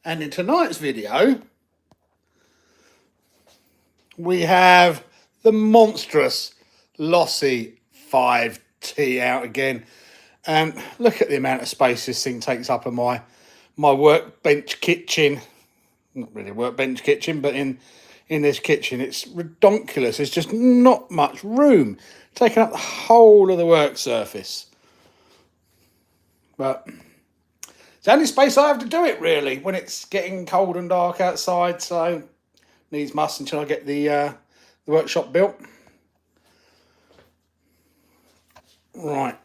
And in tonight's video, we have the monstrous Losi 5ive out again. And look at the amount of space this thing takes up in my workbench kitchen. Not really a workbench kitchen, but in this kitchen, it's redonkulous. There's just not much room, taking up the whole of the work surface. But it's the only space I have to do it, really, when it's getting cold and dark outside. So needs must until I get the workshop built. Right,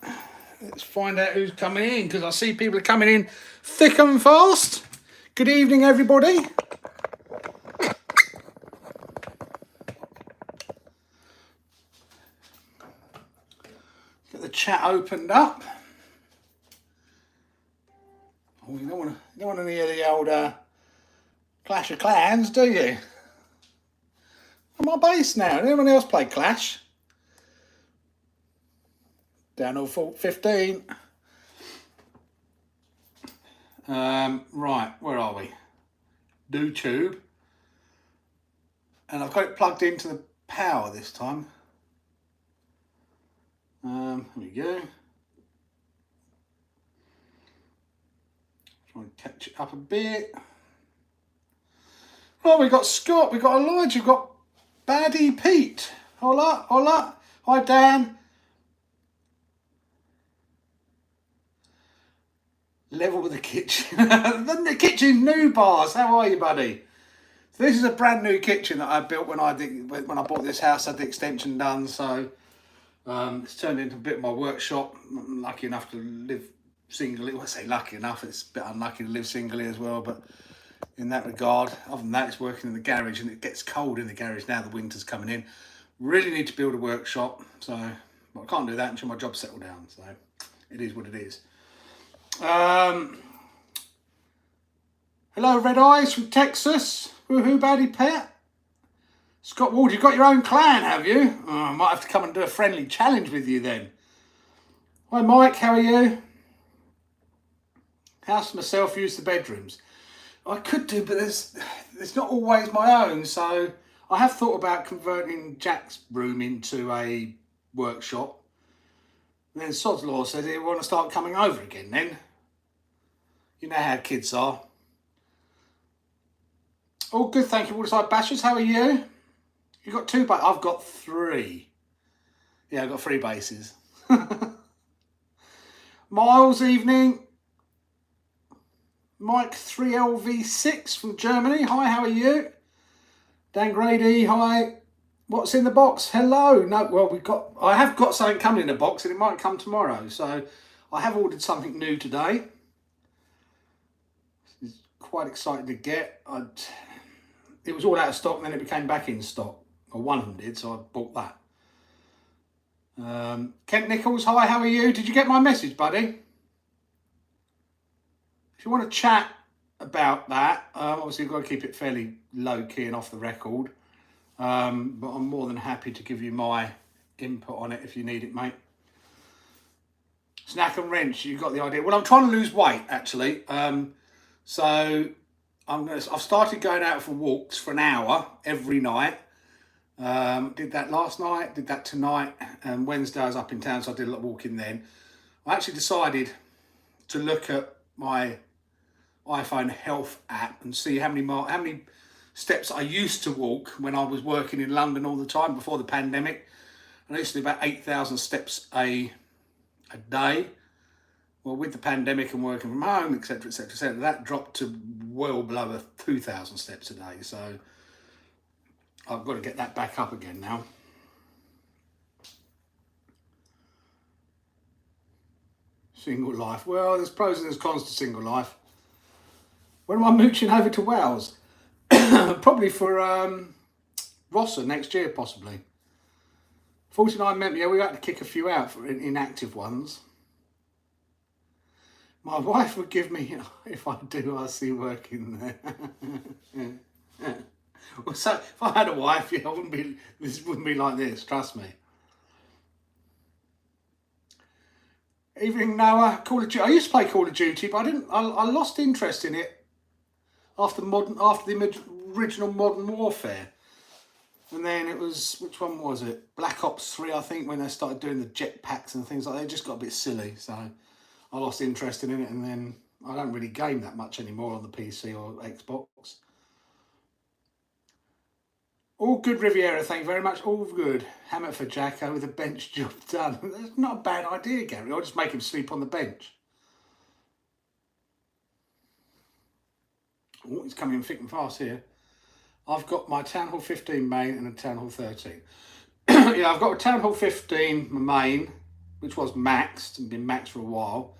let's find out who's coming in, because I see people are coming in thick and fast. Good evening, everybody. Get the chat opened up. Oh, you don't want to hear the old Clash of Clans, do you? I'm on base now. Anyone else play Clash? Down 15. Right, where are we? YouTube. And I've got it plugged into the power this time. Here we go. Try and catch it up a bit. Well, we've got Scott, we've got Elijah, we've got Baddie Pete. Hola, hola. Hi, Dan. Level with the kitchen. The kitchen new bars. How are you, buddy? So this is a brand new kitchen that I built when I bought this house. I had the extension done, so it's turned into a bit of my workshop. I'm lucky enough to live singly. Well, I say lucky enough, it's a bit unlucky to live singly as well, but in that regard, other than that, it's working in the garage, and it gets cold in the garage now the winter's coming in. Really need to build a workshop, so I can't do that until my job's settled down, so it is what it is. Hello, Red Eyes from Texas. Woohoo, Baddie Pet. Scott Ward, you've got your own clan, have you? Oh, I might have to come and do a friendly challenge with you then. Hi, Mike, how are you? House myself, use the bedrooms. I could do, but there's not always my own, so I have thought about converting Jack's room into a workshop. And then Sod's Law said he want to start coming over again then. You know how kids are. All good, thank you, Waterside Bashers. How are you? You got 2 bases? I've got 3. Yeah, I've got 3 bases. Miles, evening. Mike 3LV6 from Germany. Hi, how are you? Dan Grady, hi. What's in the box? Hello. No, well, I have got something coming in the box, and it might come tomorrow. So I have ordered something new today. It's quite exciting to get. It was all out of stock, and then it became back in stock. Or one of them did, so I bought that. Kent Nichols, hi, how are you? Did you get my message, buddy? If you want to chat about that, obviously you've got to keep it fairly low key and off the record. But I'm more than happy to give you my input on it if you need it, mate. Snack and Wrench, you got the idea. Well, I'm trying to lose weight, actually. So I've started going out for walks for an hour every night. Did that last night, did that tonight, and Wednesday I was up in town, so I did a lot of walking then. I actually decided to look at my iPhone health app and see how many steps I used to walk when I was working in London all the time before the pandemic. And I used to do about 8,000 steps a day. Well, with the pandemic and working from home, etc., etc., etc., that dropped to well below 2,000 steps a day. So I've got to get that back up again now. Single life. Well, there's pros and there's cons to single life. When am I mooching over to Wales? Probably for Rossa next year, possibly. 49 members. Yeah, we had to kick a few out for inactive ones. My wife would give me, if I do, RC working there. Well, so if I had a wife, yeah, this wouldn't be like this, trust me. Evening Noah, Call of Duty. I used to play Call of Duty, but I lost interest in it after the original Modern Warfare. And then it was, which one was it? Black Ops 3, I think, when they started doing the jetpacks and things like that. It just got a bit silly, so I lost interest in it, and then I don't really game that much anymore on the PC or Xbox. All good, Riviera, thank you very much. All good. Hammer for Jacko with a bench job done. That's not a bad idea, Gary. I'll just make him sleep on the bench. Oh, he's coming in thick and fast here. I've got my Town Hall 15 main and a Town Hall 13. Yeah, I've got a Town Hall 15, my main, which was maxed and been maxed for a while.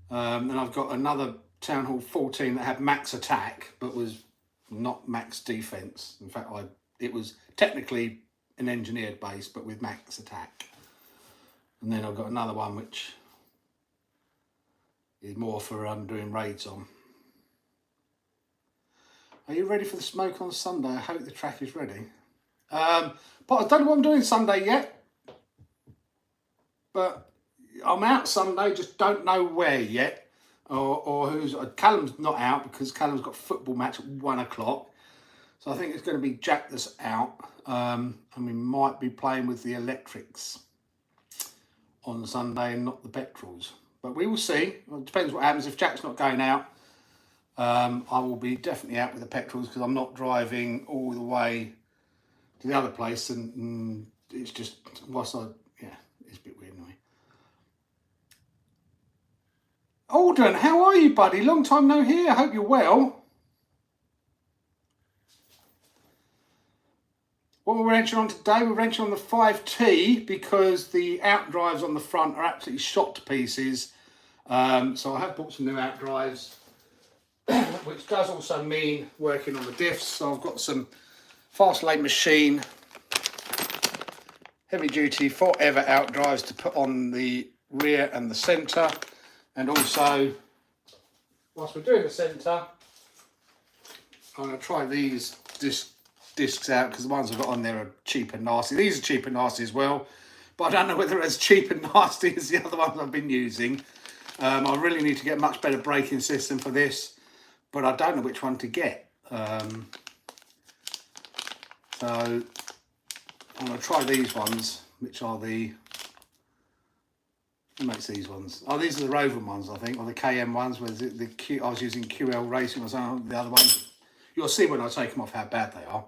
And I've got another Town Hall 14 that had max attack, but was not max defense. In fact, it was technically an engineered base, but with max attack. And then I've got another one which is more for doing raids on. Are you ready for the smoke on Sunday? I hope the track is ready. But I don't know what I'm doing Sunday yet. But I'm out Sunday, just don't know where yet. Or who's... Callum's not out because Callum's got a football match at 1 o'clock. So I think it's going to be Jack that's out. And we might be playing with the electrics on Sunday and not the petrols. But we will see. It depends what happens. If Jack's not going out, I will be definitely out with the petrols because I'm not driving all the way to the other place, and it's just, it's a bit weird anyway. Alden, how are you, buddy? Long time no hear. I hope you're well. What we're wrenching on today, we're wrenching on the 5T because the outdrives on the front are absolutely shot to pieces. So I have bought some new outdrives, which does also mean working on the diffs. So I've got some fast lane machine, heavy duty 5ive outdrives to put on the rear and the centre. And also, whilst we're doing the centre, I'm going to try these discs out because the ones I've got on there are cheap and nasty. These are cheap and nasty as well, but I don't know whether they're as cheap and nasty as the other ones I've been using. I really need to get a much better braking system for this, but I don't know which one to get. So I'm going to try these ones, which are the... Who makes these ones? Oh, these are the Rover ones, I think, or the KM ones. Where I was using QL Racing or something. The other ones, you'll see when I take them off how bad they are.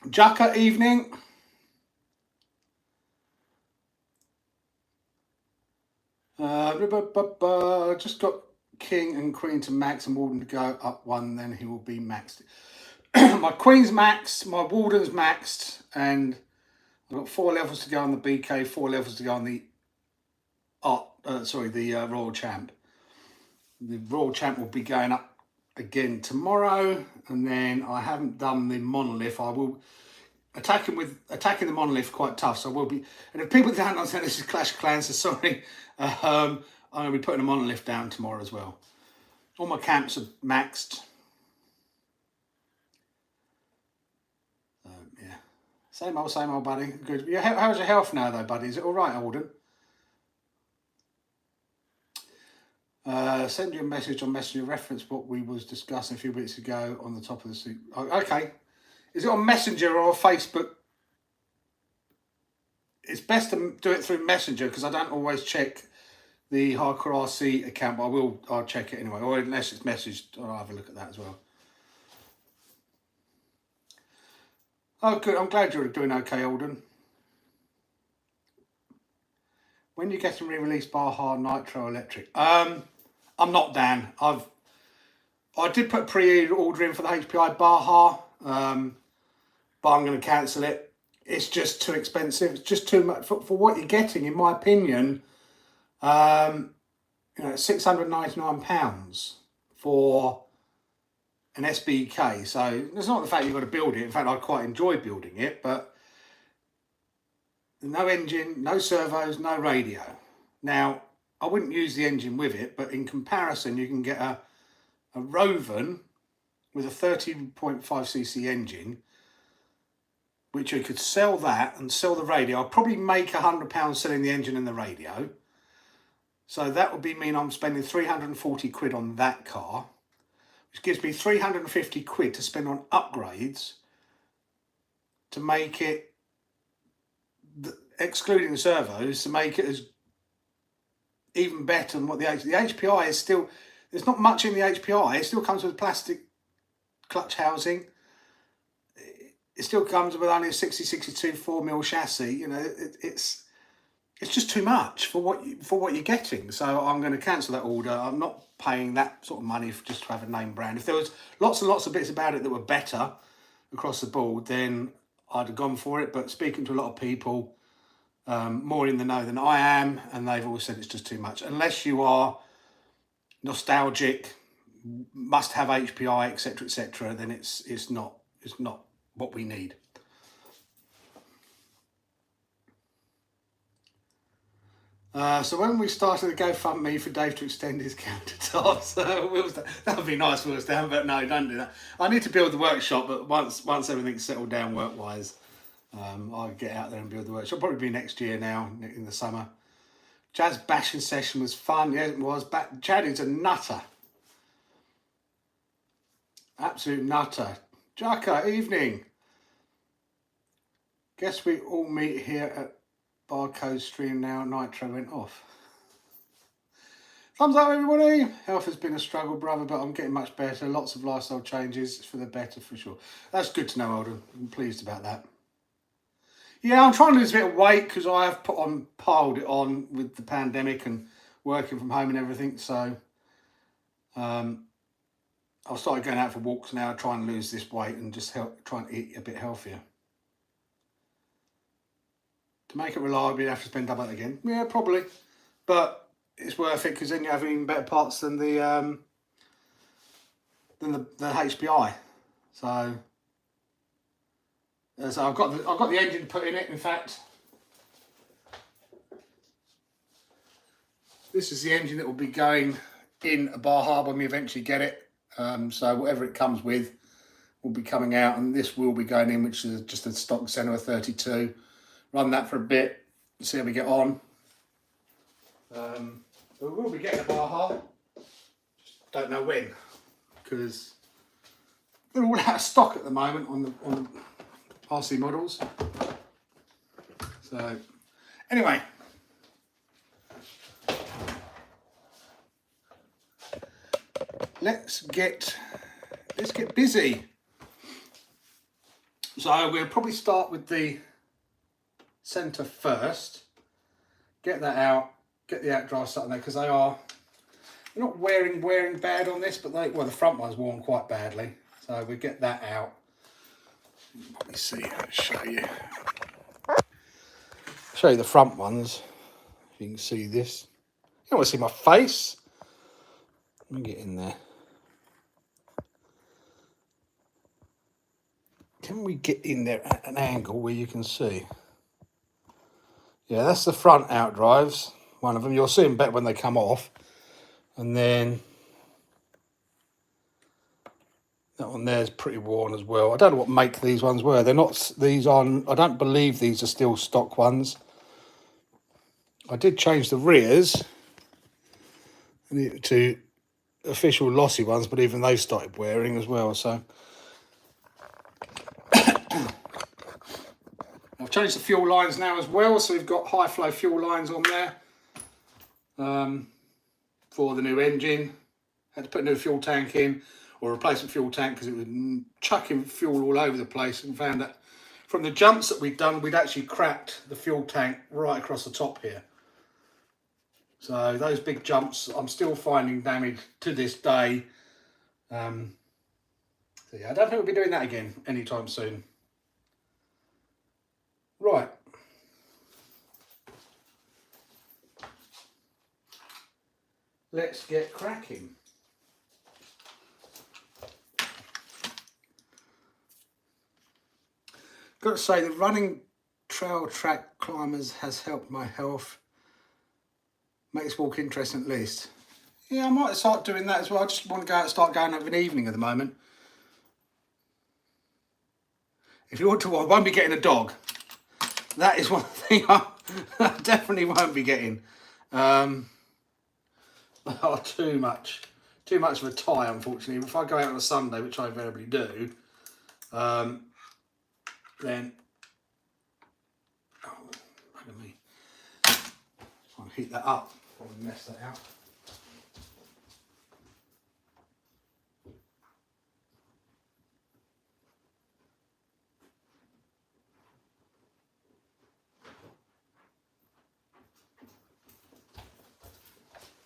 Jacka evening. Just got King and Queen to max and Walden to go up one, then he will be maxed. My Queen's maxed, my Walden's maxed, and I've got 4 levels to go on the BK, 4 levels to go on the Royal Champ. The Royal Champ will be going up again tomorrow, and then I haven't done the monolith. I will attacking the monolith quite tough, so I will be. And if people don't understand this is Clash of Clans, so sorry. I'm going to be putting a monolith down tomorrow as well. All my camps are maxed. Yeah, same old, buddy. Good. Yeah, how's your health now, though, buddy? Is it all right, Alden? Send you a message on Messenger, reference what we was discussing a few minutes ago on the top of the suit. Okay. Is it on Messenger or Facebook? It's best to do it through Messenger because I don't always check the Hardcore RC account, but I'll check it anyway. Or unless it's messaged, I'll have a look at that as well. Oh, good. I'm glad you're doing okay, Alden. When you get them re-released Baja Nitro Electric? I'm not, Dan. I did put pre-order in for the HPI Baja, but I'm going to cancel it. It's just too expensive. It's just too much for what you're getting, in my opinion. £699 for an SBK. So it's not the fact you've got to build it. In fact, I quite enjoy building it, but no engine, no servos, no radio. Now, I wouldn't use the engine with it, but in comparison, you can get a Roven with a 13.5cc engine, which you could sell that and sell the radio. I'll probably make £100 selling the engine and the radio. So that would mean I'm spending 340 quid on that car, which gives me 350 quid to spend on upgrades to make it, excluding the servos, to make it as even better than what the HPI is. Still, there's not much in the HPI. It still comes with plastic clutch housing. It still comes with only a 60/62 4mm chassis. You know, it's just too much for what you're getting. So I'm going to cancel that order. I'm not paying that sort of money just to have a name brand. If there was lots and lots of bits about it that were better across the board, then I'd have gone for it. But speaking to a lot of people more in the know than I am, and they've all said it's just too much. Unless you are nostalgic, must have HPI, etc., then it's not what we need. So when we started the GoFundMe for Dave to extend his countertops, that would be nice for us down, but no, don't do that. I need to build the workshop, but once everything's settled down work-wise, I'll get out there and build the workshop. Probably be next year now, in the summer. Jazz bashing session was fun. Yeah, it was. Chad is a nutter. Absolute nutter. Jacka, evening. Guess we all meet here at Barcode Stream now. Nitro went off. Thumbs up, everybody. Health has been a struggle, brother, but I'm getting much better. Lots of lifestyle changes. It's for the better, for sure. That's good to know, Alden. I'm pleased about that. Yeah, I'm trying to lose a bit of weight because I have piled it on with the pandemic and working from home and everything. So I've started going out for walks now, trying to lose this weight and just trying to eat a bit healthier. To make it reliable, you have to spend double that again. Yeah, probably, but it's worth it because then you have even better parts than the HPI. So I've got the engine put in it. In fact, this is the engine that will be going in a Bar Harbour when we eventually get it. So whatever it comes with will be coming out, and this will be going in, which is just a stock Senna 32. Run that for a bit, see how we get on. We will be getting a Bar Harbour. Just don't know when, because they're all out of stock at the moment on the RC models. So anyway, let's get busy. So we'll probably start with the centre first. Get that out. Get the Outdrive started there because they're not wearing bad on this, but the front one's worn quite badly. So we get that out. Let me see. I'll show you the front ones. If you can see this. You don't want to see my face. Let me get in there. Can we get in there at an angle where you can see? Yeah, that's the front Outdrives. One of them. You'll see them better when they come off. And then that one there's pretty worn as well. I don't know what make these ones were. They're not these on. I don't believe these are still stock ones. I did change the rears to official Losi ones, but even those started wearing as well. So I've changed the fuel lines now as well. So we've got high flow fuel lines on there for the new engine. Had to put a new fuel tank in, or replacement fuel tank, because it was chucking fuel all over the place, and found that from the jumps that we'd done, we'd actually cracked the fuel tank right across the top here. So those big jumps, I'm still finding damage to this day. So yeah, I don't think we'll be doing that again anytime soon. Right. Let's get cracking. Got to say, the running trail track climbers has helped my health. Makes walk interesting at least. Yeah, I might start doing that as well. I just want to start going over an evening at the moment. If you want to, I won't be getting a dog. That is one thing I definitely won't be getting. They are too much too much of a tie, unfortunately. If I go out on a Sunday, which I invariably do, then look at me. I'll heat that up. Probably mess that out.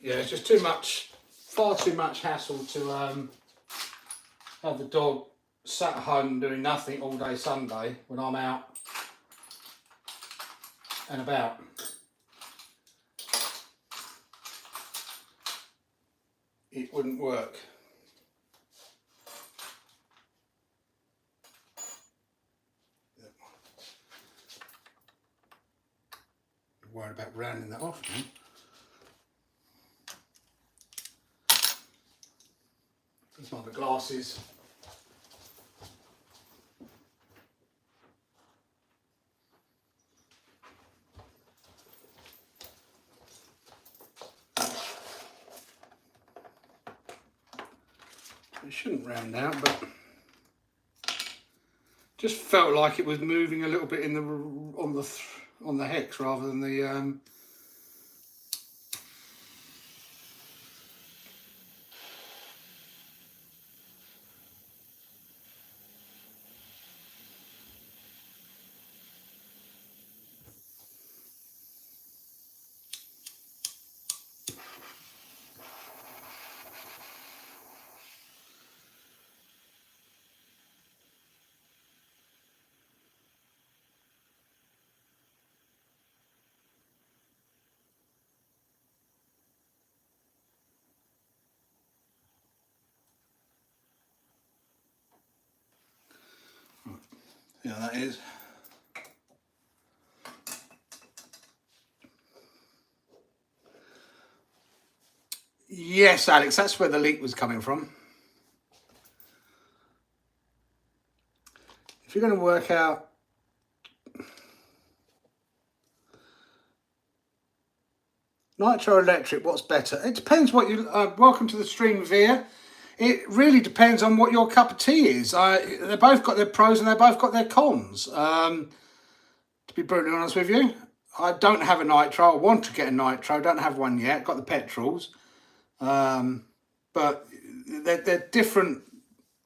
Yeah, it's just too much, far too much hassle to have the dog sat at home doing nothing all day Sunday when I'm out and about. It wouldn't work. I'm worried about rounding that off now. These are the glasses. It shouldn't round out, but just felt like it was moving a little bit in the on the hex rather than the yeah, that is. Yes, Alex, that's where the leak was coming from. If you're going to work out nitro electric, what's better? It depends what you. Welcome to the stream, Veer. It really depends on what your cup of tea is. They both got their pros and they both got their cons. To be brutally honest with you, I don't have a nitro. I want to get a nitro. Don't have one yet. Got the petrols, but they're different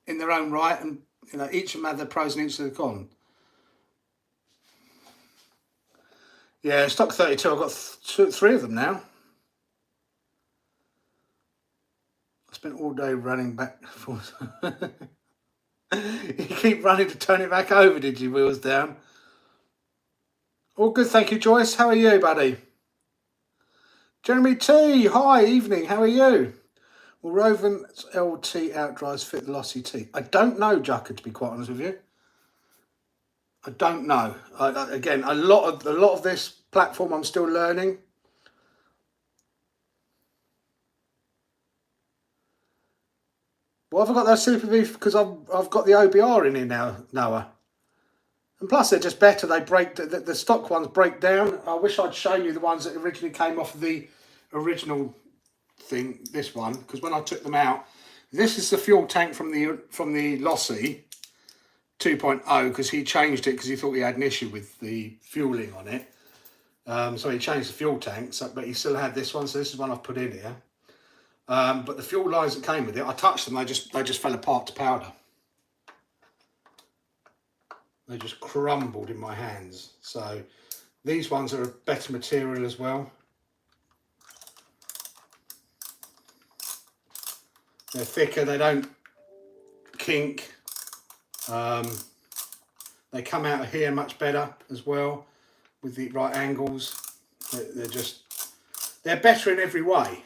in their own right, and you know each of them have their pros and each of their cons. Yeah, stock 32. I've got three of them now. I spent all day running back and forth. You keep running to turn it back over, did you? Wheels down. All good, thank you, Joyce. How are you, buddy? Jeremy T. Hi, evening. How are you? Will Roven's LT outdrives fit the Losi T? I don't know, Jucker, to be quite honest with you. I don't know. Again, a lot of this platform I'm still learning. Well, have I got those Super V because I've got the OBR in here now, Noah. And plus, they're just better. They break the stock ones break down. I wish I'd shown you the ones that originally came off of the original thing. This one, because when I took them out, this is the fuel tank from the Losi 2.0 because he changed it because he thought he had an issue with the fueling on it. So he changed the fuel tank. But he still had this one. So this is one I've put in here. But the fuel lines that came with it, I touched them. They just fell apart to powder. They just crumbled in my hands. So these ones are a better material as well. They're thicker, they don't kink. They come out of here much better as well with the right angles. They're better in every way,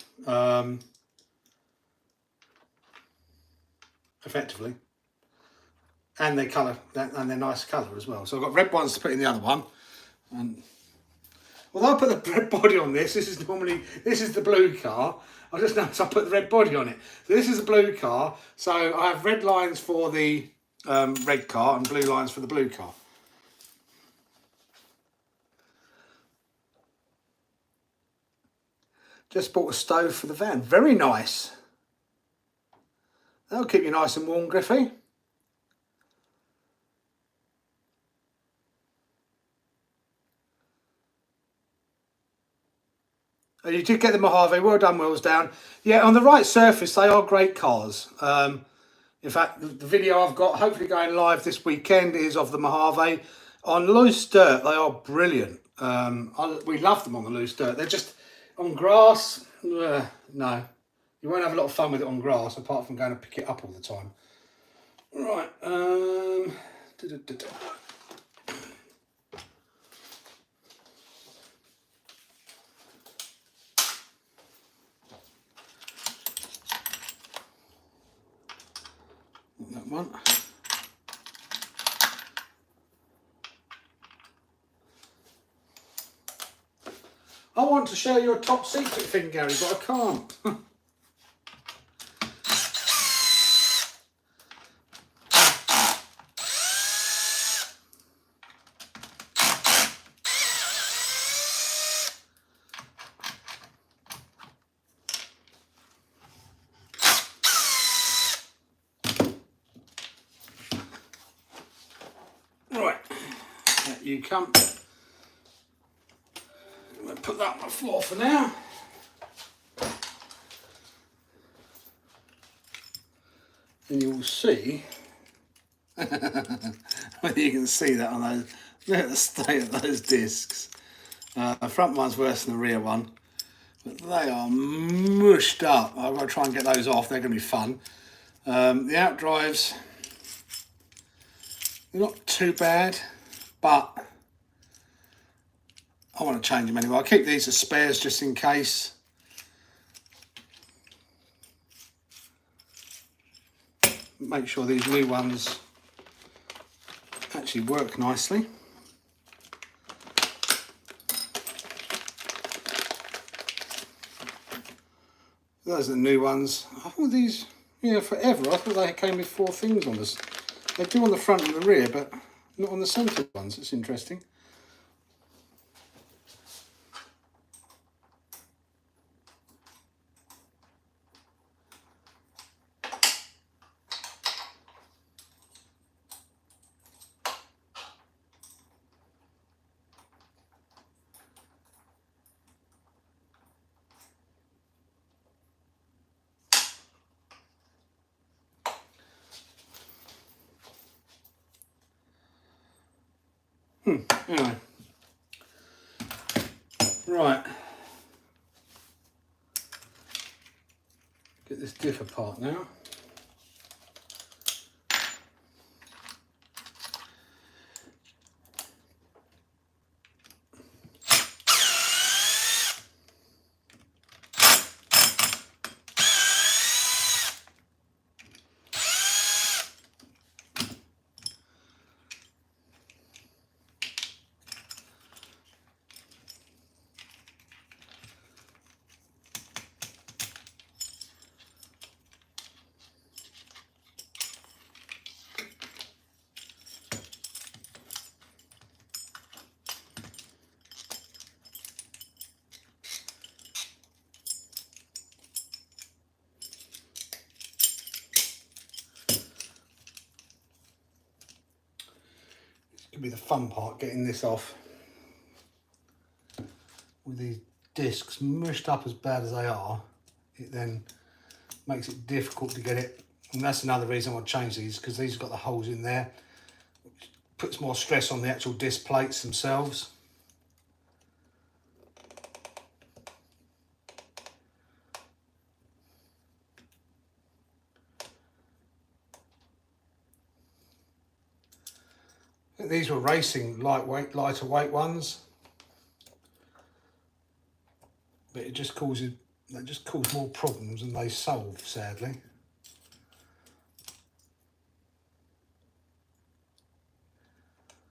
effectively. And they colour, and they're nice colour as well. So I've got red ones to put in the other one. And although I put the red body on this, this is the blue car. I just noticed I put the red body on it. So this is a blue car. So I have red lines for the red car and blue lines for the blue car. Just bought a stove for the van. Very nice. That'll keep you nice and warm, Griffey. Oh, you did get the Mojave. Well done, Wheels Down. Yeah, on the right surface, they are great cars. In fact, the video I've got, hopefully going live this weekend, is of the Mojave. On loose dirt, they are brilliant. We love them on the loose dirt. They're just on grass. No, you won't have a lot of fun with it on grass, apart from going to pick it up all the time. Right. That one. I want to share your top secret thing, Gary, but I can't. Right, there you come. I'm going to put that on the floor for now. And you will see, whether you can see that on those, look at the state of those discs. The front one's worse than the rear one, but they are mushed up. I've got to try and get those off, they're going to be fun. The Outdrives, they're not too bad, but I want to change them anyway. I'll keep these as spares just in case. Make sure these new ones actually work nicely. Those are the new ones. I thought these, yeah, forever. I thought they came with 4 things on this. They do on the front and the rear, but not on the centre ones. It's interesting. Anyway, right, get this diff apart now. Could be the fun part, getting this off with these discs mushed up as bad as they are. It then makes it difficult to get it, and that's another reason I want to change these, because these have got the holes in there, which puts more stress on the actual disc plates themselves. These were racing lighter weight ones, but they just cause more problems than they solve, sadly.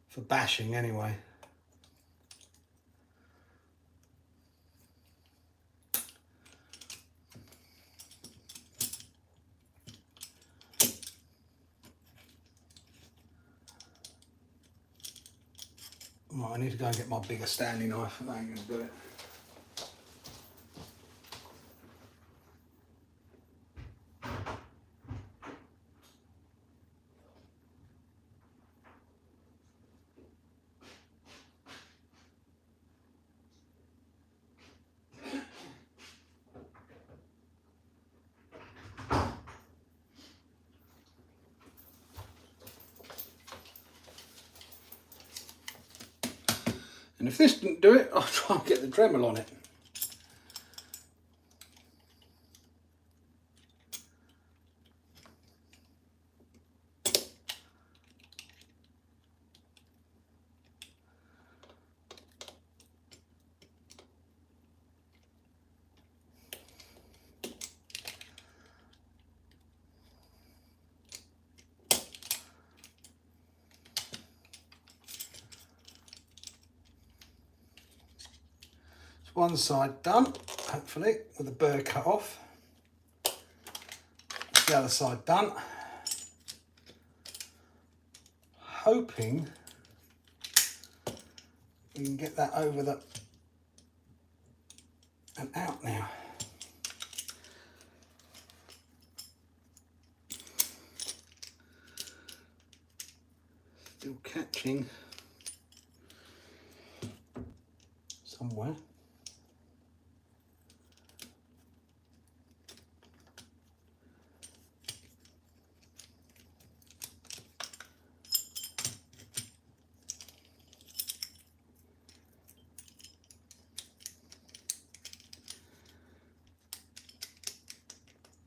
For bashing, anyway. Right, I need to go and get my bigger Stanley knife. That ain't gonna do it. And if this didn't do it, I'll try and get the Dremel on it. One side done, hopefully, with the burr cut off. The other side done. Hoping we can get that over the and out now. Still catching somewhere.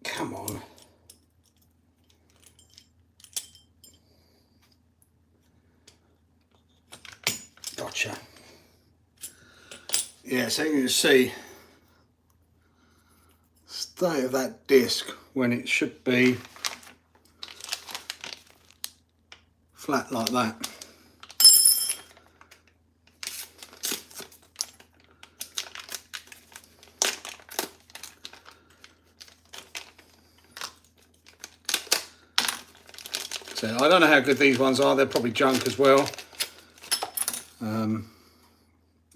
Come on. Gotcha. Yeah, so you can see state of that disc when it should be flat like that. So I don't know how good these ones are, they're probably junk as well.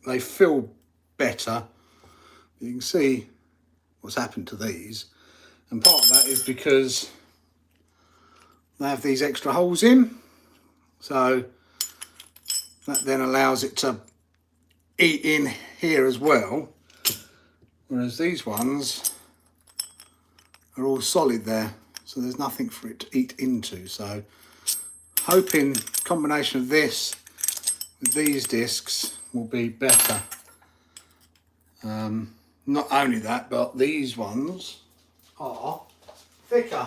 They feel better. You can see what's happened to these. And part of that is because they have these extra holes in. So that then allows it to eat in here as well. Whereas these ones are all solid there. So there's nothing for it to eat into. So hoping combination of this with these discs will be better. Not only that, but these ones are thicker.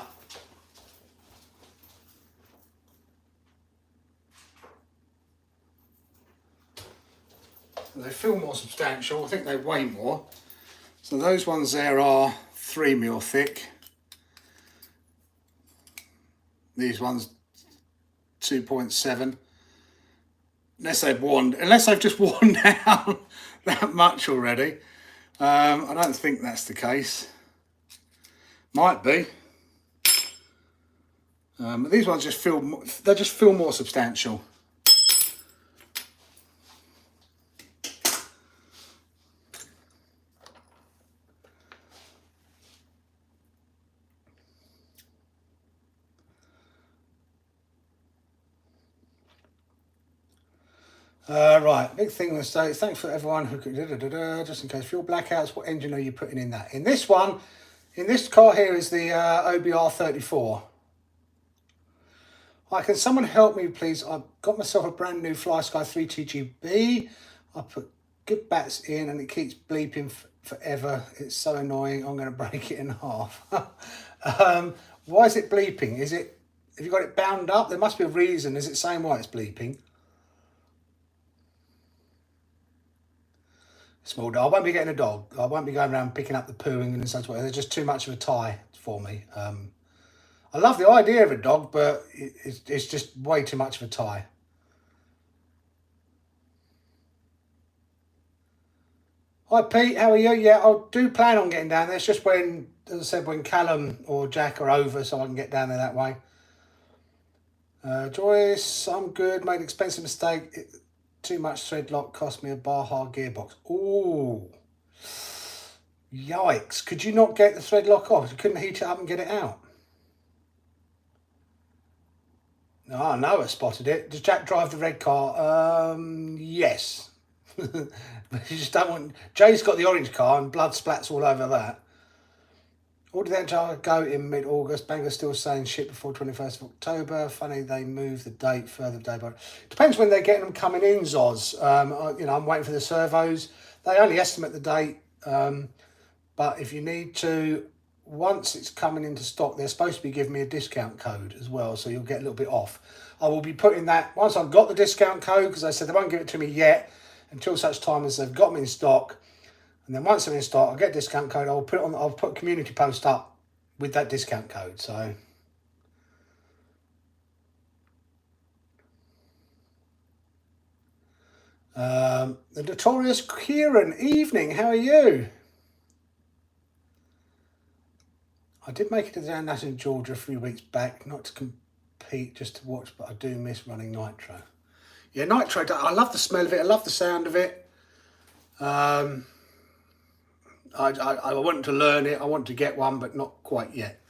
They feel more substantial. I think they weigh more. So those ones there are 3mm thick. These ones 2.7. Unless they've just worn down that much already. I don't think that's the case. Might be. But these ones just feel more substantial. Right, big thing in the States. Thanks for everyone who could, just in case fuel blackouts. What engine are you putting in that? In this one, in this car here is the OBR 34. Right, can someone help me, please? I've got myself a brand new FlySky 3TGB. I put good bats in and it keeps bleeping forever. It's so annoying. I'm going to break it in half. Why is it bleeping? Have you got it bound up? There must be a reason. Is it saying why it's bleeping? Small dog. I won't be getting a dog. I won't be going around picking up the pooing and such. They're just too much of a tie for me. I love the idea of a dog, but it's just way too much of a tie. Hi Pete, how are you? Yeah, I do plan on getting down there. It's just when, as I said, when Callum or Jack are over, so I can get down there that way. Joyce, I'm good. Made an expensive mistake. Too much thread lock cost me a Baja gearbox. Ooh. Yikes. Could you not get the thread lock off? You couldn't heat it up and get it out? Oh, no, I spotted it. Does Jack drive the red car? Yes. But you just don't want... Jay's got the orange car and blood splats all over that. Ordered that jar go in mid-August. Bangor's still saying ship before 21st of October. Funny they move the date further day by. Depends when they're getting them coming in, Zoz. I'm waiting for the servos. They only estimate the date. But if you need to, once it's coming into stock, they're supposed to be giving me a discount code as well, so you'll get a little bit off. I will be putting that, once I've got the discount code, because they said they won't give it to me yet until such time as they've got them in stock. And then once they're in stock, I'll get a discount code. I'll put a community post up with that discount code. So the notorious Kieran, evening, how are you? I did make it to the down national in Georgia a few weeks back, not to compete, just to watch, but I do miss running Nitro. Yeah, Nitro, I love the smell of it, I love the sound of it. I want to learn it, I want to get one, but not quite yet.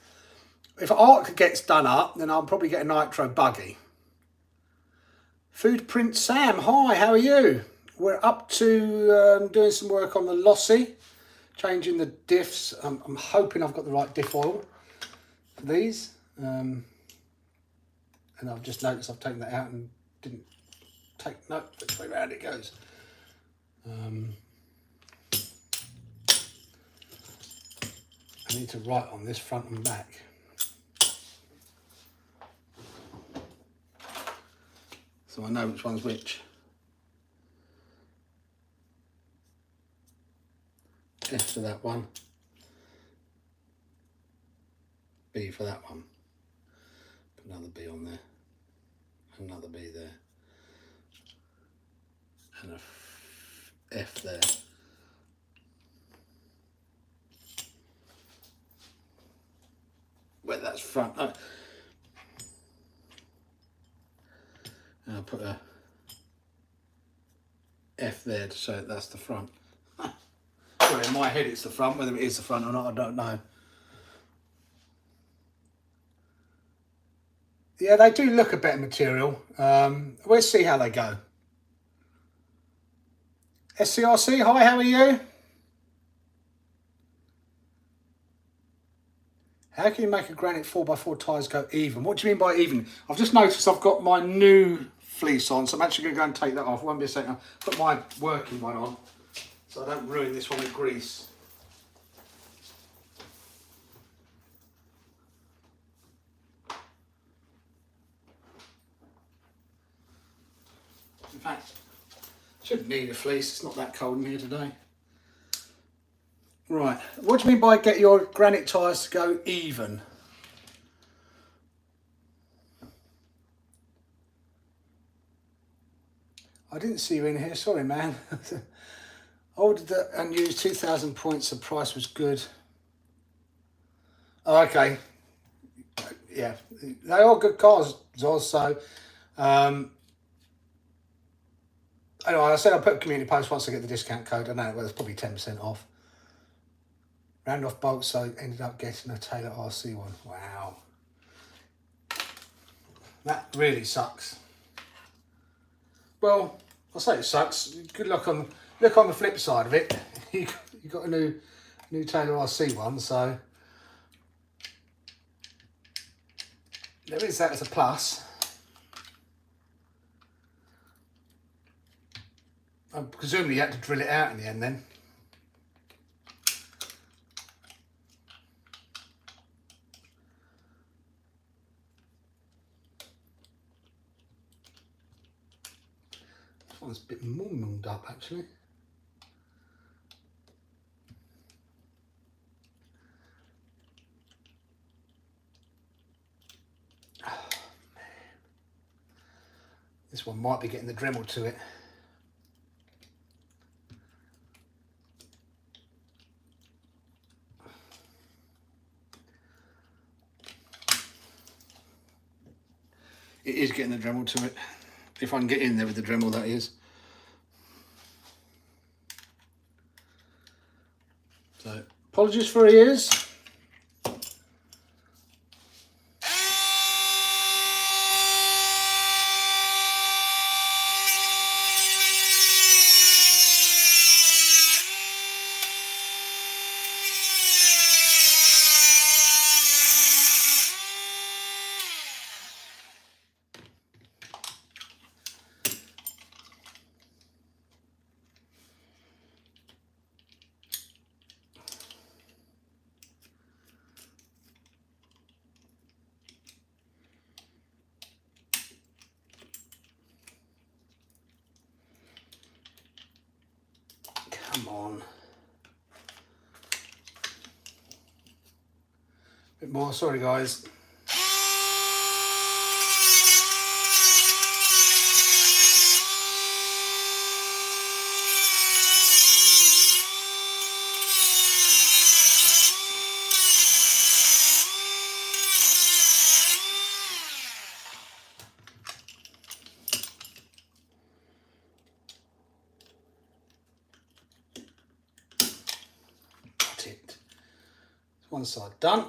If Arc gets done up, then I'll probably get a Nitro buggy. Food Print Sam, hi, how are you? We're up to doing some work on the Losi, changing the diffs. I'm hoping I've got the right diff oil for these. And I've just noticed I've taken that out and didn't take, no, which way round it goes. I need to write on this front and back. So I know which one's which. F for that one. B for that one. Put another B on there. Another B there. And a F there. Where that's front. Oh. And I'll put a F there to show that's the front. Well, in my head it's the front. Whether it is the front or not, I don't know. Yeah, they do look a better material. We'll see how they go. SCRC, hi, how are you? How can you make a granite 4x4 tyres go even? What do you mean by even? I've just noticed I've got my new fleece on, so I'm actually going to go and take that off. Won't be a second. I'll put my working one on, so I don't ruin this one with grease. In fact, shouldn't need a fleece. It's not that cold in here today. Right, what do you mean by get your granite tyres to go even? I didn't see you in here, sorry man. Ordered that and used 2,000 points, the price was good. Oh, okay. Yeah, they are good cars, Zoz, so anyway, I said I'll put a community post once I get the discount code. I know, well, it's probably 10% off. Round off bolts, so ended up getting a Taylor RC one. Wow. That really sucks. Well, I'll say it sucks. Good luck on, look on the flip side of it. You got a new Taylor RC one, so there is that as a plus. Presumably you had to drill it out in the end then. This one's a bit munged up actually. Oh, man. This one might be getting the Dremel to it. It is getting the Dremel to it. If I can get in there with the Dremel, that is. So, apologies for ears. Come on. A bit more, sorry guys. Got it. One side done.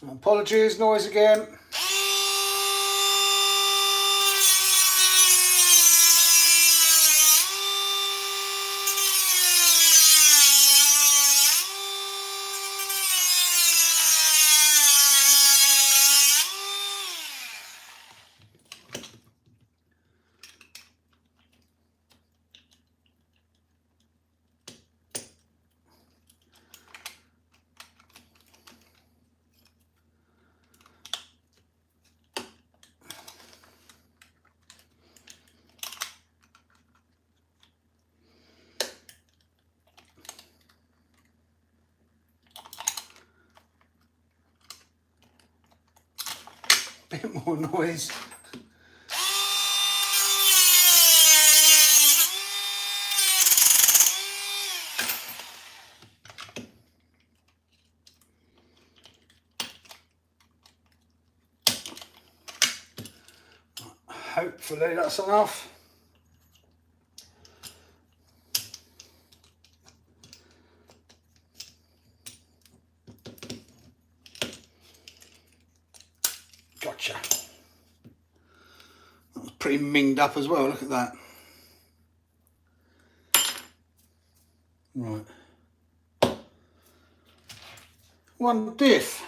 Apologies, noise again. Bit more noise. Hopefully that's enough. Gotcha. That was pretty minged up as well, look at that. Right. One diff.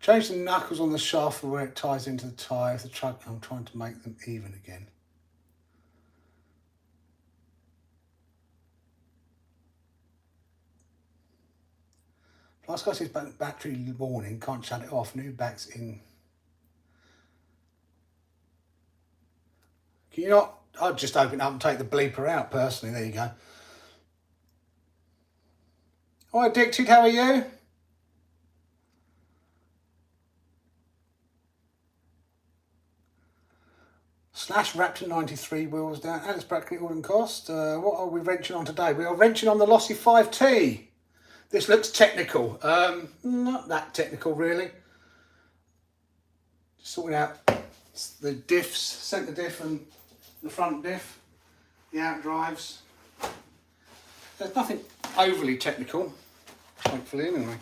Change the knuckles on the shaft for where it ties into the tyre of the truck. I'm trying to make them even again. Last guy says battery warning, can't shut it off. New back's in. Can you not? I'll just open it up and take the bleeper out personally. There you go. Hi Addicted, how are you? Slash Raptor 93 wheels down. Alex Brackley, all in cost. What are we wrenching on today? We are wrenching on the Losi 5ive. This looks technical. Not that technical really. Just sorting out the diffs, centre diff and the front diff, the outdrives. There's nothing overly technical, hopefully anyway.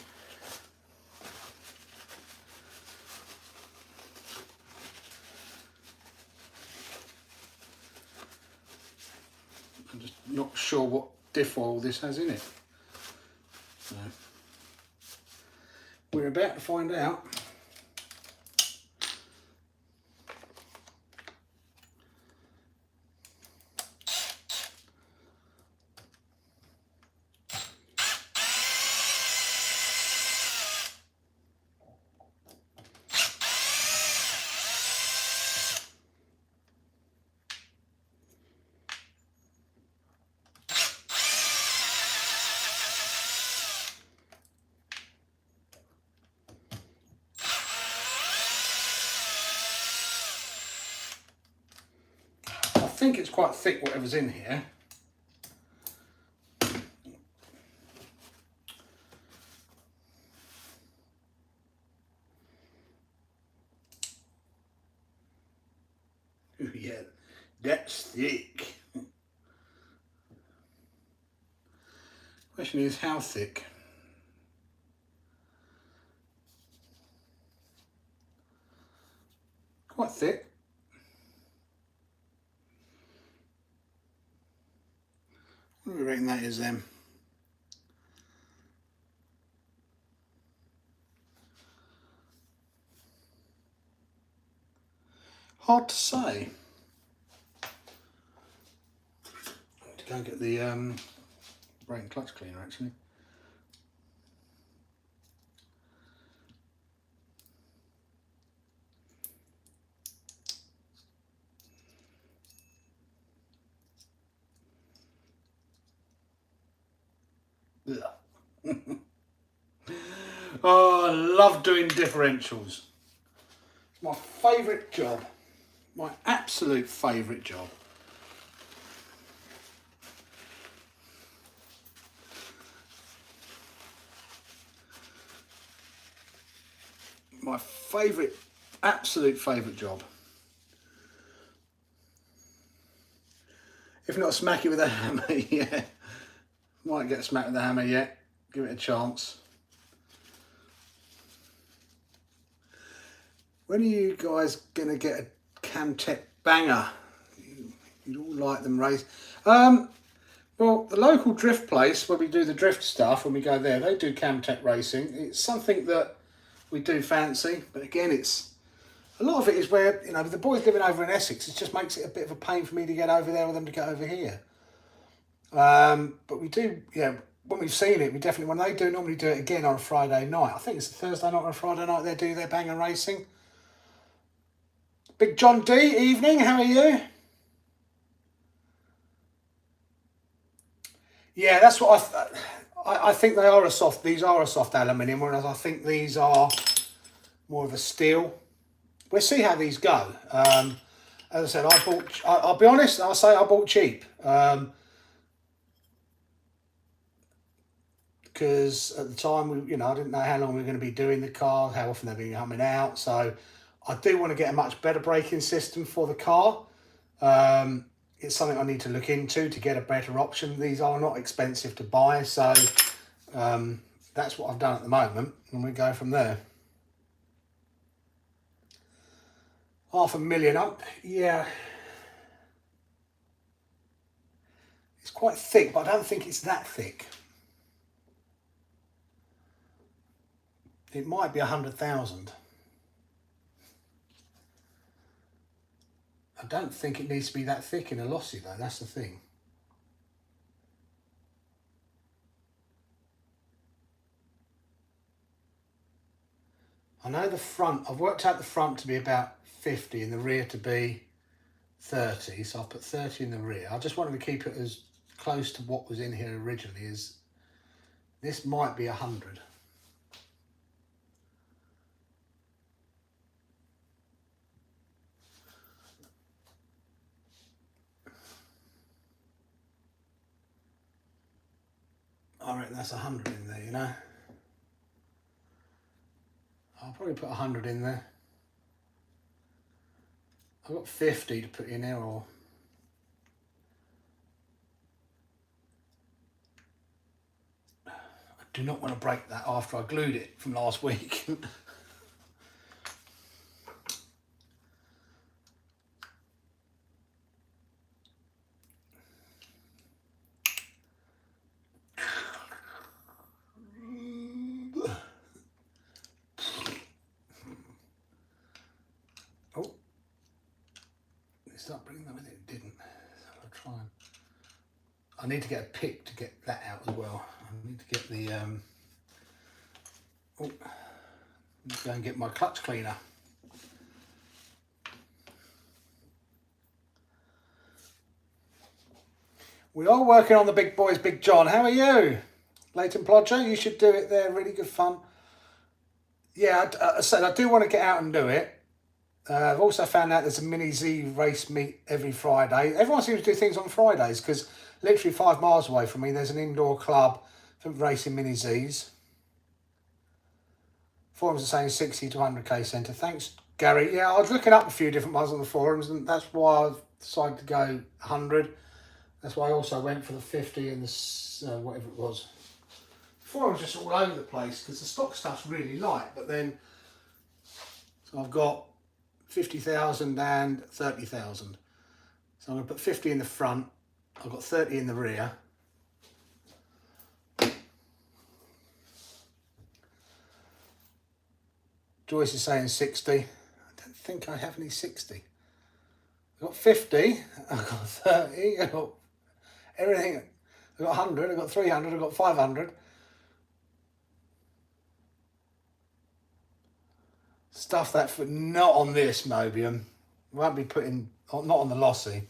I'm just not sure what diff oil this has in it. So we're about to find out. I think it's quite thick, whatever's in here. Ooh, yeah, that's thick. Question is, how thick? Quite thick. What do we reckon that is then? Hard to say. Go and get the brake and clutch cleaner actually. Oh, I love doing differentials. It's my favourite job. My absolute favourite job. My favourite, absolute favourite job. If not smack it with a hammer, yeah. Might get smacked with a hammer yet. Give it a chance. When are you guys gonna get a Camtech banger? You'd all like them raised. Well, the local drift place where we do the drift stuff, when we go there, they do Camtech racing. It's something that we do fancy, but again, it's a lot of it is where, you know, with the boys living over in Essex, it just makes it a bit of a pain for me to get over there or them to get over here. But we do, yeah, when we've seen it, we definitely, when they do, normally do it again on a Friday night. I think it's a Thursday night or a Friday night they do their banger racing. Big John D, evening, how are you? Yeah, that's what I think they are a soft, these are a soft aluminium, whereas I think these are more of a steel. We'll see how these go. As I said, I'll be honest, I'll say I bought cheap. Because at the time, I didn't know how long we were going to be doing the car, how often they're being coming out. So I do want to get a much better braking system for the car. It's something I need to look into to get a better option. These are not expensive to buy, so that's what I've done at the moment, and we go from there. 500,000 up, yeah. It's quite thick, but I don't think it's that thick. It might be 100,000. I don't think it needs to be that thick in a Losi though, that's the thing. I know the front, I've worked out the front to be about 50 and the rear to be 30, so I'll put 30 in the rear. I just wanted to keep it as close to what was in here originally as this might be 100. I reckon that's 100 in there, you know. I'll probably put 100 in there. I've got 50 to put in there, or I do not want to break that after I glued it from last week. Oh, it started bringing that with it. It didn't. So I'll try and. I need to get a pick to get that out as well. I need to get the. Oh, let's go and get my clutch cleaner. We are working on the big boys, Big John. How are you? Leighton Plodger, you should do it there. Really good fun. Yeah, I said I do want to get out and do it. I've also found out there's a Mini Z race meet every Friday. Everyone seems to do things on Fridays because literally 5 miles away from me, there's an indoor club for racing Mini Zs. Forums are saying 60 to 100k centre. Thanks, Gary. Yeah, I was looking up a few different ones on the forums, and that's why I've decided to go 100. That's why I also went for the 50 and the whatever it was. Forums just all over the place because the stock stuff's really light, but then so I've got 50,000 and 30,000. So I'm going to put 50 in the front. I've got 30 in the rear. Joyce is saying 60. I don't think I have any 60. I've got 50. I've got 30. I've got Everything. I've got 100, I've got 300, I've got 500. Stuff that for not on this Mobium. Won't be putting, not on the Losi.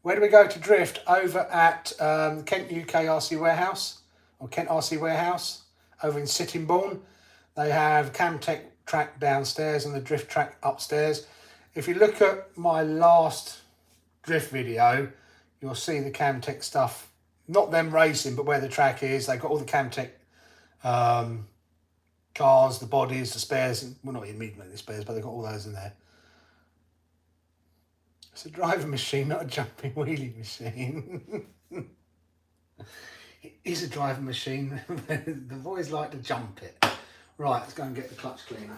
Where do we go to drift? Over at Kent UK RC Warehouse, or Kent RC Warehouse, over in Sittingbourne. They have Camtech track downstairs and the drift track upstairs. If you look at my last drift video, you'll see the Camtech stuff, not them racing, but where the track is. They've got all the Camtech cars, the bodies, the spares, well, not immediately the spares, but they've got all those in there. It's a driving machine, not a jumping wheelie machine. It is a driving machine. The boys like to jump it. Right, let's go and get the clutch cleaner.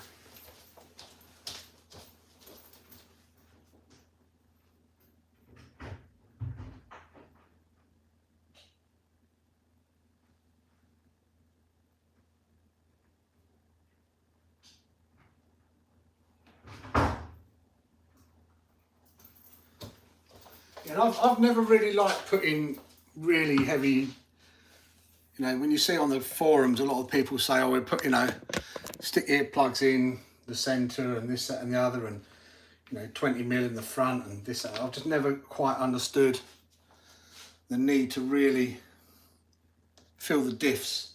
And I've never really liked putting really heavy, you know, when you see on the forums, a lot of people say, oh, we put, you know, stick earplugs in the centre and this, that and the other, and, you know, 20mm in the front and this, that. I've just never quite understood the need to really fill the diffs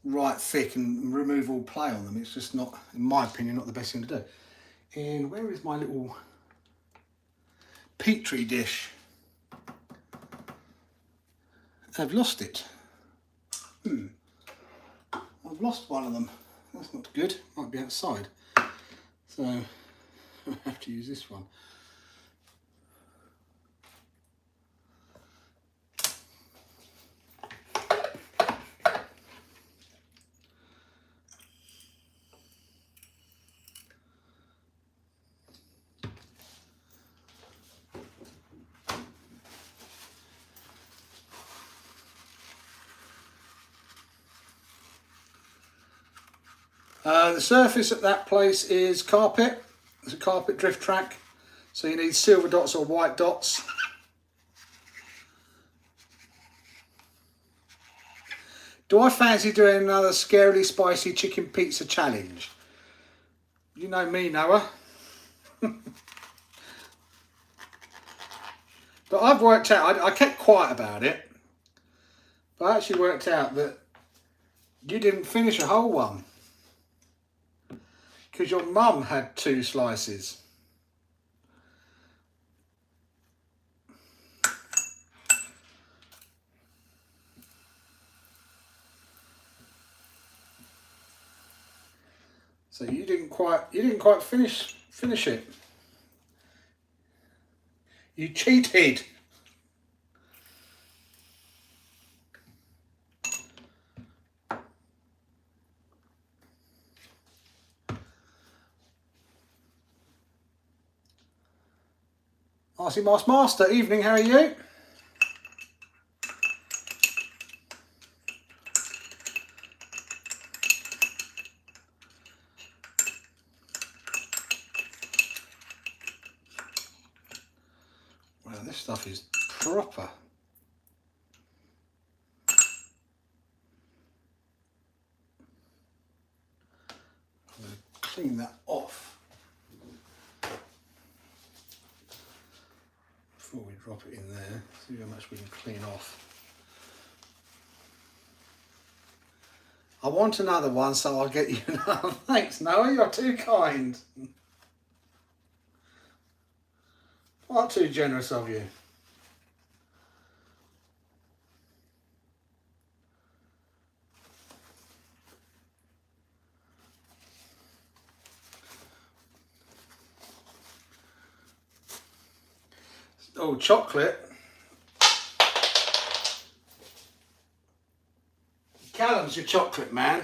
right thick and remove all play on them. It's just not, in my opinion, not the best thing to do. And where is my little Petri dish? I've lost it. I've lost one of them. That's not good. Might be outside. So I'll have to use this one. The surface at that place is carpet. It's a carpet drift track, so you need silver dots or white dots. Do I fancy doing another scarily spicy chicken pizza challenge? You know me, Noah. But I've worked out, I kept quiet about it, but I actually worked out that you didn't finish a whole one. Because your mum had 2 slices. So you didn't quite finish it. You cheated. RC Mask Master, evening, how are you? Wow, this stuff is proper. I'm going to clean that off before we drop it in there. See how much we can clean off. I want another one, so I'll get you another. Thanks, Noah, you're too kind. Far too generous of you. Oh, chocolate. Callum's your chocolate man.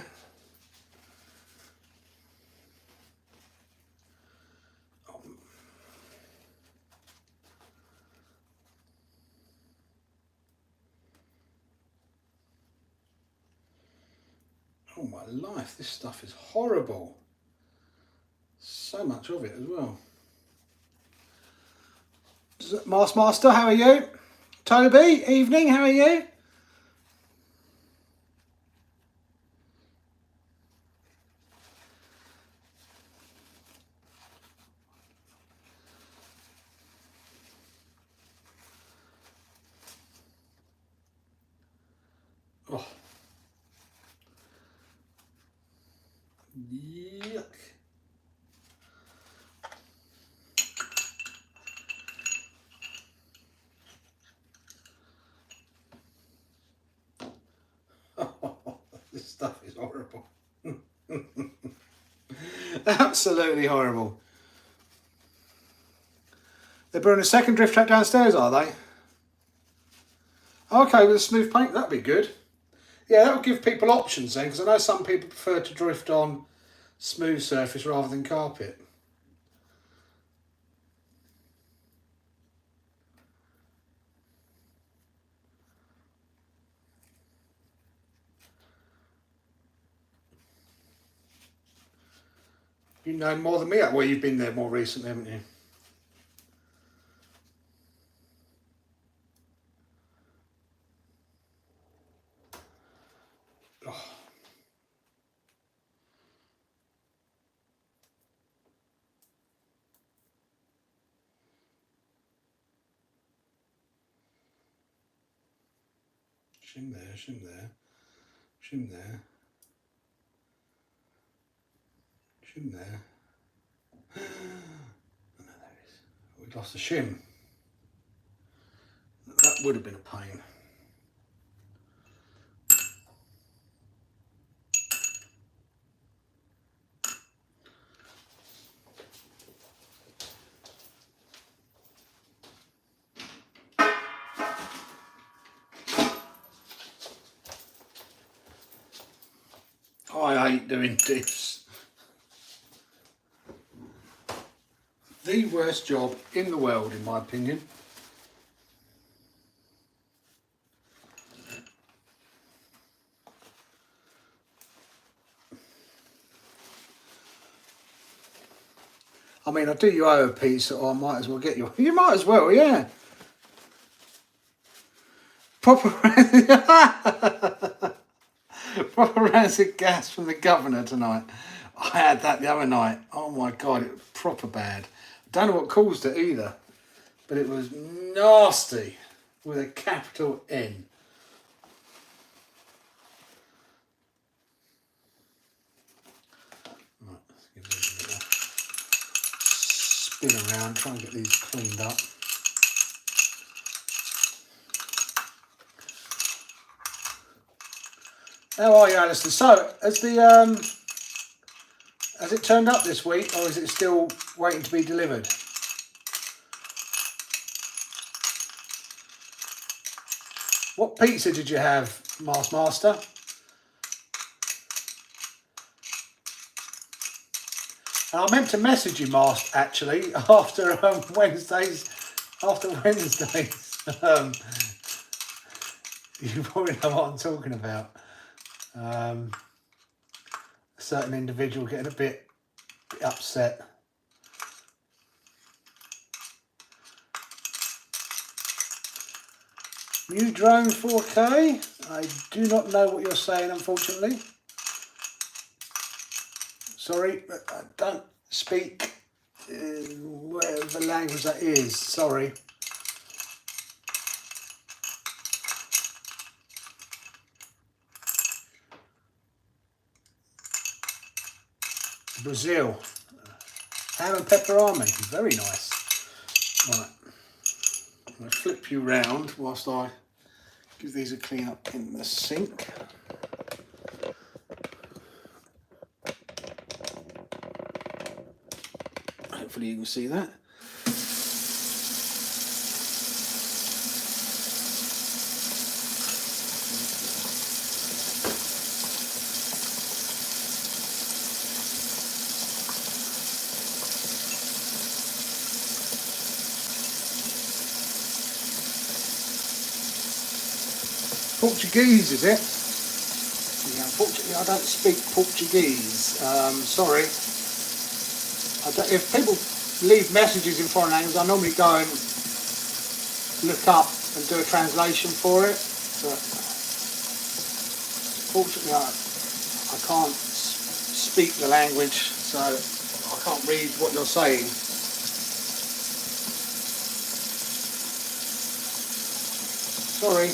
Oh my life, this stuff is horrible. So much of it as well. Master, how are you? Toby, evening, how are you? Oh. Yuck. This stuff is horrible. Absolutely horrible. They're burning a second drift track downstairs, are they? Okay, with a smooth paint, that'd be good. Yeah, that would give people options then, because I know some people prefer to drift on smooth surface rather than carpet. You know more than me. Well, you've been there more recently, haven't you? Oh. Shim there, shim there, shim there, shim there. Oh, no, there it is. We lost the shim. That would have been a pain. I hate doing diffs. The worst job in the world, in my opinion. I mean, I do you owe a piece, or I might as well get you. You might as well, yeah. Proper rancid gas from the governor tonight. I had that the other night. Oh my God, it was proper bad. I don't know what caused it either, but it was nasty with a capital N. Right, let's give these a little spin around, try and get these cleaned up. How are you, Alistair? So, has it turned up this week, or is it still waiting to be delivered? What pizza did you have, Master? And I meant to message you, Master, actually, after Wednesdays. You probably know what I'm talking about. A certain individual getting a bit upset. New drone 4K. I do not know what you're saying, unfortunately. Sorry, but I don't speak whatever language that is. Sorry. Brazil. Ham and pepper army. Very nice. Right. I'm going to flip you round whilst I give these a clean up in the sink. Hopefully you can see that. Portuguese, is it? Yeah, unfortunately I don't speak Portuguese. Sorry. If people leave messages in foreign languages, I normally go and look up and do a translation for it, but fortunately I can't speak the language, so I can't read what you're saying. Sorry.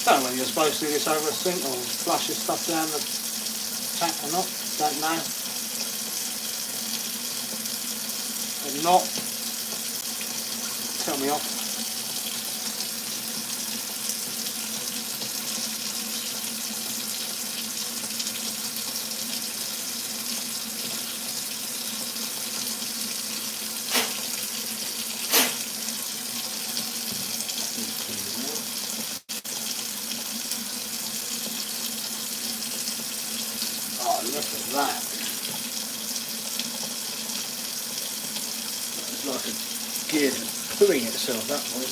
I don't know whether you're supposed to do this over a sink or flush your stuff down the tap or not, don't know. If not, tell me off. Oh, look at that. It's like a gear just pulling itself that way.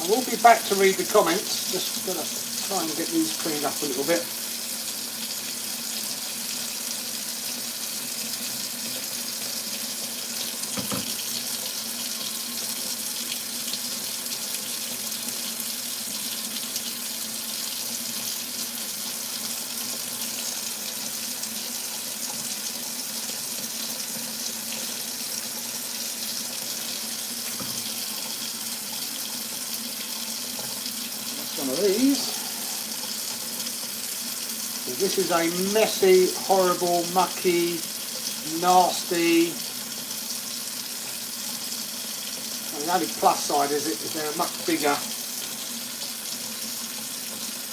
I will be back to read the comments, just going to try and get these cleaned up a little bit. One of these. So this is a messy, horrible, mucky, nasty. And the only plus side is they're much bigger.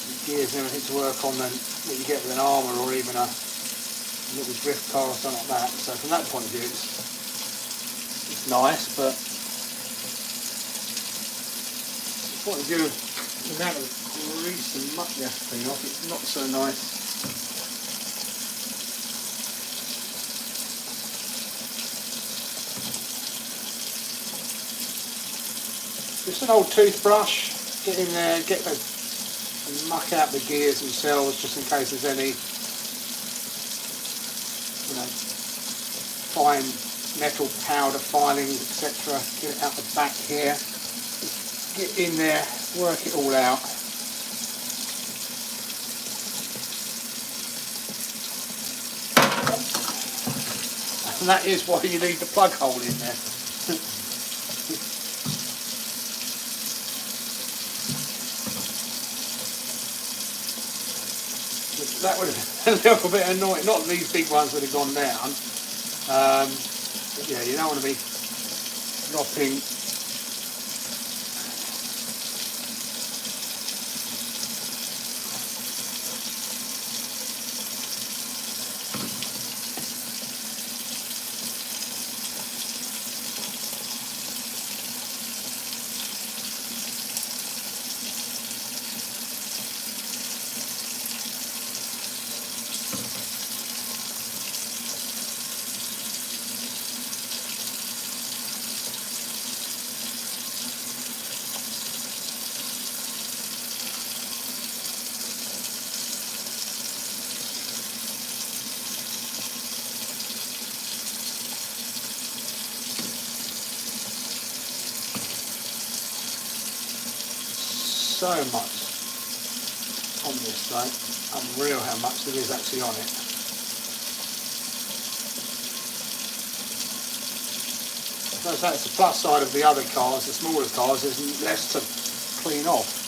The gears and everything to work on than what you get with an Armour or even a little drift car or something like that. So from that point of view, it's nice, but from the point of view of the amount of grease and muck you have to clean off, it's not so nice. Just an old toothbrush, get in there, get the muck out the gears themselves, just in case there's any, you know, fine metal powder filings, etc. Get it out the back here. Get in there, work it all out. And that is why you need the plug hole in there. That would have been a little bit annoying. Not these big ones would have gone down. But yeah, you don't want to be dropping so much on this though. Unreal how much there is actually on it. So that's the plus side of the other cars, the smaller cars, there's less to clean off.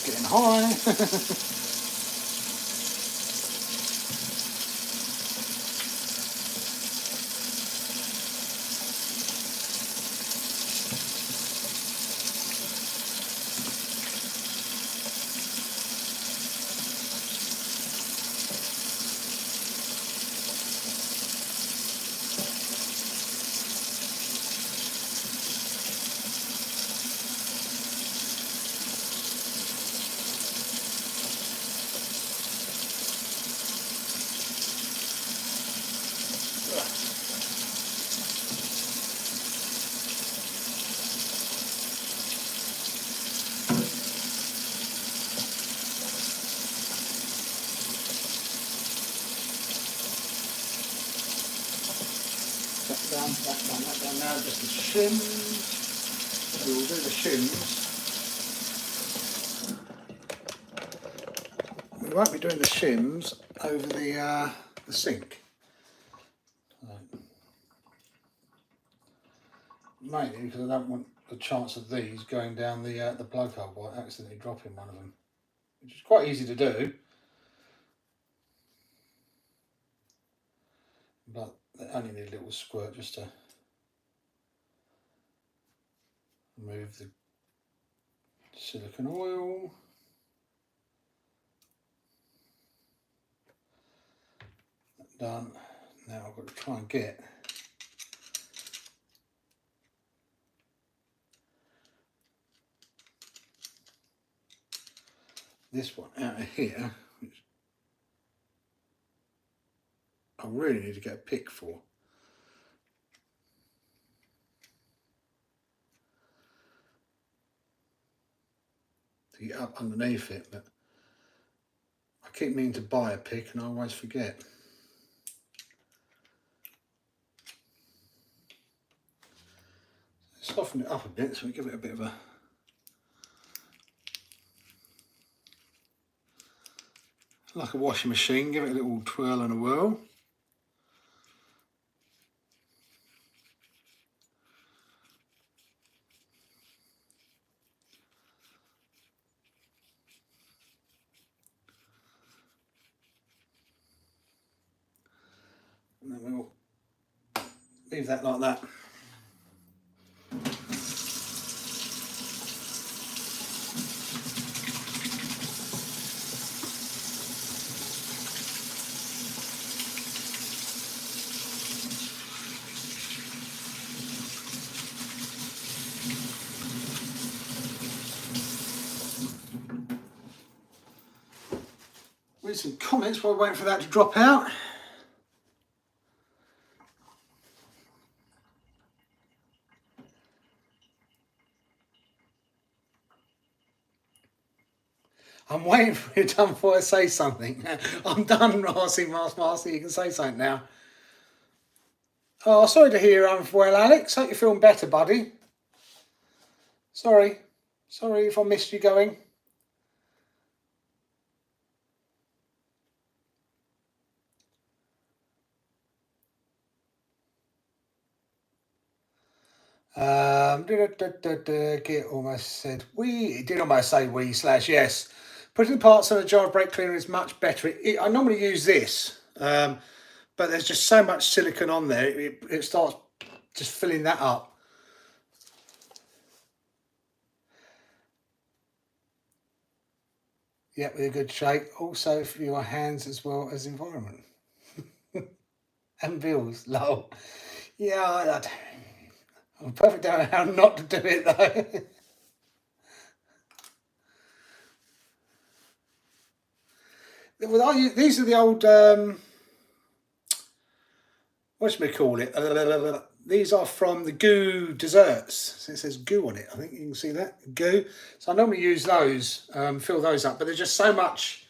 Getting high. That down now, just the shims. So we'll do the shims. We won't be doing the shims over the sink. Mainly because I don't want the chance of these going down the plug hole by accidentally dropping one of them, which is quite easy to do. But they only need a little squirt just to remove the silicone oil. Done. Now I've got to try and get this one out of here, which I really need to get a pick for. To get up underneath it, but I keep meaning to buy a pick and I always forget. Soften it up a bit so we give it a bit of a like a washing machine, give it a little twirl and a whirl. And then we'll leave that like that. Read some comments while we're waiting for that to drop out. I'm waiting for you done before I say something. I'm done, Marcy, Marcy, you can say something now. Oh, sorry to hear you're unwell, Alex. Hope you're feeling better, buddy. Sorry if I missed you going. Git almost said we. It did almost say we / yes. Putting the parts on a jar of brake cleaner is much better. I normally use this, but there's just so much silicone on there. It starts just filling that up. Yep, with a good shake. Also for your hands as well as environment. And bills, lol. Yeah, I'm perfect down how not to do it though. Well, these are the old whatchamacallit, these are from the Goo desserts. So it says Goo on it. I think you can see that, Goo. So I normally use those, fill those up, but there's just so much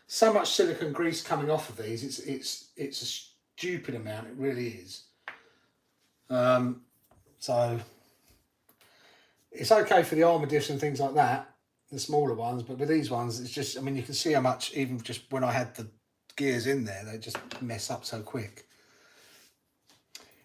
silicone grease coming off of these. It's a stupid amount. It really is. So it's okay for the armour diffs and things like that, the smaller ones, but with these ones, it's just, I mean, you can see how much, even just when I had the gears in there, they just mess up so quick.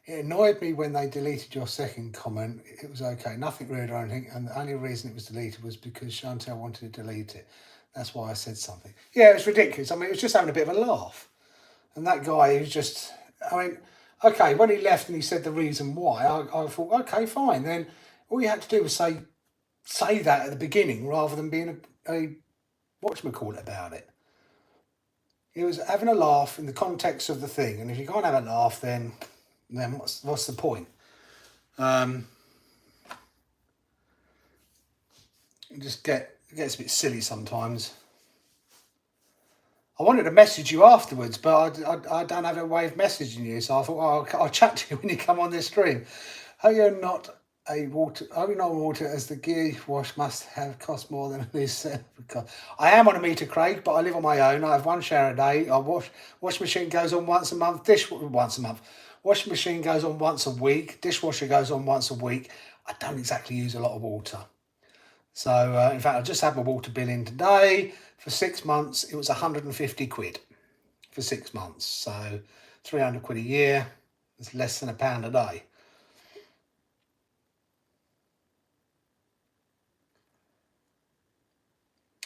It annoyed me when they deleted your second comment. It was okay, nothing rude or anything, and the only reason it was deleted was because Chantel wanted to delete it. That's why I said something. Yeah, it was ridiculous. I mean, it was just having a bit of a laugh. And that guy, he was just, I mean, okay, when he left and he said the reason why, I thought, okay, fine. Then all you had to do was say that at the beginning rather than being a whatchamacallit about it. He was having a laugh in the context of the thing, and if you can't have a laugh, then what's the point? It just gets a bit silly sometimes. I wanted to message you afterwards, but I don't have a way of messaging you, so I thought, oh, I'll chat to you when you come on this stream. Hope you're not water, as the gear wash must have cost more than this. I am on a meter, Craig, but I live on my own. I have one shower a day. Our wash machine goes on once a month. Washing machine goes on once a week. Dishwasher goes on once a week. I don't exactly use a lot of water. So, in fact, I just had my water bill in today. For 6 months, it was 150 quid for 6 months. So, 300 quid a year. It's less than £1 a day.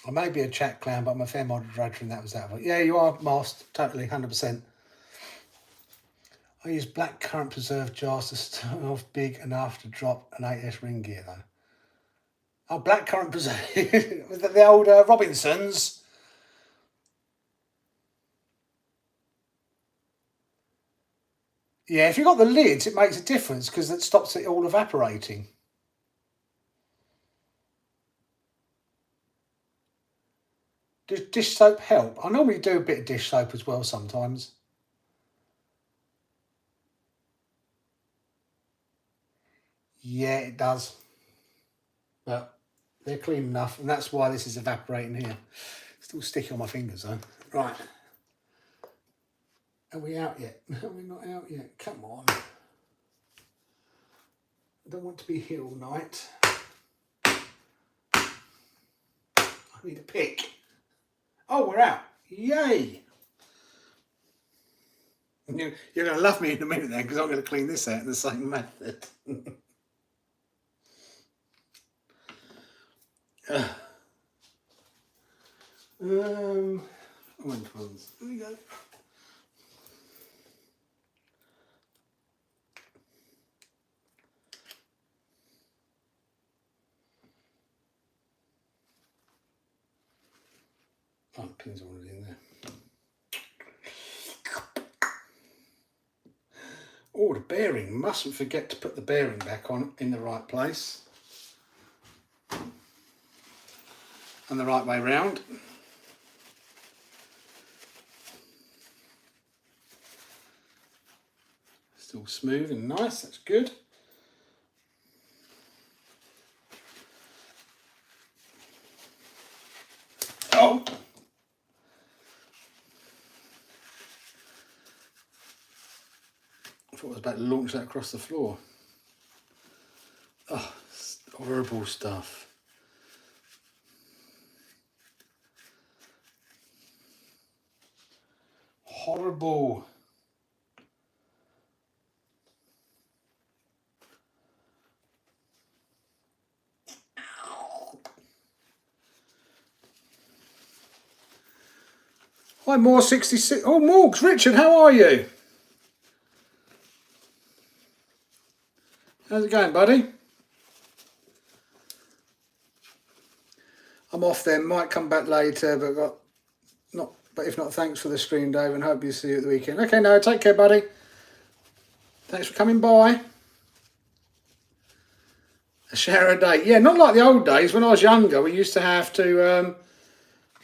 I may be a chat clown, but I'm a fair moderator, and that was that. Yeah, you are, Mast. Totally, 100%. I use black currant preserve jars to start off big enough to drop an 8S ring gear, though. Oh, black currant preserve. The old Robinsons. Yeah, if you've got the lids, it makes a difference because it stops it all evaporating. Does dish soap help? I normally do a bit of dish soap as well sometimes. Yeah, it does. But they're clean enough, and that's why this is evaporating here. Still sticky on my fingers, though. Right. Are we out yet? No, we're not out yet. Come on. I don't want to be here all night. I need a pick. Oh, we're out. Yay. You're going to love me in a minute then, because I'm going to clean this out in the same method. Orange ones. There we go. Oh, the pins are already in there. Oh, the bearing. Mustn't forget to put the bearing back on in the right place. And the right way round. Still smooth and nice, that's good. Oh! I thought I was about to launch that across the floor. Oh, horrible stuff. Horrible. Hi, More 66. Oh, Morgs, Richard, how are you? How's it going, buddy? I'm off then. Might come back later, but if not, thanks for the stream, Dave, and hope you see you at the weekend. Okay, no, take care, buddy. Thanks for coming by. A shower a day. Yeah, not like the old days. When I was younger, we used to have to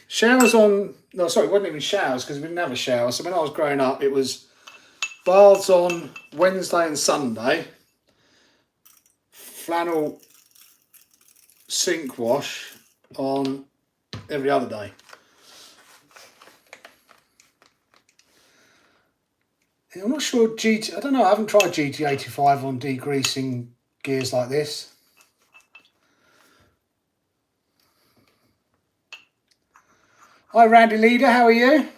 showers on. No, sorry, it wasn't even showers because we didn't have a shower. So when I was growing up, it was baths on Wednesday and Sunday, flannel sink wash on every other day. I'm not sure I don't know, I haven't tried GT85 on degreasing gears like this. Hi Randy Leader, how are you?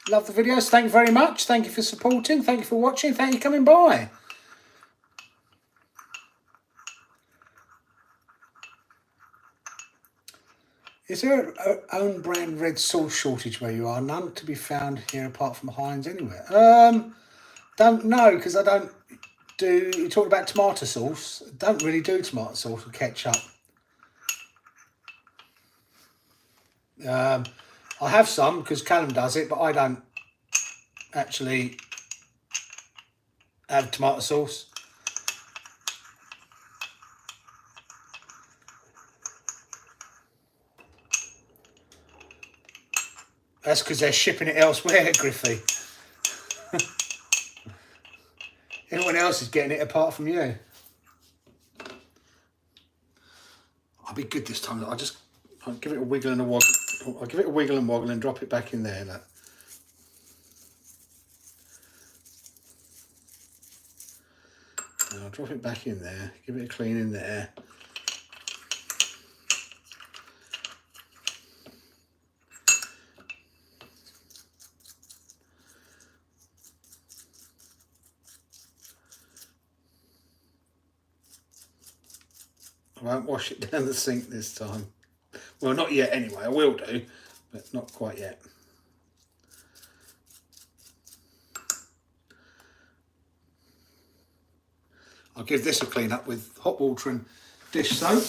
Love the videos, thank you very much. Thank you for supporting, thank you for watching, thank you for coming by. Is there an own brand red sauce shortage where you are? None to be found here apart from Heinz anywhere. Don't know, because I don't do, you talk about tomato sauce. I don't really do tomato sauce or ketchup. I have some because Callum does it, but I don't actually have tomato sauce. That's because they're shipping it elsewhere, Griffey. Everyone else is getting it apart from you. I'll be good this time. I'll give it a wiggle and a woggle. I'll give it a wiggle and woggle and drop it back in there. Look. And I'll drop it back in there. Give it a clean in there. I won't wash it down the sink this time. Well, not yet anyway. I will do, but not quite yet. I'll give this a clean up with hot water and dish soap.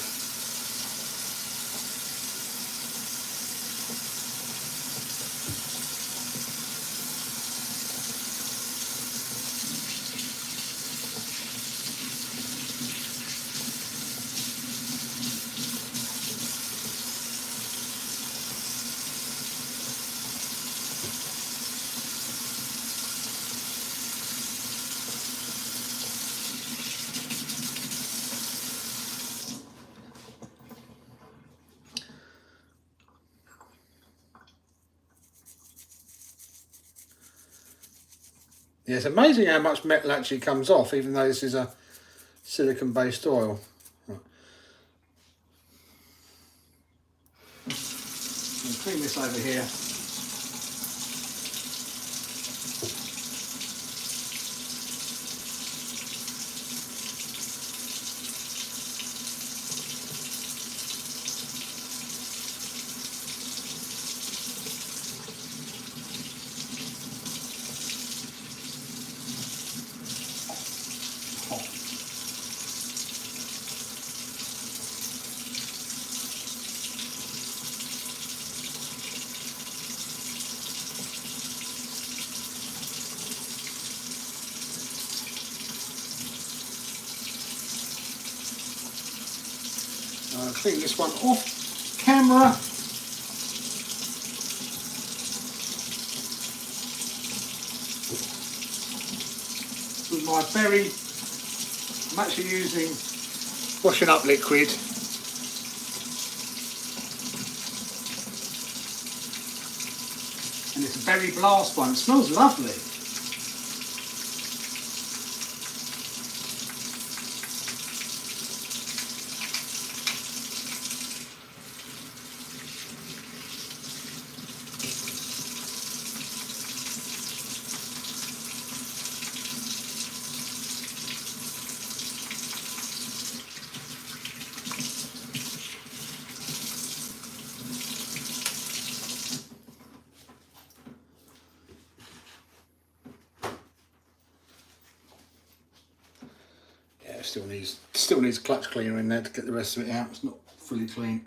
Yeah, it's amazing how much metal actually comes off, even though this is a silicon-based oil. Right. I'll clean this over here. I'll clean this one off camera. With my I'm actually using washing up liquid. And it's a berry blast one. It smells lovely. Still needs clutch cleaner in there to get the rest of it out. It's not fully clean.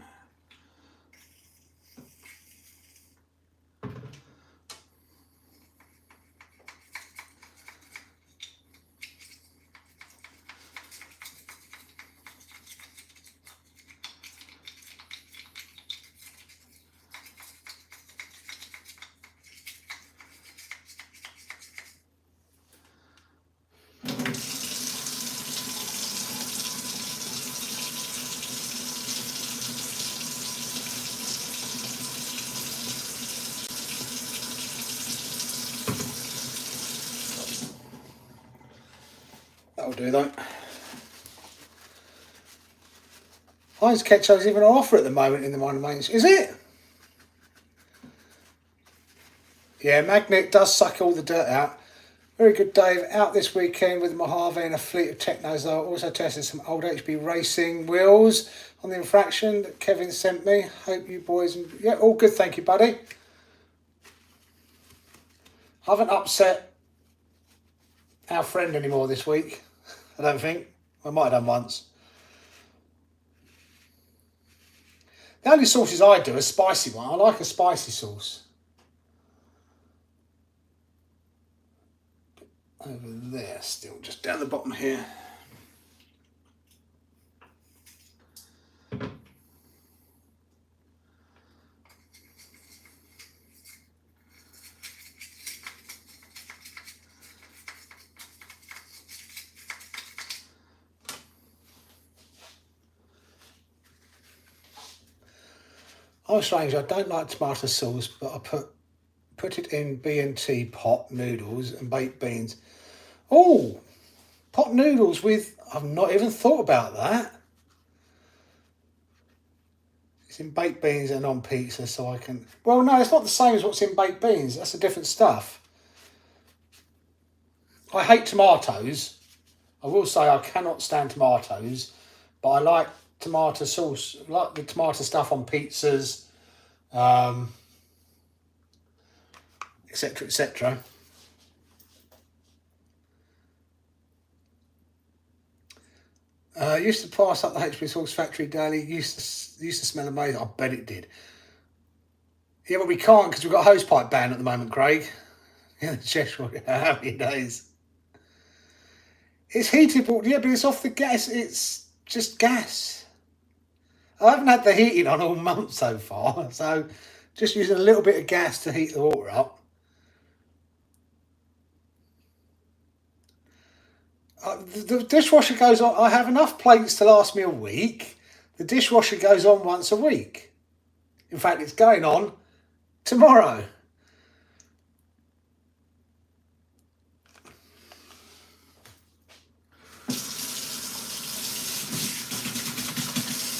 That'll do though. Heinz ketchup's even on offer at the moment in the minor mains. Is it? Yeah, Magnet does suck all the dirt out. Very good, Dave. Out this weekend with Mojave and a fleet of Technos. I also tested some old HB racing wheels on the infraction that Kevin sent me. Hope you boys... Yeah, all good, thank you, buddy. I haven't upset our friend anymore this week, I don't think. I might have done once. The only sauces I do are spicy one. I like a spicy sauce. Over there still, just down the bottom here. Oh, strange, I don't like tomato sauce, but I put it in B&T pot noodles and baked beans. Oh, pot noodles with... I've not even thought about that. It's in baked beans and on pizza, so I can... Well, no, it's not the same as what's in baked beans. That's a different stuff. I hate tomatoes. I will say I cannot stand tomatoes, but I like tomato sauce, like the tomato stuff on pizzas, etc, etc. Used to pass up the HB sauce factory daily. Used to smell amazing. I bet it did. Yeah, but we can't because we've got a hosepipe ban at the moment, Craig. Yeah, the Cheshire. How many days? It's heated, but yeah, but it's off the gas. It's just gas. I haven't had the heating on all month so far, so just using a little bit of gas to heat the water up. The dishwasher goes on. I have enough plates to last me a week. The dishwasher goes on once a week. In fact, it's going on tomorrow.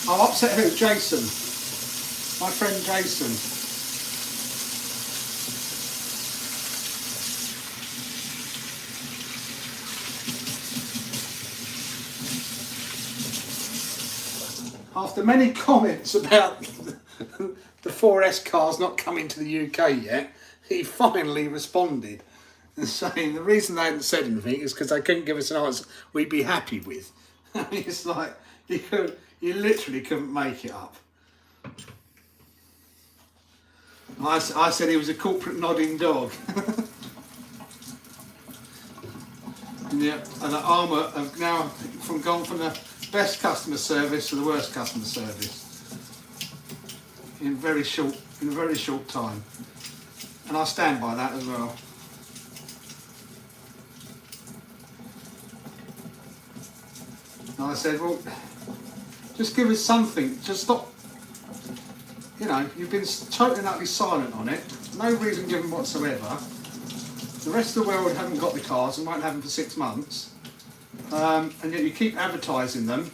I'll upset who? Jason. My friend Jason. After many comments about the 4S cars not coming to the UK yet, he finally responded and saying the reason they hadn't said anything is because they couldn't give us an answer we'd be happy with. It's like you literally couldn't make it up. I said he was a corporate nodding dog. Yeah, and the Armour have now gone from the best customer service to the worst customer service in a very short time, and I stand by that as well. And I said, well, just give us something. Just stop. You know, you've been totally and utterly silent on it. No reason given whatsoever. The rest of the world haven't got the cars and won't have them for 6 months. And yet you keep advertising them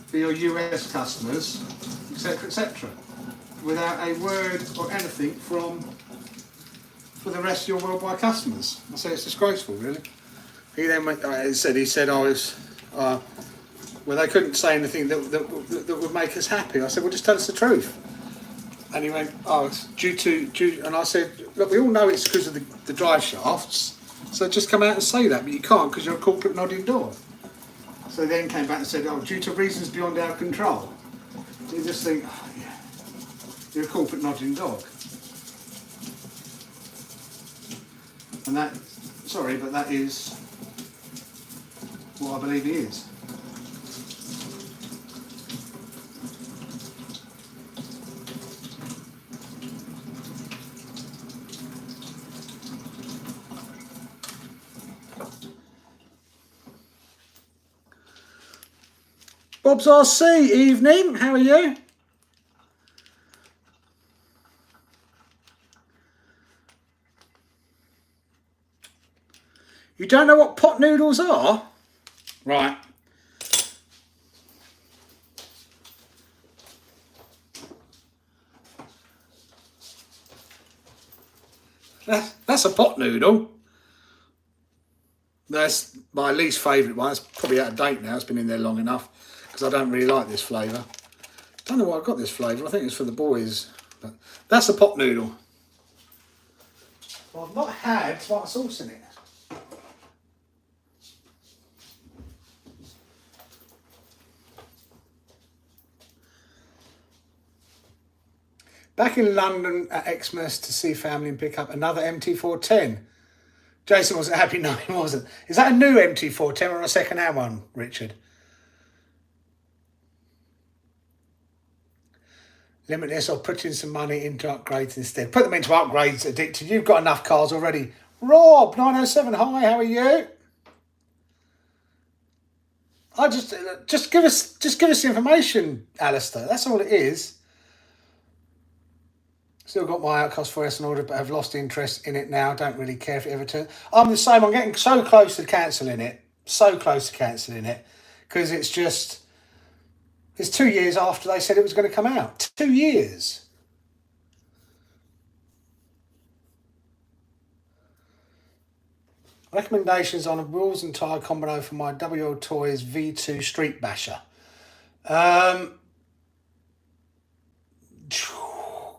for your US customers, etc., etc., without a word or anything for the rest of your worldwide customers. I say it's disgraceful, really. He then went. He said, I was. Well, they couldn't say anything that would make us happy. I said, well, just tell us the truth. And he went, oh, it's due. And I said, look, we all know it's because of the drive shafts. So just come out and say that, but you can't because you're a corporate nodding dog. So he then came back and said, oh, due to reasons beyond our control. So you just think, oh, yeah, you're a corporate nodding dog. And that, sorry, but that is what I believe he is. Bob's RC, evening, how are you? You don't know what pot noodles are? Right. That's a pot noodle. That's my least favourite one. It's probably out of date now. It's been in there long enough because I don't really like this flavour. Don't know why I got this flavour. I think it's for the boys. But that's a pot noodle. Well, I've not had tomato sauce in it. Back in London at Xmas to see family and pick up another MT410. Jason wasn't happy, no he wasn't. Is that a new MT410 or a second-hand one, Richard? Limit this or put in some money into upgrades instead. Put them into upgrades, Addicted. You've got enough cars already. Rob, 907, hi, how are you? I just give us the information, Alistair. That's all it is. Still got my Outcast 4S in order, but have lost interest in it now. Don't really care if it ever turns. I'm the same. I'm getting so close to cancelling it. So close to cancelling it. Because it's 2 years after they said it was going to come out. 2 years. Recommendations on a wheels and tyre combo for my WL Toys V2 Street Basher.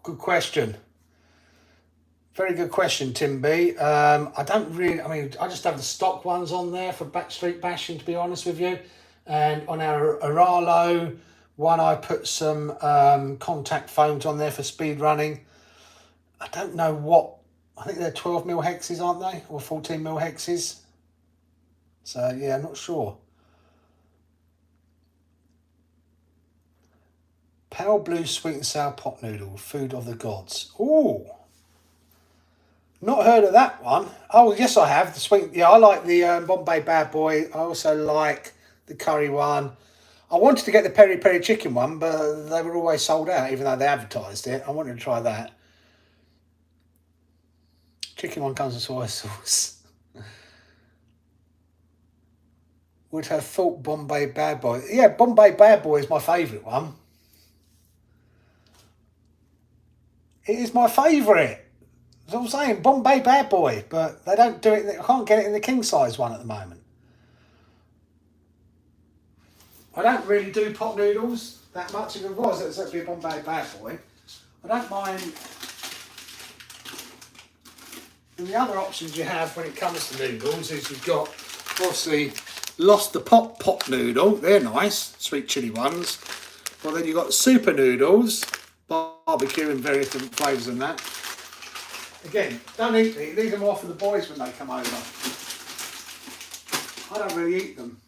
Good question. Very good question, Tim B. I don't really, I just have the stock ones on there for backstreet bashing, to be honest with you. And on our Aralo one, I put some contact foams on there for speed running. I don't know what, I think they're 12mm hexes, aren't they? Or 14mm hexes. So, yeah, I'm not sure. Pale Blue Sweet and Sour Pot Noodle, Food of the Gods. Ooh. Not heard of that one. Oh, yes, I have. The sweet, yeah, I like the Bombay Bad Boy. I also like the curry one. I wanted to get the peri peri chicken one, but they were always sold out, even though they advertised it. I wanted to try that. Chicken one comes with soy sauce. Would have thought Bombay Bad Boy. Yeah, Bombay Bad Boy is my favourite one. It is my favourite. That's what I'm saying, Bombay Bad Boy, but they don't do it. I can't get it in the king size one at the moment. I don't really do pot noodles that much. If it was, it would be a Bombay Bad Boy. I don't mind. And the other options you have when it comes to noodles is you've got, obviously, Lost the pot noodle. They're nice, sweet chilli ones. Well, then you've got super noodles, barbecue and various different flavours and that. Again, don't eat these. These are more for the boys when they come over. I don't really eat them.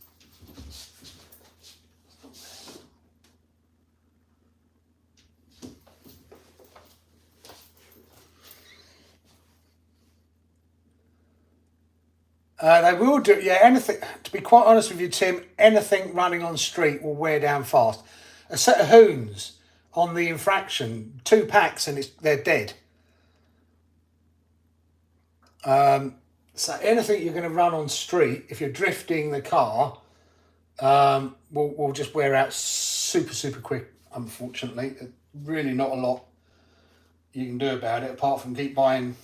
They will do, yeah, anything, to be quite honest with you, Tim, anything running on street will wear down fast. A set of hoons on the infraction, 2 packs and they're dead. So anything you're going to run on street, if you're drifting the car, will just wear out super quick, unfortunately. Really not a lot you can do about it, apart from keep buying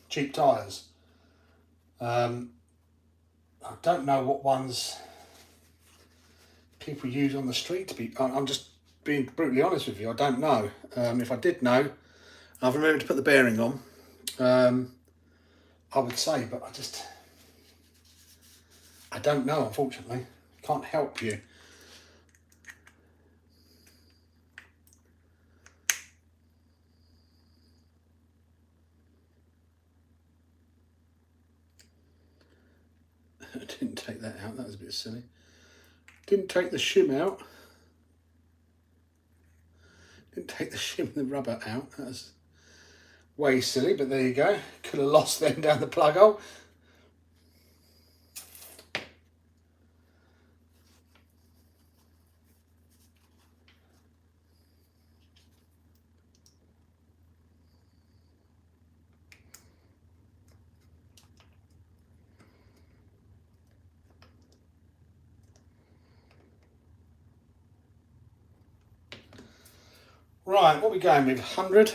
cheap tyres. I don't know what ones people use on the street. I'm just being brutally honest with you. I don't know. If I did know, I've remembered to put the bearing on. I would say, but I don't know, unfortunately. Can't help you. I didn't take that out, that was a bit silly. Didn't take the shim out. Didn't take the shim and the rubber out. That was way silly, but there you go. Could have lost them down the plug hole. Right, what are we going with? 100.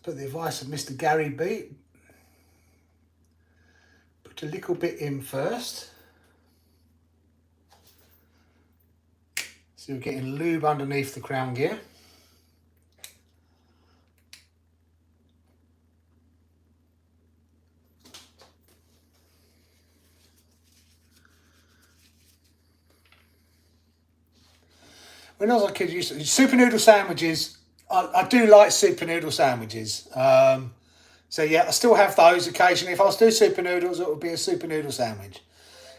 But the advice of Mr. Gary B. Put a little bit in first. So you're getting lube underneath the crown gear. When I was a kid, used to, super noodle sandwiches. I do like super noodle sandwiches. So yeah, I still have those occasionally. If I was to do super noodles, it would be a super noodle sandwich.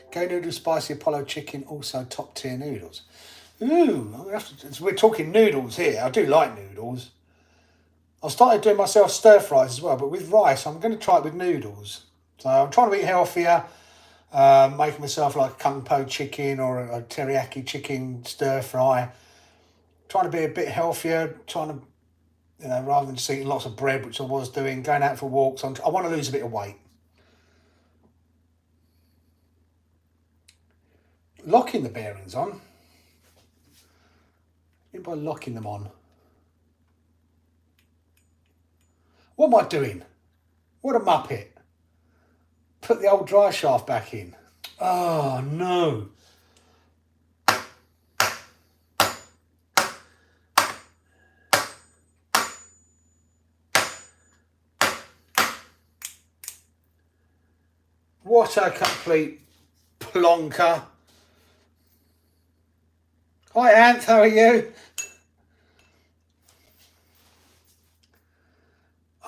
Go noodle spicy Apollo chicken, also top tier noodles. Ooh, we're talking noodles here. I do like noodles. I've started doing myself stir fries as well, but with rice, I'm going to try it with noodles. So I'm trying to eat healthier, making myself like a kung po chicken or a teriyaki chicken stir fry. Trying to be a bit healthier, trying to, you know, rather than just eating lots of bread, which I was doing, going out for walks. I want to lose a bit of weight. Locking the bearings on. What by locking them on? What am I doing? What a muppet. Put the old drive shaft back in. Oh, no. What a complete plonker. Hi, Anth, how are you?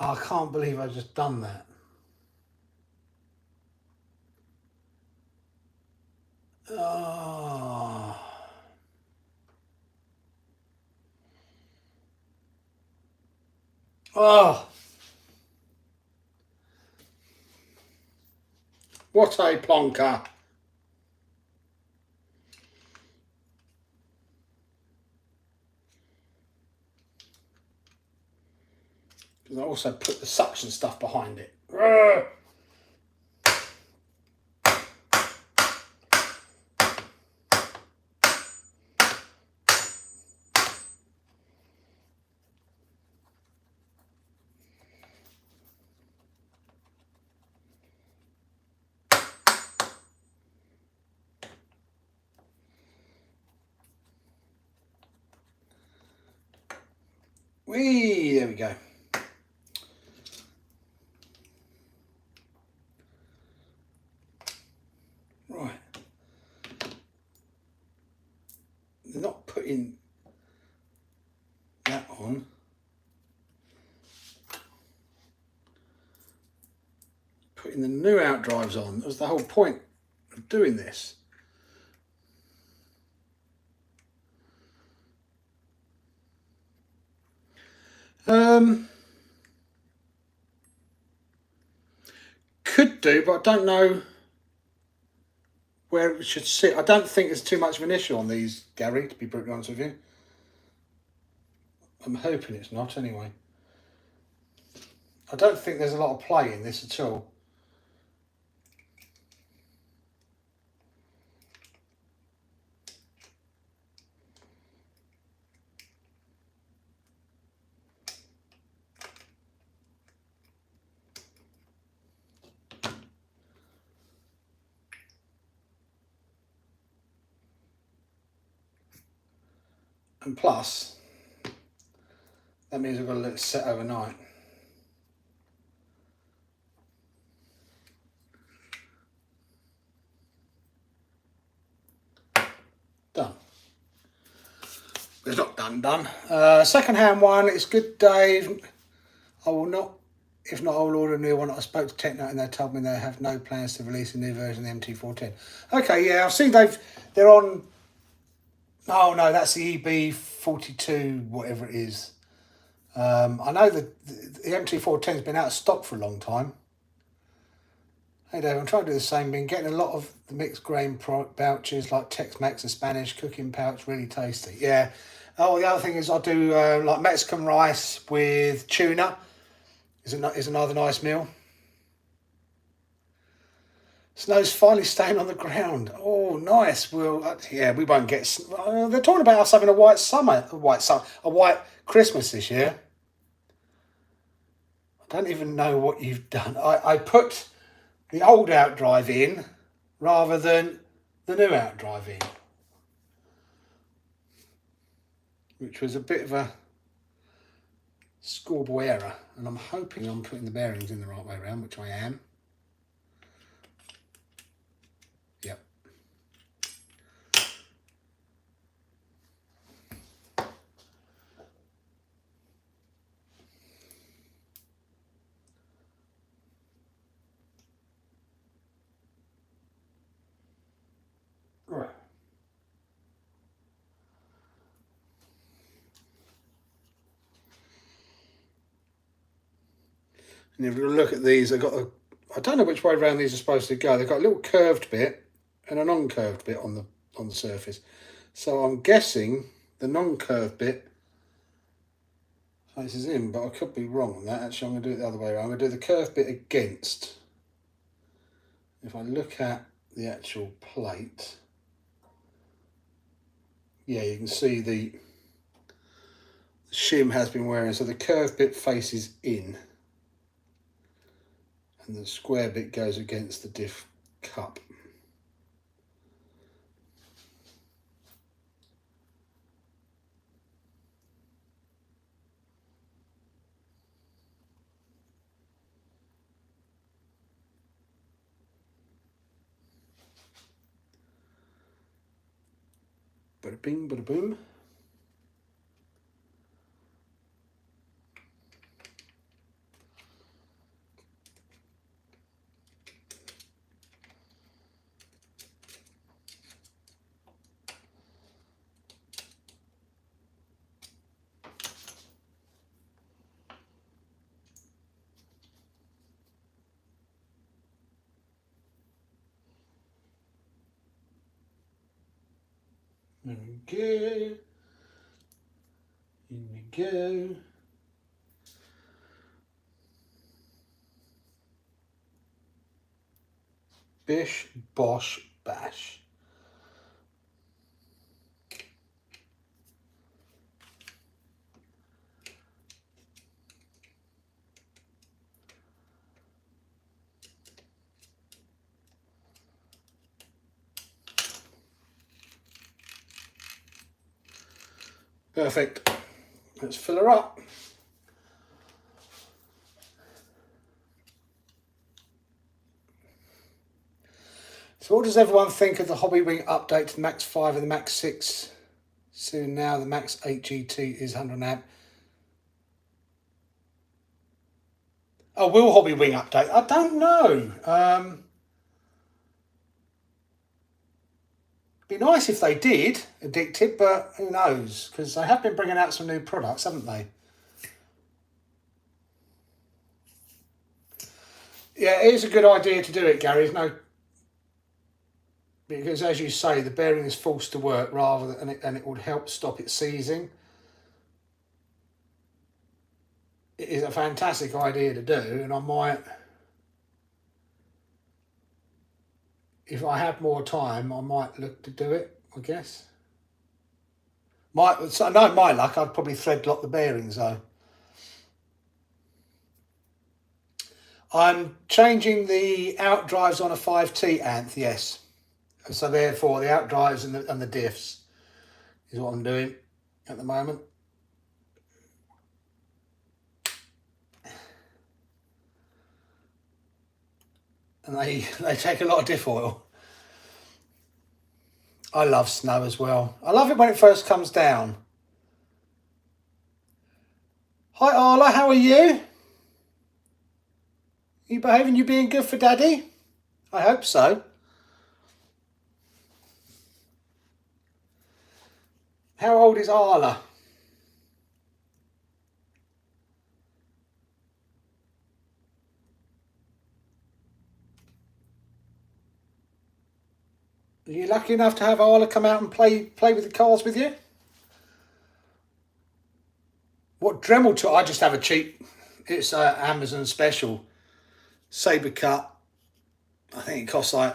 Oh, I can't believe I've just done that. Oh. Oh. What a plonker. Because I also put the suction stuff behind it. Urgh. Whee, there we go. Right. They're not putting that on. Putting the new Outdrives on. That was the whole point of doing this. Could do, but I don't know where it should sit. I don't think there's too much of an issue on these, Gary, to be brutally honest with you. I'm hoping it's not, anyway. I don't think there's a lot of play in this at all. And plus, that means I've got to let it set overnight. Done. It's not done. Second-hand one, it's good, Dave. I will not, if not, I will order a new one. I spoke to Techno and they told me they have no plans to release a new version of the MT410. Okay, yeah, I've seen they're on. Oh no, that's the EB42, whatever it is. I know that the MT410's been out of stock for a long time. Hey Dave, I'm trying to do the same. Been getting a lot of the mixed grain pouches like Tex-Mex, the Spanish cooking pouch, really tasty. Yeah. Oh, the other thing is I do like Mexican rice with tuna. Is another nice meal. Snow's finally staying on the ground. Oh, nice. Well, yeah, we won't get. They're talking about us having a white summer, a white Christmas this year. I don't even know what you've done. I put the old Outdrive in rather than the new Outdrive in, which was a bit of a schoolboy error. And I'm hoping I'm putting the bearings in the right way around, which I am. Yep. Right. And if you look at these, I don't know which way around these are supposed to go. They've got a little curved bit and a non-curved bit on the surface. So I'm guessing the non-curved bit faces in, but I could be wrong on that. Actually, I'm going to do it the other way around. I'm going to do the curved bit against. If I look at the actual plate, yeah, you can see the shim has been wearing, so the curved bit faces in and the square bit goes against the diff cup. Bada bing, bada boom. There we go. In we go. Bish, bosh, bash. Perfect. Let's fill her up. So what does everyone think of the Hobbywing update to the Max 5 and the Max 6? Soon now, the Max 8 GT is 100 amp. Oh, will Hobbywing update? I don't know. Be nice if they did, Addicted, but who knows? Because they have been bringing out some new products, haven't they? Yeah, it is a good idea to do it, Gary. Because as you say, the bearing is forced to work rather than, and it would help stop it seizing. It is a fantastic idea to do, and I might, if I have more time, I might look to do it, I guess. So no, my luck, I'd probably thread lock the bearings though. I'm changing the outdrives on a 5T Anth, yes. So therefore the outdrives and the diffs is what I'm doing at the moment. And they take a lot of diff oil. I love snow as well. I love it when it first comes down. Hi Arla, how are you? You behaving? You being good for Daddy? I hope so. How old is Arla? Are you lucky enough to have Arla come out and play with the cars with you? What Dremel tool? I just have a cheap. It's an Amazon special saber cut. I think it costs like,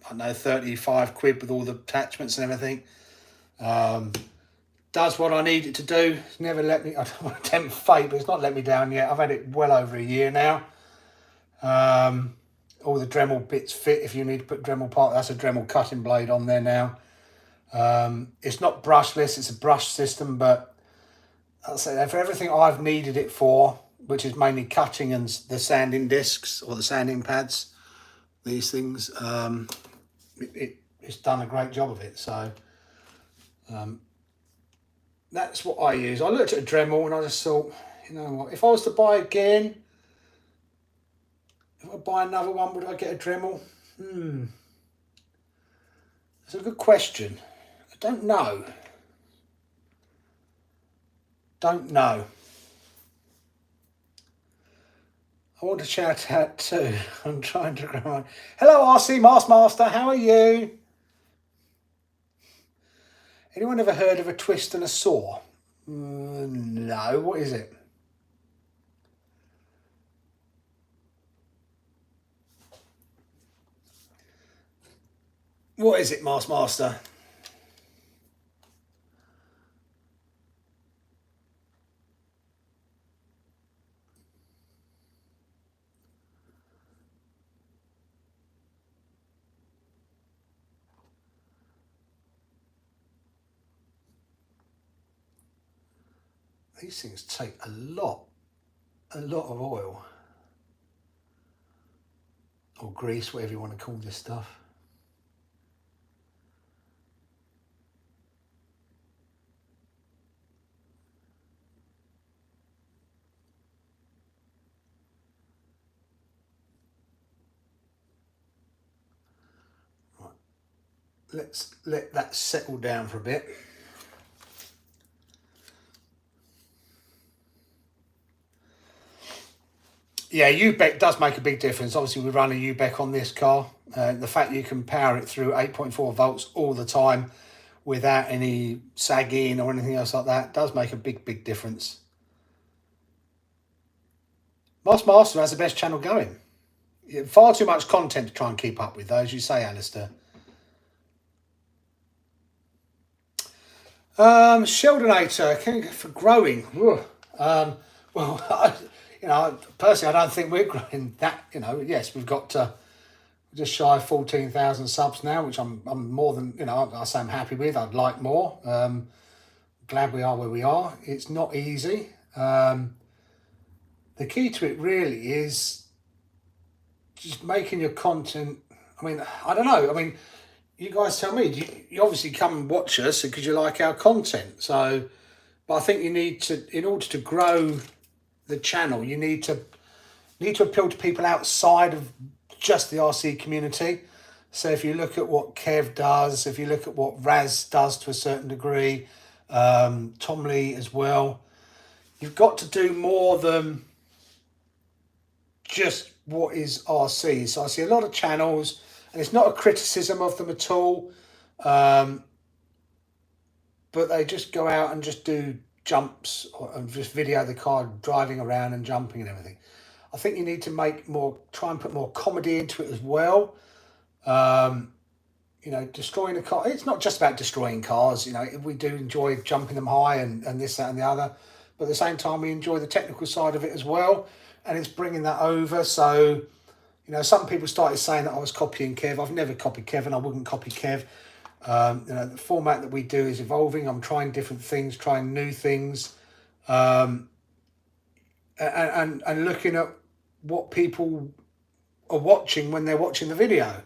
I don't know, 35 quid with all the attachments and everything. Does what I need it to do. It's never let me. I don't want to tempt fate, but it's not let me down yet. I've had it well over a year now. All the Dremel bits fit. If you need to put Dremel part, that's a Dremel cutting blade on there now. It's not brushless, it's a brush system, but I'll say that for everything I've needed it for, which is mainly cutting and the sanding discs or the sanding pads, these things, it's done a great job of it. So that's what I use. I looked at a Dremel and I just thought, you know what, if I was to buy again, if I buy another one, would I get a Dremel? It's a good question. I don't know. I want to shout out too. I'm trying to grow. Hello, RC Master. How are you? Anyone ever heard of a twist and a saw? No. What is it? What is it, Master? These things take a lot of oil or grease, whatever you want to call this stuff. Right. Let's let that settle down for a bit. Yeah, UBEC does make a big difference. Obviously, we run a UBEC on this car. The fact you can power it through 8.4 volts all the time without any sagging or anything else like that does make a big difference. Master has the best channel going. Far too much content to try and keep up with, though, as you say, Alistair. Sheldonator, for growing. Well, you know, personally, I don't think we're growing that. You know, yes, we've got just shy of 14,000 subs now, which I'm more than, you know, I say I'm happy with. I'd like more. Glad we are where we are. It's not easy. The key to it really is just making your content. I mean, I don't know. I mean, you guys tell me. You obviously come and watch us because you like our content. So, but I think you need to, in order to grow the channel, you need to appeal to people outside of just the RC community. So if you look at what Kev does, if you look at what Raz does to a certain degree, Tom Lee as well, you've got to do more than just what is RC. So I see a lot of channels, and it's not a criticism of them at all, but they just go out and just do jumps and just video the car driving around and jumping and everything. I think you need to try and put more comedy into it as well. You know, destroying a car, it's not just about destroying cars. You know, we do enjoy jumping them high and this, that and the other, but at the same time we enjoy the technical side of it as well, and it's bringing that over. So, you know, some people started saying that I was copying Kev. I've never copied Kev, and I wouldn't copy Kev. You know, the format that we do is evolving. I'm trying different things, trying new things, and looking at what people are watching when they're watching the video,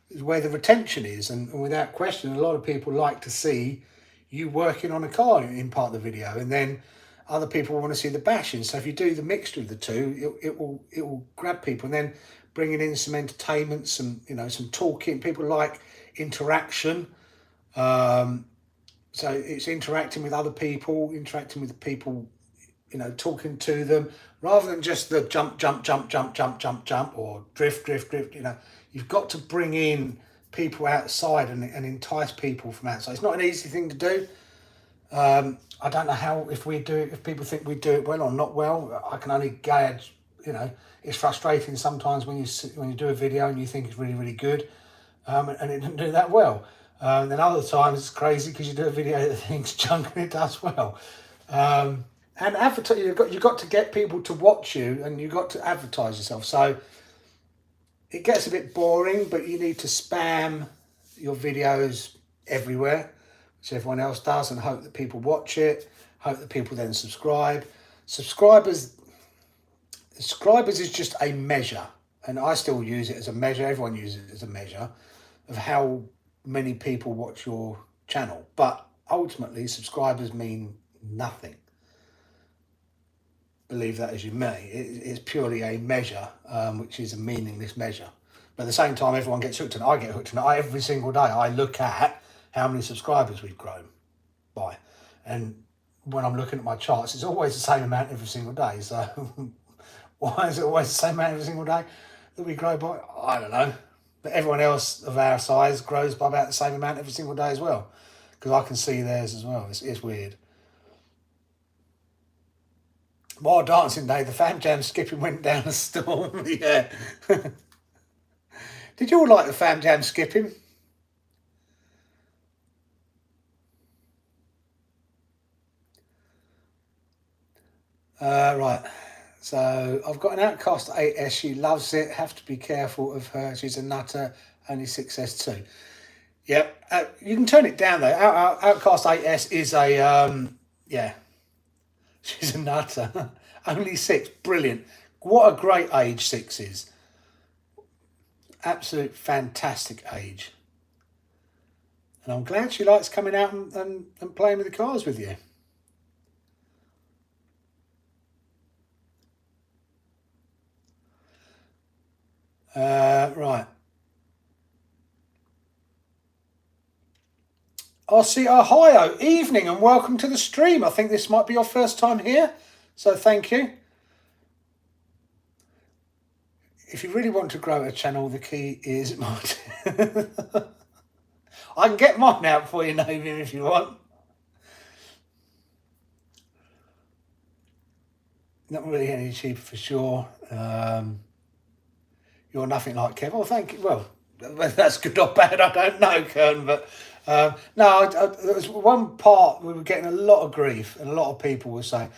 is where the retention is. And without question, a lot of people like to see you working on a car in part of the video, and then other people want to see the bashing. So if you do the mixture of the two, it will grab people. And then bringing in some entertainment, some, you know, some talking. People like interaction. So it's interacting with other people, interacting with people, you know, talking to them, rather than just the jump, or drift. You know, you've got to bring in people outside and entice people from outside. It's not an easy thing to do. I don't know how, if people think we do it well or not well. I can only gauge, it's frustrating sometimes when you do a video and you think it's really, really good, and it didn't do that well. Then other times it's crazy because you do a video that thinks junk and it does well. And advertise, you've got to get people to watch you, and you've got to advertise yourself. So it gets a bit boring, but you need to spam your videos everywhere, which everyone else does, and hope that people watch it, hope that people then subscribe. Subscribers is just a measure, and I still use it as a measure. Everyone uses it as a measure of how many people watch your channel. But ultimately, subscribers mean nothing. Believe that as you may. It's purely a measure, which is a meaningless measure. But at the same time, everyone gets hooked on it. I get hooked on it. Every single day, I look at how many subscribers we've grown by. And when I'm looking at my charts, it's always the same amount every single day. So why is it always the same amount every single day that we grow by? I don't know. But everyone else of our size grows by about the same amount every single day as well. Because I can see theirs as well. It's weird. While dancing day, the Fam Jam skipping went down a storm. Yeah. Did you all like the Fam Jam skipping? Right. So I've got an Outcast 8S. She loves it. Have to be careful of her. She's a nutter. Only 6S2. Yep. You can turn it down though. Outcast 8S is a yeah. She's a nutter. Only 6. Brilliant. What a great age 6 is. Absolute fantastic age. And I'm glad she likes coming out and playing with the cars with you. Right. I'll see Ohio. Evening and welcome to the stream. I think this might be your first time here, so thank you. If you really want to grow a channel, the key is marketing. I can get mine out for you, Navin, if you want. Not really any cheaper for sure. You're nothing like Kev. Oh, thank you. Well, that's good or bad, I don't know, Kern, but no, there was one part we were getting a lot of grief, and a lot of people were saying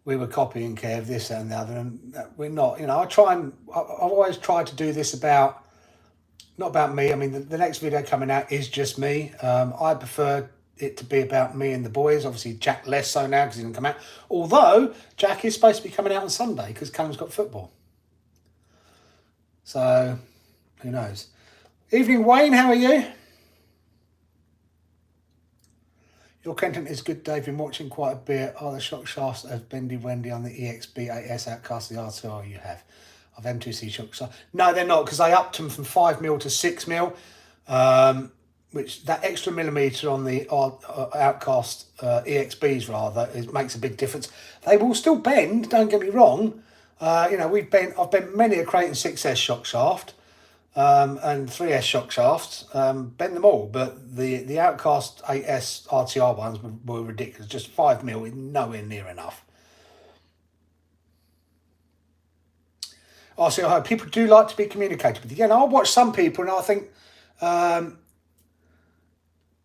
we were copying Kev, this and the other, and we're not. I've always tried to do this not about me. I mean, the next video coming out is just me. I prefer it to be about me and the boys. Obviously, Jack less so now because he didn't come out. Although Jack is supposed to be coming out on Sunday because Callum's got football. So, who knows? Evening, Wayne. How are you? Your content is good, Dave. Been watching quite a bit. Are the shock shafts as bendy Wendy on the EXB8S Outcast the R2R you have? Of M2C shock shafts? No, they're not, because they upped them from 5mm to 6mm, which that extra millimetre on the Outcast EXBs rather makes a big difference. They will still bend. Don't get me wrong. I've bent many a Creighton 6S shock shaft. And 3S shock shafts, bend them all, but the Outcast 8S RTR ones were ridiculous. Just 5mm is nowhere near enough. Also, I hope people do like to be communicated with. Again, I watch some people and I think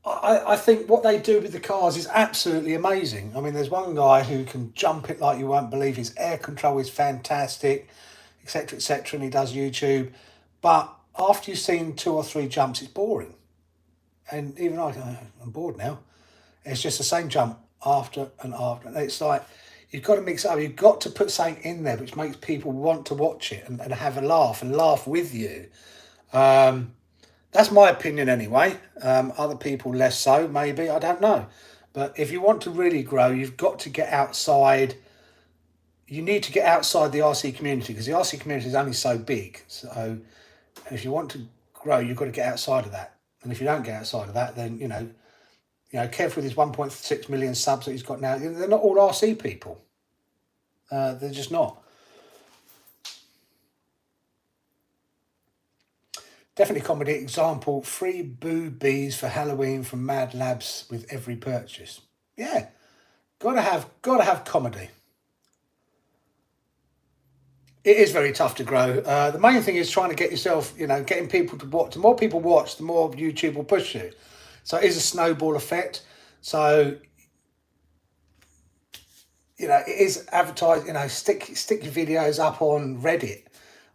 I think what they do with the cars is absolutely amazing. I mean, there's one guy who can jump it like you won't believe. His air control is fantastic, etc., etc., and he does YouTube. But after you've seen 2 or 3 jumps, it's boring. And even I'm bored now. It's just the same jump after and after. And it's like, you've got to mix it up. You've got to put something in there which makes people want to watch it and have a laugh and laugh with you. That's my opinion anyway. Other people less so, maybe. I don't know. But if you want to really grow, you've got to get outside. You need to get outside the RC community because the RC community is only so big. So if you want to grow, you've got to get outside of that. And if you don't get outside of that, then, Kev with his 1.6 million subs that he's got now, they're not all RC people. They're just not. Definitely comedy. Example, free boobies for Halloween from Mad Labs with every purchase. Yeah, gotta have comedy. It is very tough to grow. The main thing is trying to get yourself, getting people to watch. The more people watch, the more YouTube will push you. So it is a snowball effect. So, it is advertised, stick your videos up on Reddit.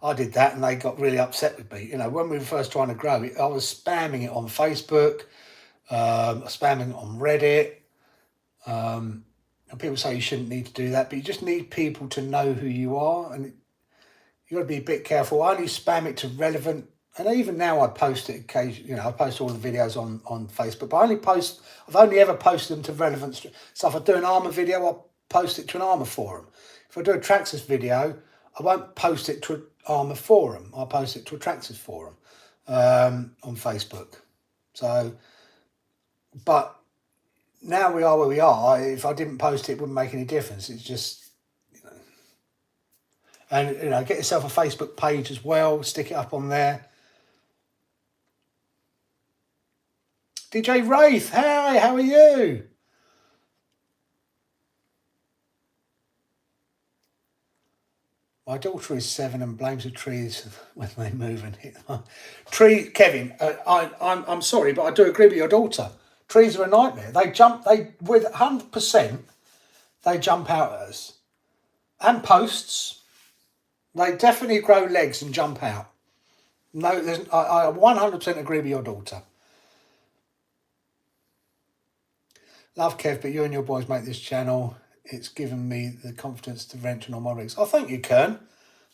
I did that and they got really upset with me. When we were first trying to grow it, I was spamming it on Facebook, spamming it on Reddit. And people say you shouldn't need to do that, but you just need people to know who you are. And you got to be a bit careful. I only spam it to relevant, and even now I post it occasionally. I post all the videos on Facebook, but I've only ever posted them to relevant. So if I do an armour video, I'll post it to an armour forum. If I do a Traxxas video, I won't post it to an armour forum. I'll post it to a Traxxas forum on Facebook. So, but now we are where we are. If I didn't post it, it wouldn't make any difference. It's just, and get yourself a Facebook page as well. Stick it up on there. DJ Wraith, hi, how are you? My daughter is 7 and blames the trees when they move and hit them. Kevin, I'm sorry, but I do agree with your daughter. Trees are a nightmare. They with 100%, they jump out at us. And posts. They definitely grow legs and jump out. No, I 100% agree with your daughter. Love Kev, but you and your boys make this channel. It's given me the confidence to venture on my rigs. Oh, thank you, Kern.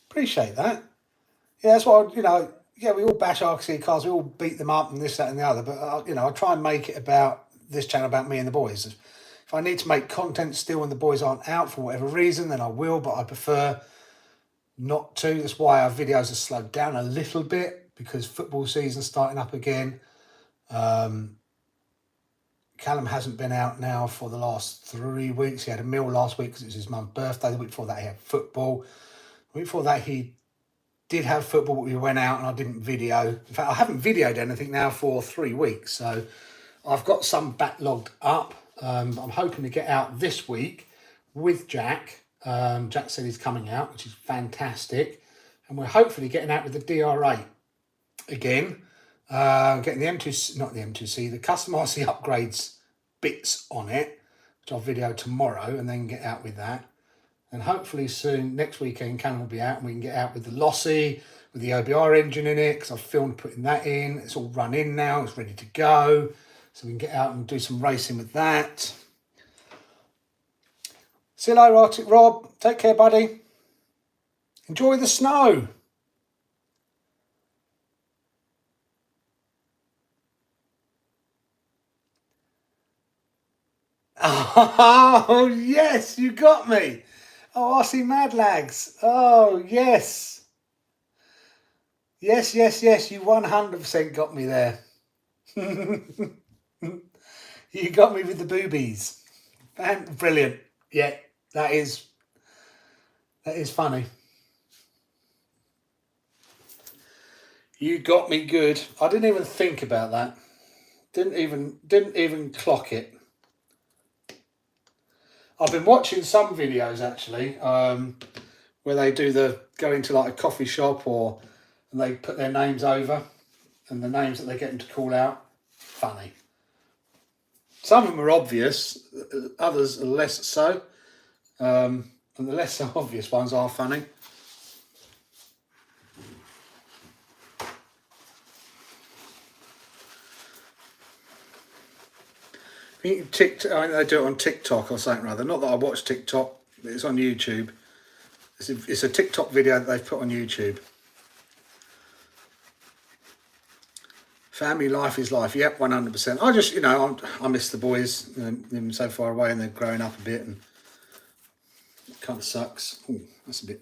Appreciate that. Yeah, that's what, we all bash RC cars. We all beat them up and this, that and the other. But, I try and make it about this channel, about me and the boys. If I need to make content still when the boys aren't out for whatever reason, then I will, but I prefer not to. That's why our videos are slowed down a little bit, because football season's starting up again. Callum hasn't been out now for the last 3 weeks. He had a meal last week because it was his mum's birthday. The week before that he had football. The week before that he did have football, but we went out and I didn't video. In fact, I haven't videoed anything now for 3 weeks. So I've got some backlogged up. I'm hoping to get out this week with Jack. Jack said he's coming out, which is fantastic. And we're hopefully getting out with the DR8 again. Getting the M2, not the M2C, the custom RC upgrades bits on it, which I'll video tomorrow, and then get out with that. And hopefully soon, next weekend, Canon will be out and we can get out with the Losi, with the OBR engine in it, because I've filmed putting that in. It's all run in now, it's ready to go. So we can get out and do some racing with that. See you later, Arctic Rob. Take care, buddy. Enjoy the snow. Oh, yes, you got me. Oh, RC Mad Lags. Oh, yes. Yes, yes, yes, you 100% got me there. You got me with the boobies. Brilliant. Yeah, that is funny. You got me good. I didn't even think about that. Didn't even clock it. I've been watching some videos actually, where they go into like a coffee shop and they put their names over and the names that they get them to call out. Funny. Some of them are obvious, others are less so. And the less so obvious ones are funny. TikTok, I think they do it on TikTok or something rather. Not that I watch TikTok, but it's on YouTube. It's a TikTok video that they've put on YouTube. Family life is life. Yep, 100%. I just, I miss the boys. Them so far away and they're growing up a bit and it kind of sucks. Oh, that's a bit.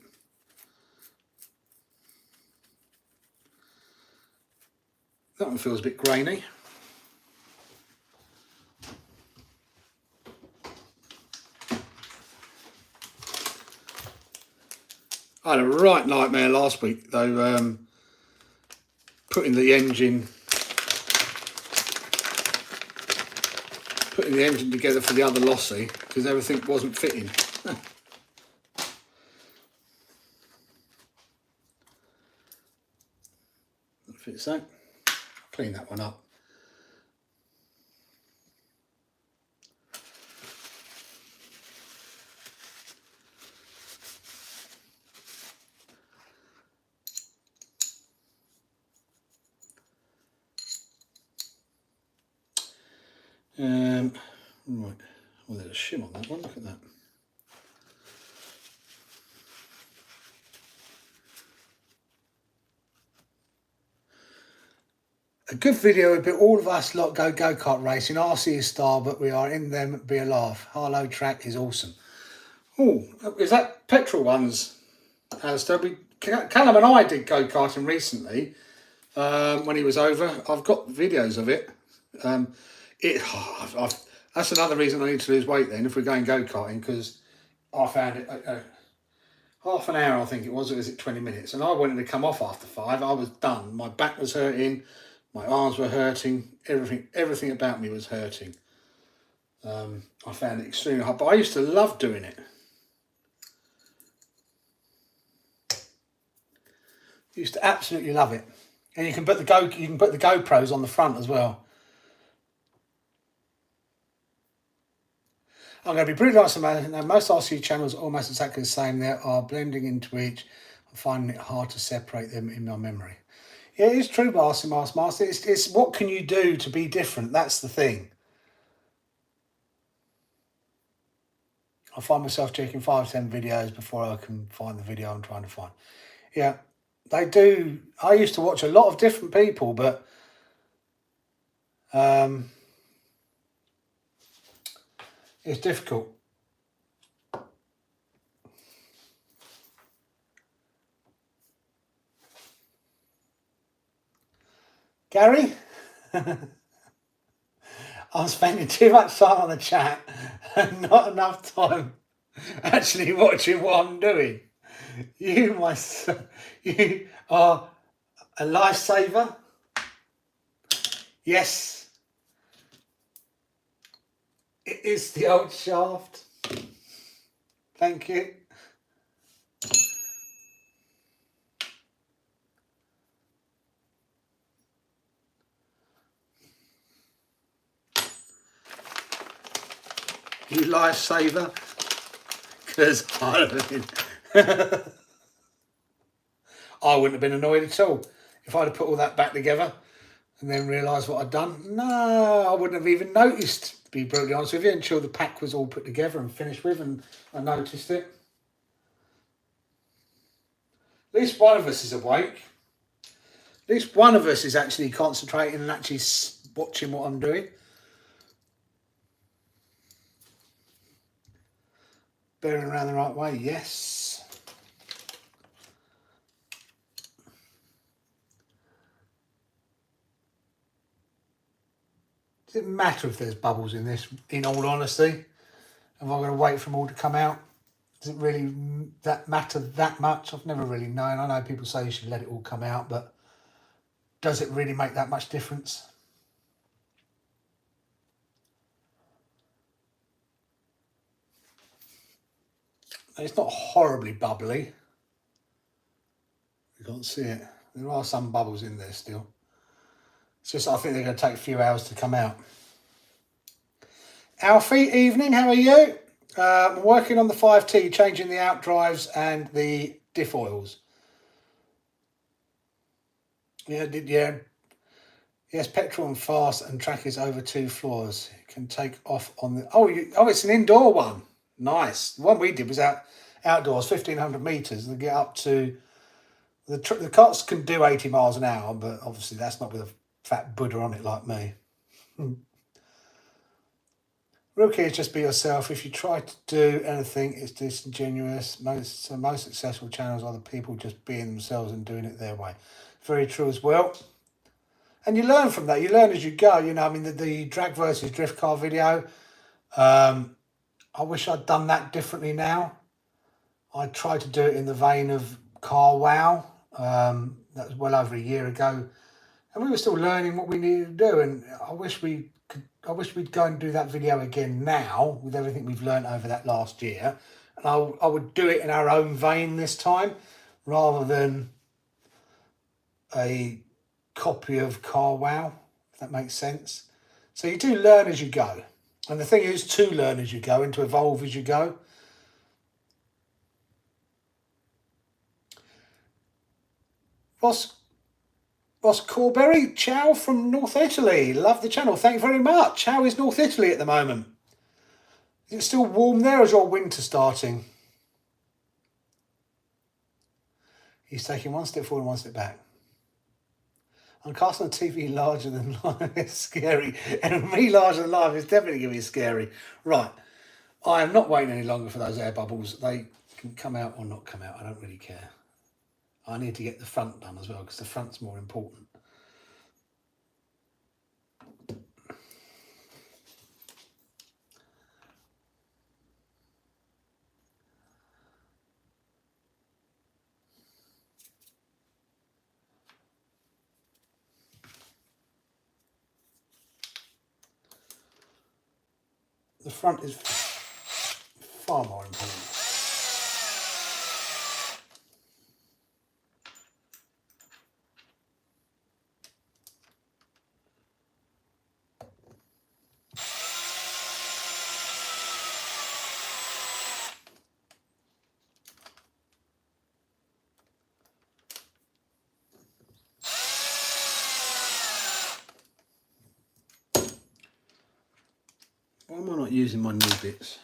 That one feels a bit grainy. I had a right nightmare last week though, putting the engine together for the other Losi because everything wasn't fitting. Fit so. Clean that one up. Right. Well, there's a shim on that one. Look at that. A good video would be all of us lot go-kart racing. RC is style, but we are in them, be a laugh. Harlow track is awesome. Oh, is that petrol ones, Alistair? Callum and I did go-karting recently when he was over. I've got videos of it. That's another reason I need to lose weight then if we're going go-karting, because I found it half an hour, I think it was, or was it 20 minutes? And I wanted to come off after 5. I was done. My back was hurting. My arms were hurting. Everything about me was hurting. I found it extremely hard, but I used to love doing it. Used to absolutely love it. And you can put the GoPros on the front as well. I'm going to be brutally honest, most RC channels are almost exactly the same. They are blending into each. I'm finding it hard to separate them in my memory. Yeah, it is true, Master. It's what can you do to be different? That's the thing. I find myself checking 5 or 10 videos before I can find the video I'm trying to find. Yeah, they do. I used to watch a lot of different people, but it's difficult. Gary? I'm spending too much time on the chat and not enough time actually watching what I'm doing. You are a lifesaver. Yes. It is the old shaft. Thank you. You lifesaver. Because I wouldn't have been annoyed at all if I'd have put all that back together and then realised what I'd done. No, I wouldn't have even noticed, to be brutally honest with you, until the pack was all put together and finished with and I noticed it. At least one of us is awake. At least one of us is actually concentrating and actually watching what I'm doing. Bearing around the right way, yes. Does it matter if there's bubbles in this, in all honesty? Am I going to wait for them all to come out? Does it really matter that much? I've never really known. I know people say you should let it all come out, but does it really make that much difference? It's not horribly bubbly. You can't see it. There are some bubbles in there still. It's just I think they're going to take a few hours to come out. Alfie, evening, how are you? I'm working on the 5T, changing the outdrives and the diff oils. Yeah. Yes, petrol and fast and track is over 2 floors. You can take off on the... Oh, it's an indoor one. Nice. The one we did was outdoors, 1,500 metres. And get up to... The carts can do 80 miles an hour, but obviously that's not with a fat Buddha on it like me. Real key is just be yourself. If you try to do anything, it's disingenuous. Most successful channels are the people just being themselves and doing it their way. Very true as well. And you learn from that. You learn as you go. You know, I mean, the drag versus drift car video, I wish I'd done that differently now. I tried to do it in the vein of Car Wow. That was well over a year ago. And we were still learning what we needed to do. And I wish we'd go and do that video again now with everything we've learned over that last year. And I would do it in our own vein this time, rather than a copy of Car Wow, if that makes sense. So you do learn as you go. And the thing is to learn as you go and to evolve as you go. Ross Corberry, ciao from North Italy. Love the channel. Thank you very much. How is North Italy at the moment? Is it still warm there, or is your winter starting? He's taking one step forward and one step back. I'm casting a TV larger than life. It's scary. And me larger than life is definitely going to be scary. Right. I am not waiting any longer for those air bubbles. They can come out or not come out. I don't really care. I need to get the front done as well, because the front's more important. The front is far more important. Why am I not using my new bits?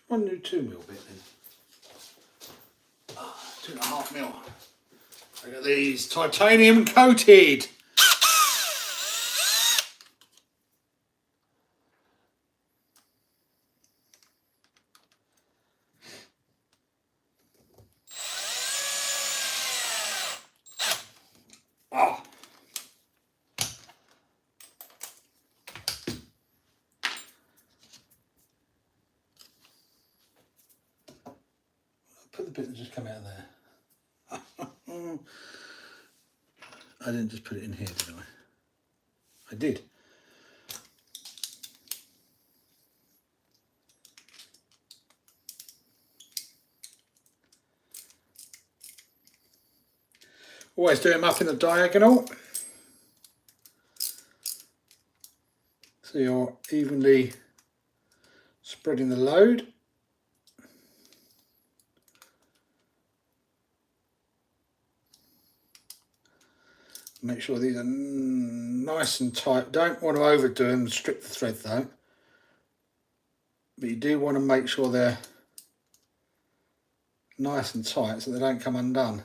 Where's my new 2mm bit then? Oh, 2.5mm. Look at these, titanium coated. Oh. Put the bit that just come out of there. I didn't just put it in here, did I? I did. Always do them up in a diagonal, so you're evenly spreading the load. Make sure these are nice and tight. Don't want to overdo them, strip the thread though. But you do want to make sure they're nice and tight so they don't come undone.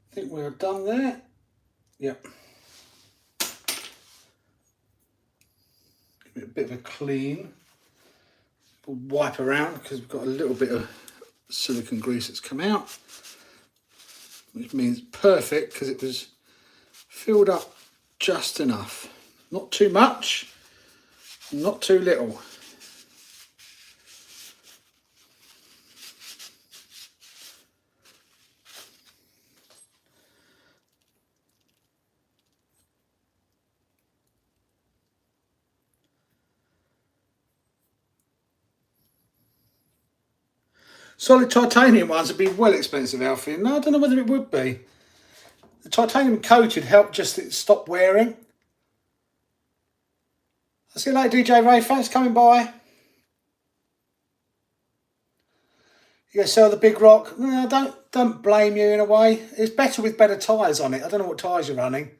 I think we're done there. Yep. Give it a bit of a clean. We'll wipe around because we've got a little bit of silicone grease that's come out, which means perfect because it was filled up just enough. Not too much, not too little. Solid titanium ones would be well expensive, Alfie. No, I don't know whether it would be. The titanium coated helped just stop wearing. I'll see you later, DJ Ray. Thanks for coming by. You gonna sell the big rock? No, don't blame you in a way. It's better with better tyres on it. I don't know what tyres you're running.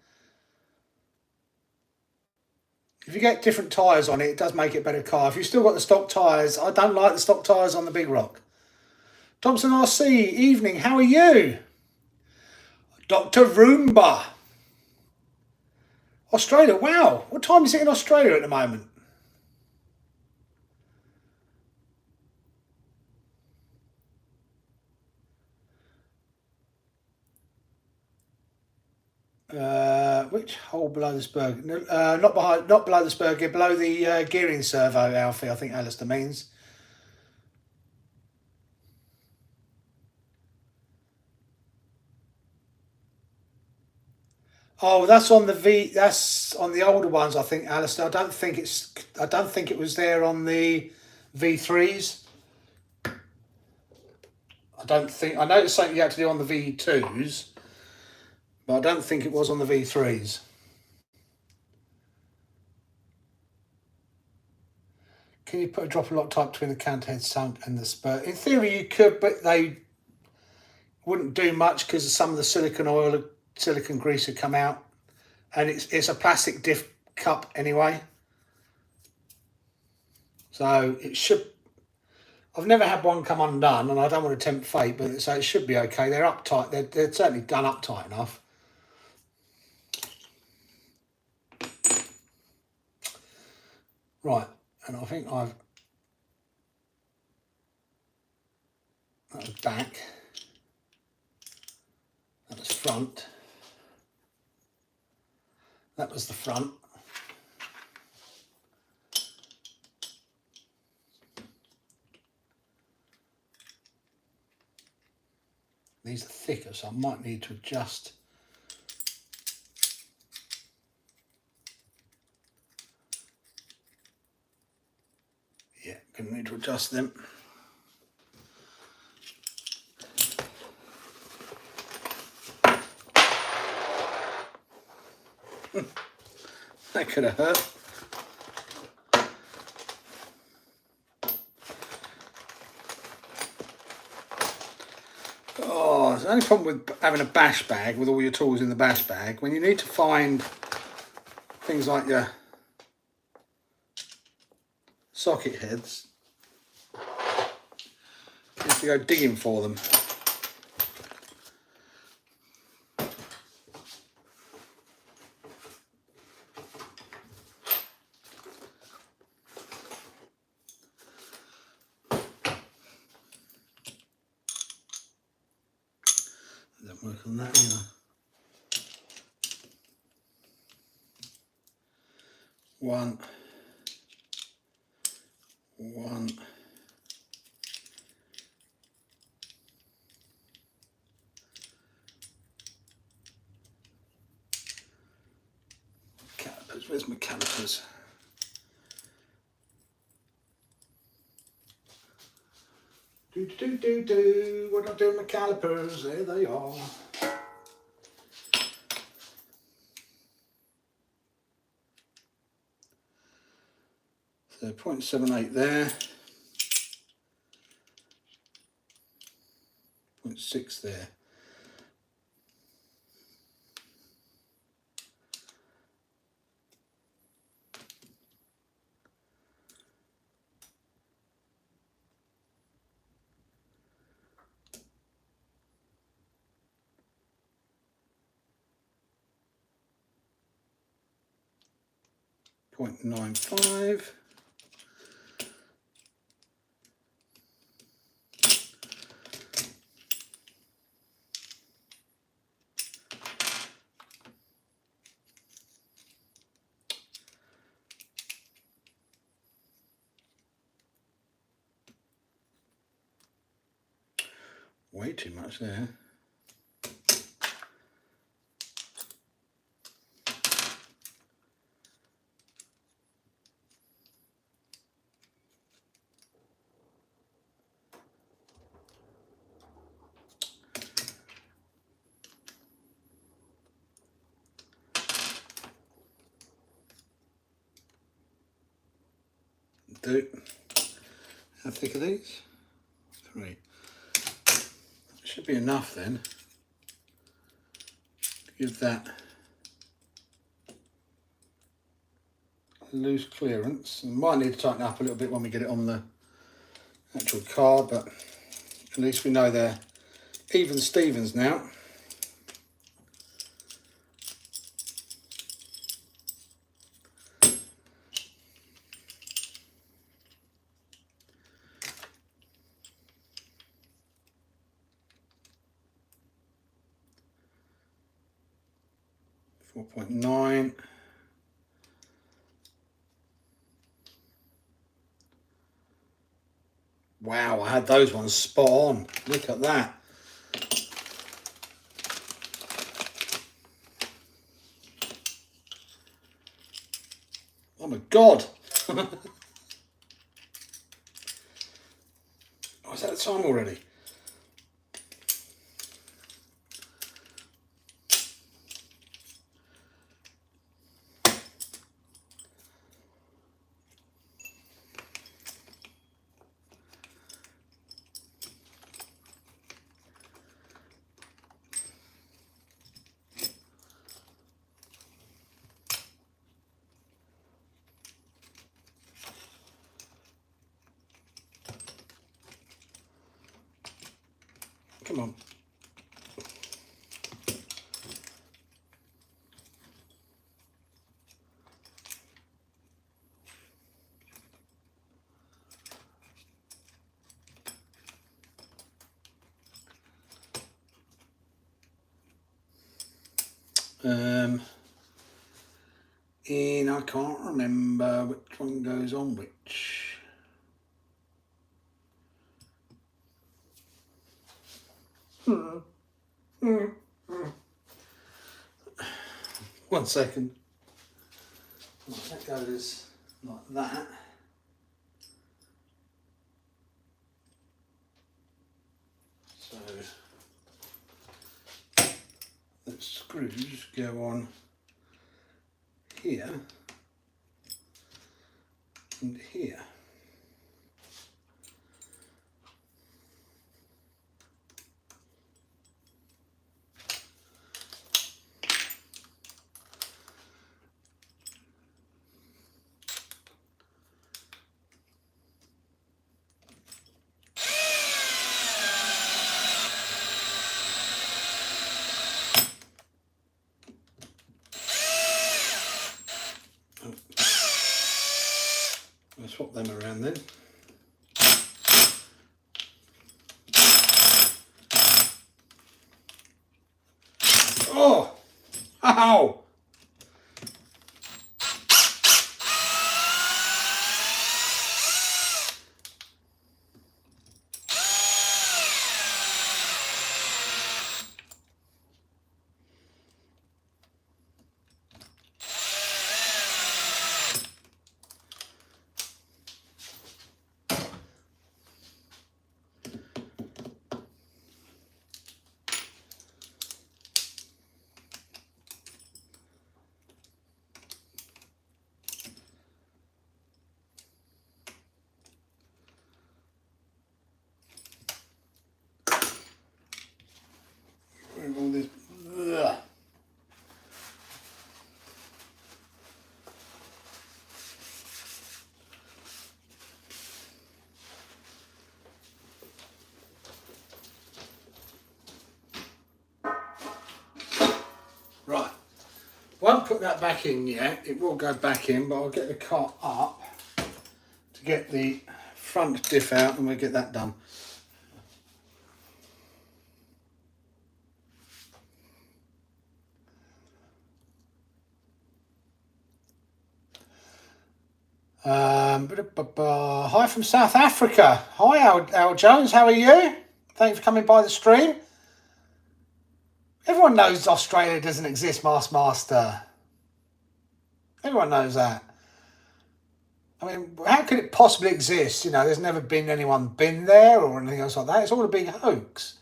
If you get different tyres on it, it does make it a better car. If you've still got the stock tyres, I don't like the stock tyres on the big rock. Thompson RC, evening, how are you? Dr. Roomba. Australia, wow. What time is it in Australia at the moment? Which hole below the spur? No, not below the spur gear, below the gearing servo, Alfie, I think Alistair means. Oh, that's on the V. That's on the older ones, I think, Alistair. I don't think it was there on the V3s. I don't think. I know it's something you had to do on the V2s, but I don't think it was on the V3s. Can you put a drop lock type between the counterhead sunk and the spur? In theory, you could, but they wouldn't do much because some of the silicon grease would come out, and it's a plastic diff cup anyway, so it should. I've never had one come undone, and I don't want to tempt fate, but so it should be okay. They're up tight. They're certainly done up tight enough. Right, and I think that was back. That was front. That was the front. These are thicker, so I might need to adjust. Yeah, gonna need to adjust them. That could have hurt. Oh, the only problem with having a bash bag with all your tools in the bash bag, when you need to find things like your socket heads, you have to go digging for them. Don't work on that either. One. Calipers, where's my calipers? What am I doing with my calipers? There they are. So 0.78 there. 0.6 there. .95. Way too much there. How thick are these? 3. Should be enough then to give that loose clearance. And might need to tighten up a little bit when we get it on the actual card, but at least we know they're even Stevens now. 4.9. Wow, I had those ones spot on. Look at that. Oh my God. Oh, is that the time already? Come on. And I can't remember which one goes on which. One second. That goes like that. So the screws go on here and here. I'll swap them around then. Oh! Ow! All this. Ugh. Right, won't put that back in yet. It will go back in, but I'll get the cart up to get the front diff out and we'll get that done. Hi from South Africa. Hi, Al Jones. How are you? Thanks for coming by the stream. Everyone knows Australia doesn't exist, Master. Everyone knows that. I mean, how could it possibly exist? You know, there's never been anyone been there or anything else like that. It's all a big hoax.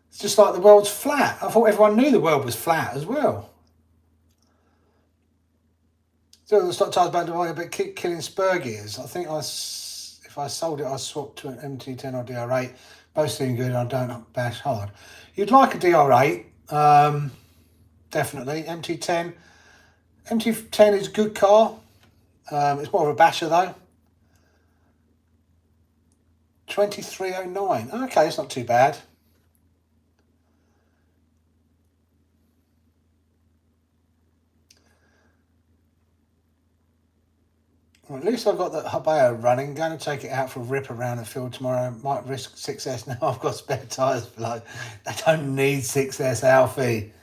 It's just like the world's flat. I thought everyone knew the world was flat as well. So the stock times about killing spur gears. I think if I sold it, I swapped to an MT10 or DR8. Both seem good. I don't bash hard. You'd like a DR8, definitely. MT10 is a good car. It's more of a basher though. 2309. Okay, it's not too bad. Well, at least I've got the Habeo running. Going to take it out for a rip around the field tomorrow. Might risk 6S now. I've got spare tyres below. They don't need 6S, Alfie.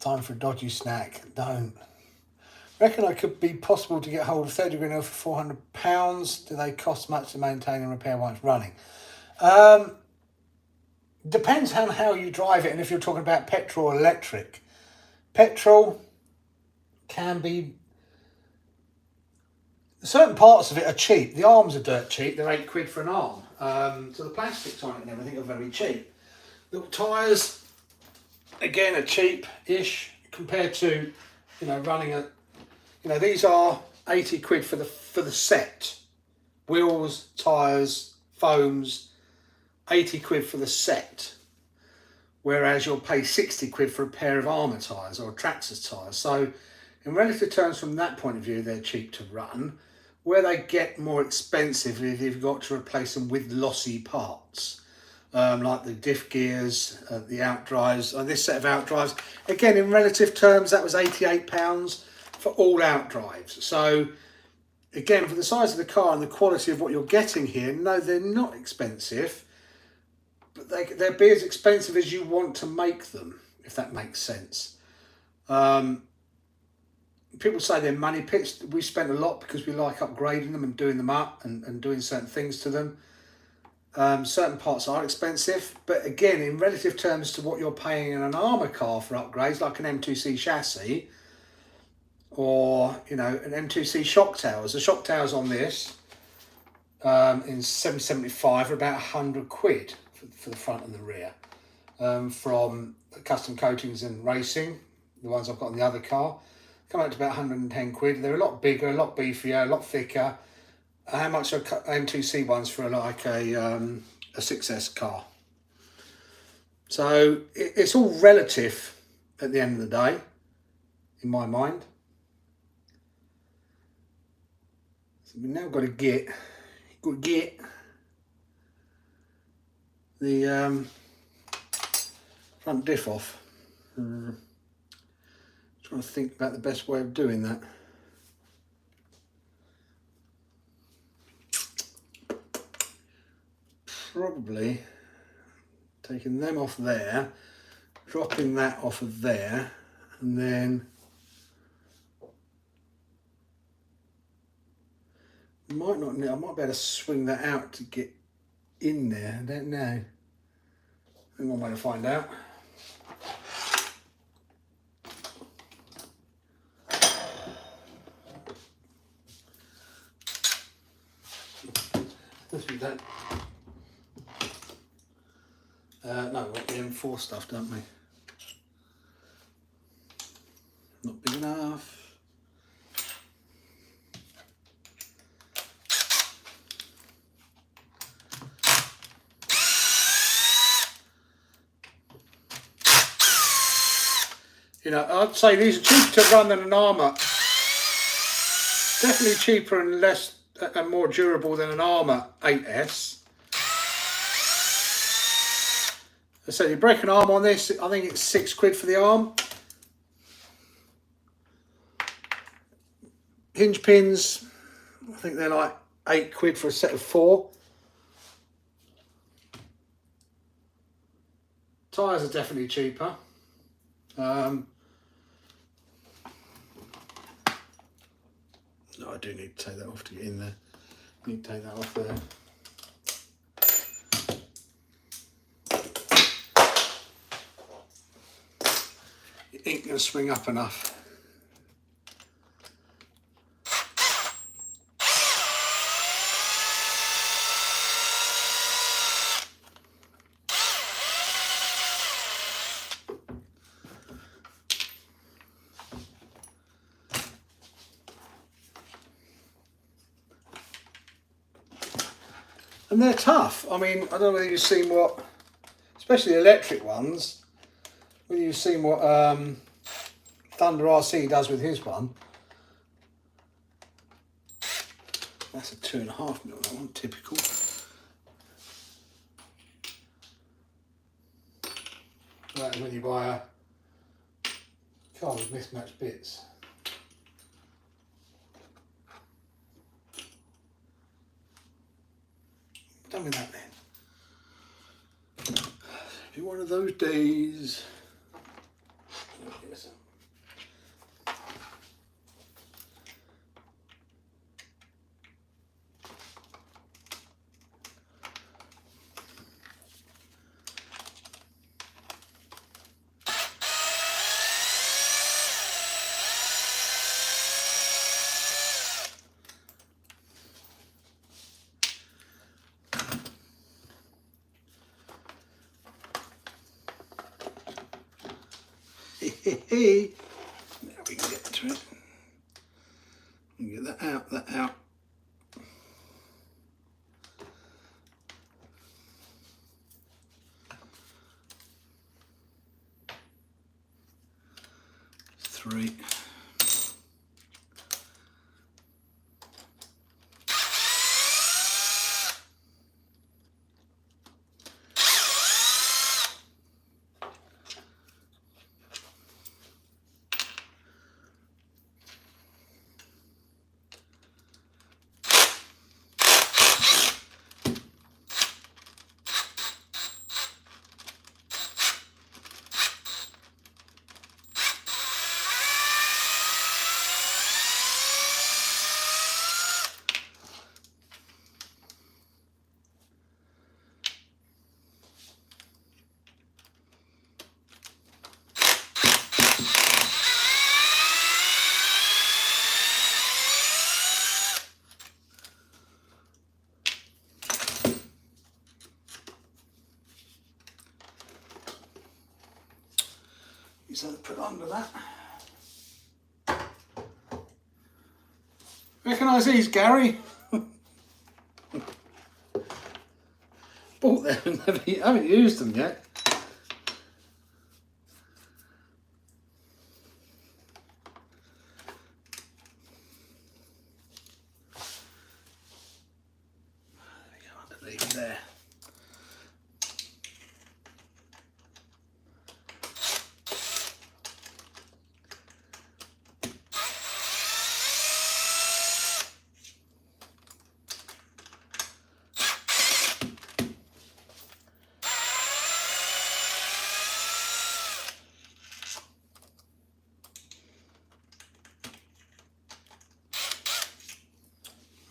Time for a dodgy snack. Don't. Reckon I could be possible to get hold of 30 degree oil for £400. Do they cost much to maintain and repair once running? Depends on how you drive it and if you're talking about petrol or electric. Petrol can be... Certain parts of it are cheap. The arms are dirt cheap. They're £8 for an arm. So the plastics on it and everything are very cheap. The tyres, again, are cheap-ish compared to, running a... these are £80 for the set. Wheels, tyres, foams, £80 for the set. Whereas you'll pay £60 for a pair of armour tyres or Traxxas tyres. So in relative terms, from that point of view, they're cheap to run. Where they get more expensive is if you've got to replace them with lossy parts. Like the diff gears, the Outdrives, this set of Outdrives. Again, in relative terms, that was £88 for all Outdrives. So again, for the size of the car and the quality of what you're getting here, no, they're not expensive, but they'll be as expensive as you want to make them, if that makes sense. People say they're money pits. We spent a lot because we like upgrading them and doing them up and doing certain things to them. Certain parts are expensive, but again, in relative terms to what you're paying in an armour car for upgrades, like an M2C chassis, or an M2C shock towers. The shock towers on this in 775 are about £100 for the front and the rear. From custom coatings and racing, the ones I've got on the other car, come out to about £110. They're a lot bigger, a lot beefier, a lot thicker. How much are M2C ones for like a 6S car? So it's all relative at the end of the day, in my mind. So we've now got to get the front diff off. Trying to think about the best way of doing that. Probably taking them off there, dropping that off of there, and then I might be able to swing that out to get in there. I don't know. There's one way to find out. This we don't. No, we've got the M4 stuff, don't we? Not big enough. I'd say these are cheaper to run than an armour. Definitely cheaper and less and more durable than an armour 8S. So you break an arm on this, I think it's £6 for the arm. Hinge pins, I think they're like £8 for a set of 4. Tyres are definitely cheaper. No, I do need to take that off to get in there. I need to take that off there. It ain't going to swing up enough. And they're tough. I mean, I don't know whether you've seen what, especially the electric ones, whether you've seen what Thunder RC does with his one. That's a 2.5mm, that one, typical. That's when you buy a car with mismatched bits. Done with that then. It'll be one of those days. we can get to it. Get that out, that out. Three. So put under that. Recognise these, Gary? Bought them and haven't used them yet. There we go, underneath there.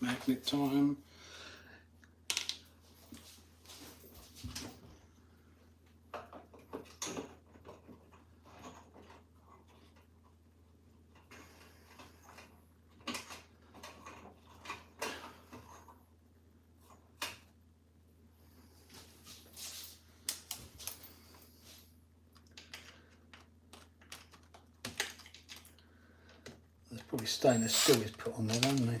Magnet time. There's probably stainless steel is put on there, won't they?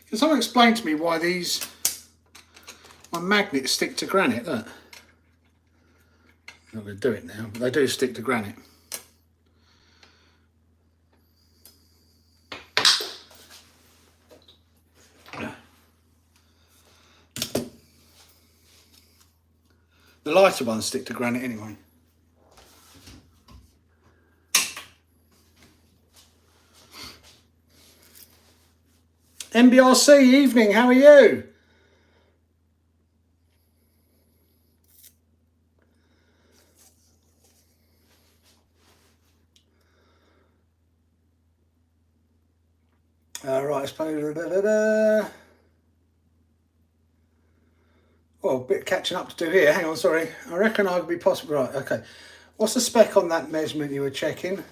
Can someone explain to me why my magnets stick to granite? Look. I'm not going to do it now, but they do stick to granite. The lighter ones stick to granite anyway. MBRC, evening, how are you? Right, I suppose. Well, a bit of catching up to do here. Hang on, sorry. I reckon I could be possible. Right, okay. What's the spec on that measurement you were checking?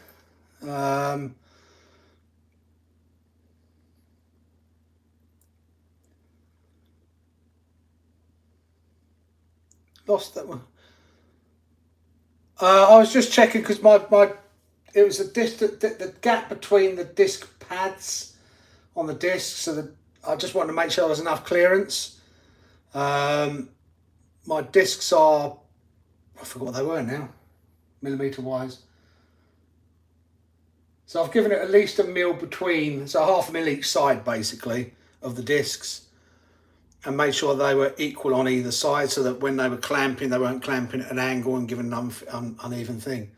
Lost that one. I was just checking because it was the gap between the disc pads on the disc, so I just wanted to make sure there was enough clearance. My discs are, I forgot what they were now, millimetre wise. So I've given it at least a mil between, so half a mil each side basically of the discs, and made sure they were equal on either side so that when they were clamping, they weren't clamping at an angle and giving an uneven thing.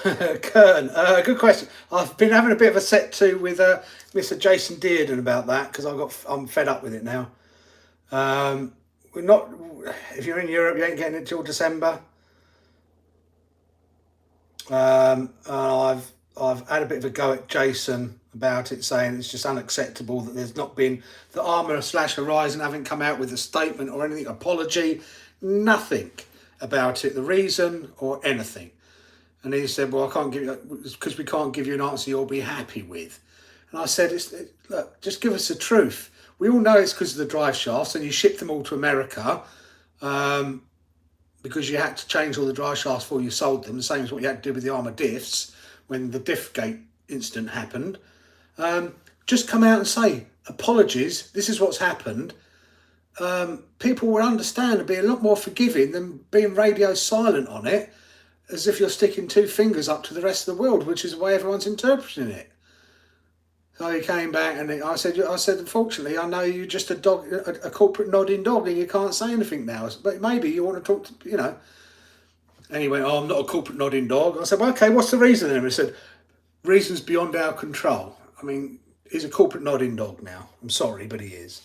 Kern, good question. I've been having a bit of a set to with Mr. Jason Dearden about that because I'm fed up with it now. We're not. If you're in Europe, you ain't getting it till December. I've had a bit of a go at Jason about it, saying it's just unacceptable that there's not been the Armour/Horizon haven't come out with a statement or anything, apology, nothing about it, the reason or anything. And he said, well, I can't give you, because we can't give you an answer you'll be happy with. And I said, look, just give us the truth. We all know it's because of the drive shafts, and you shipped them all to America because you had to change all the drive shafts before you sold them, the same as what you had to do with the armour diffs when the diff gate incident happened. Just come out and say, apologies, this is what's happened. People will understand and be a lot more forgiving than being radio silent on it, as if you're sticking two fingers up to the rest of the world, which is the way everyone's interpreting it. So he came back and I said, unfortunately, I know you're just a dog, a corporate nodding dog, and you can't say anything now. But maybe you want to talk to, And he went, oh, I'm not a corporate nodding dog. I said, well, okay, what's the reason? And he said, reasons beyond our control. I mean, he's a corporate nodding dog now. I'm sorry, but he is.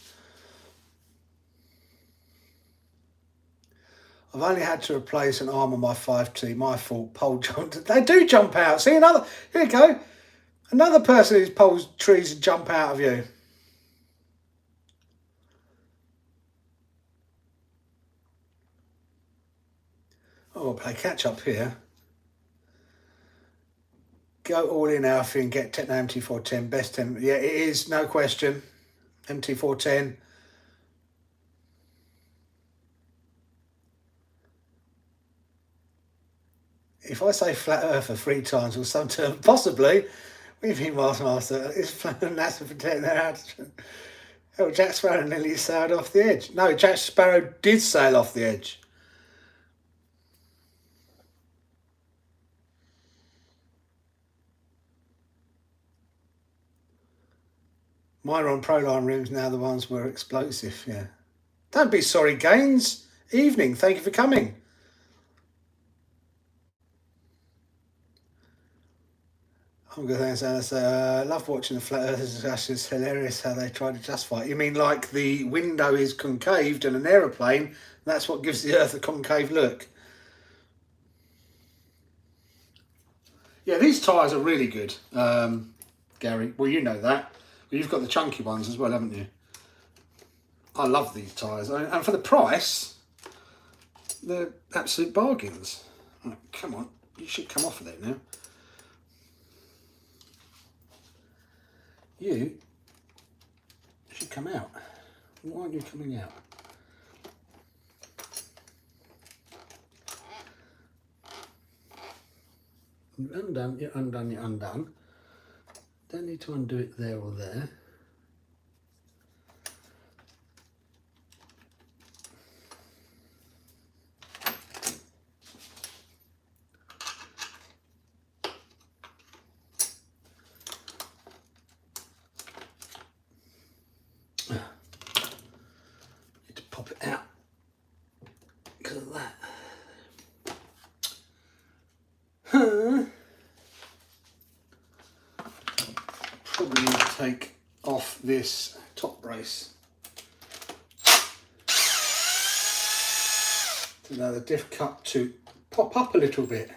I've only had to replace an arm on my 5T. My fault. Pole jumped. They do jump out. See, here you go. Another person whose poles trees jump out of you. Oh, I'll play catch up here. Go all in, Alfie, and get Techno MT410. Best 10. Yeah, it is, no question. MT410. If I say flat earther 3 times or some term, possibly. What do you mean, Master? It's NASA protecting their altitude. Oh, Jack Sparrow nearly sailed off the edge. No, Jack Sparrow did sail off the edge. Mine are on Proline rims now, the ones were explosive, yeah. Don't be sorry, Gaines. Evening, thank you for coming. I'm good, thanks, Alice. Love watching the flat earthers discussion. It's hilarious how they try to justify it. You mean like the window is concaved in an aeroplane? That's what gives the earth a concave look. Yeah, these tyres are really good, Gary. Well, you know that. Well, you've got the chunky ones as well, haven't you? I love these tyres. And for the price, they're absolute bargains. Oh, come on, you should come off of there now. You should come out. Why aren't you coming out? You're undone, you're undone, you're undone. Don't need to undo it there or there. Need to pop it out because of that. Probably need to take off this top brace to allow the diff cup to pop up a little bit.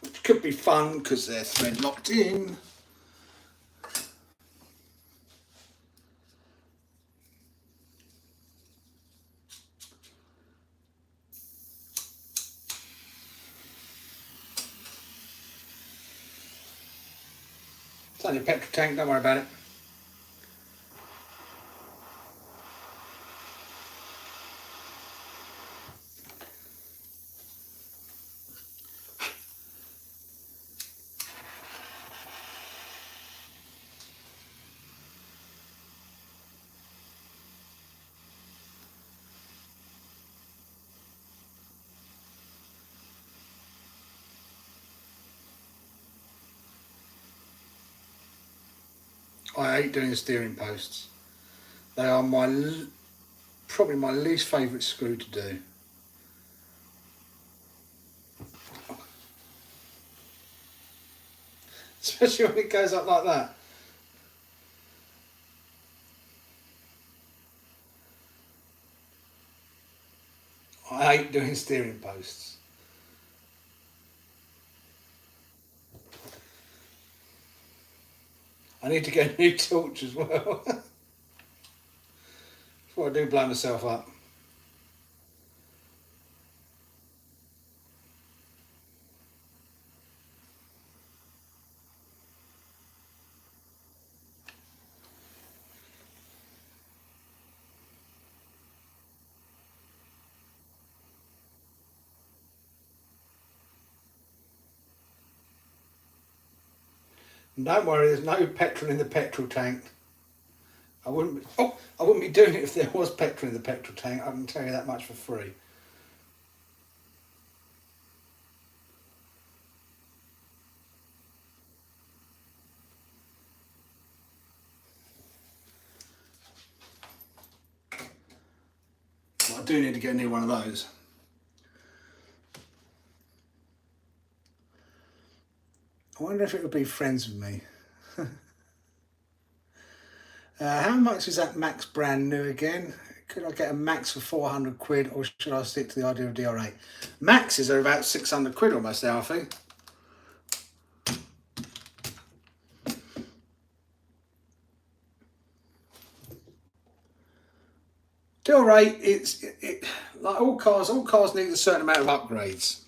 Which could be fun because they're thread locked in. It's only a petrol tank, don't worry about it. I hate doing steering posts. They are probably my least favourite screw to do. Especially when it goes up like that. I hate doing steering posts. I need to get a new torch as well. what I do, blow myself up. And don't worry, there's no petrol in the petrol tank. I wouldn't be doing it if there was petrol in the petrol tank. I can tell you that much for free. I do need to get a new one of those. I wonder if it would be friends with me. How much is that Max brand new again? Could I get a Max for 400 quid, or should I stick to the idea of DR8? Maxes are about 600 quid almost now, I think. DR8, like all cars need a certain amount of upgrades.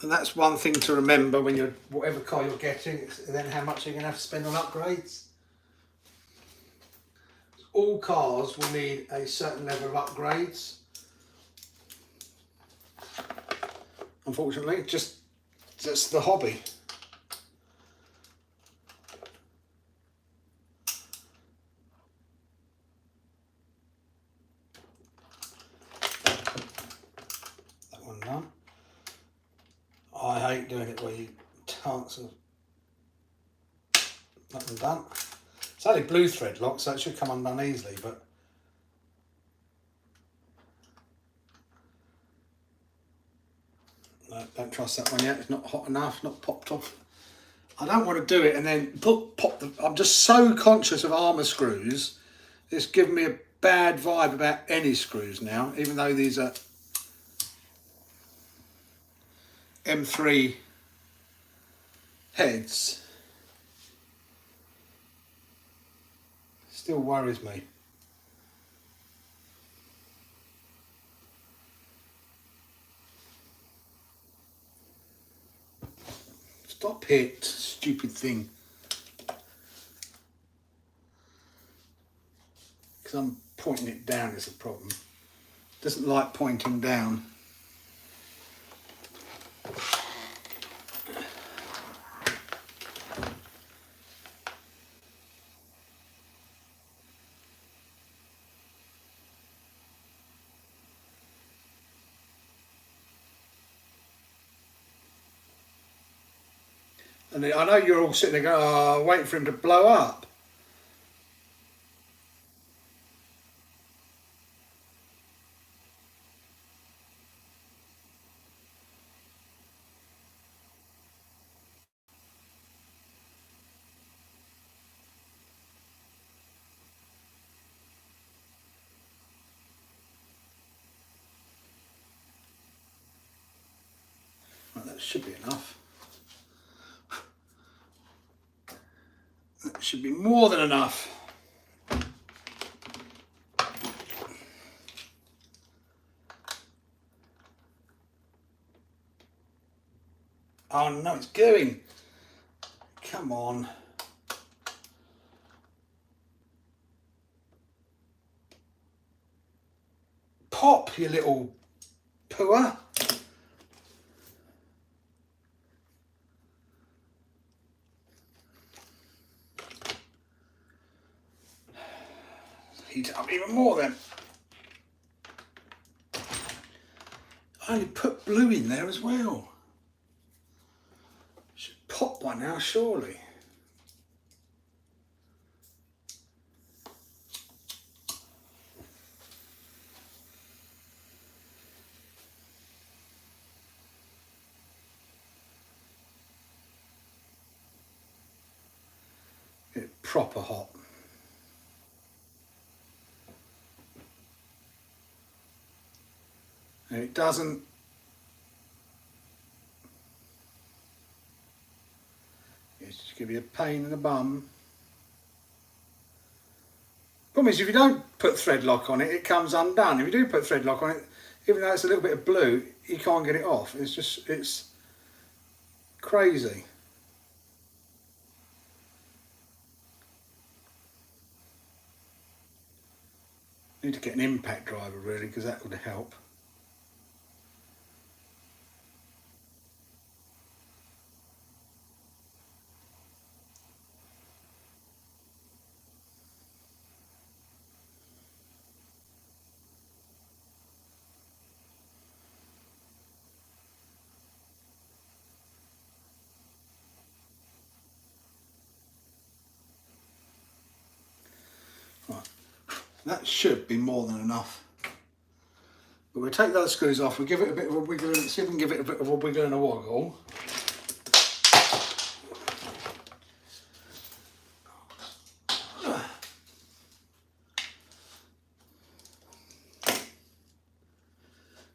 And that's one thing to remember when you're, whatever car you're getting, and then how much you're going to have to spend on upgrades. All cars will need a certain level of upgrades. Unfortunately, just the hobby. That one done. I hate doing it where you chance of nothing done. It's only blue thread lock, so it should come undone easily, but no, don't trust that one yet. It's not hot enough, not popped off. I don't want to do it and then pop the. I'm just so conscious of armour screws. It's giving me a bad vibe about any screws now, even though these are M3 heads. Still worries me. Stop it, stupid thing. Because I'm pointing it down is a problem. Doesn't like pointing down. And I know you're all sitting there going, oh, waiting for him to blow up. Right, that should be enough. That should be more than enough. Oh no, it's going. Come on. Pop, you little pooer. Heat it up even more then. I only put blue in there as well. Should pop by now, surely. It's proper hot. And it doesn't. It's just give you a pain in the bum. Put problem is if you don't put thread lock on it, it comes undone. If you do put thread lock on it, even though it's a little bit of blue, you can't get it off. It's crazy. Need to get an impact driver really, because that would help. Right, that should be more than enough. But we'll take those screws off, we'll give it a bit of a wiggle, see if we can give it a bit of a wiggle and a woggle.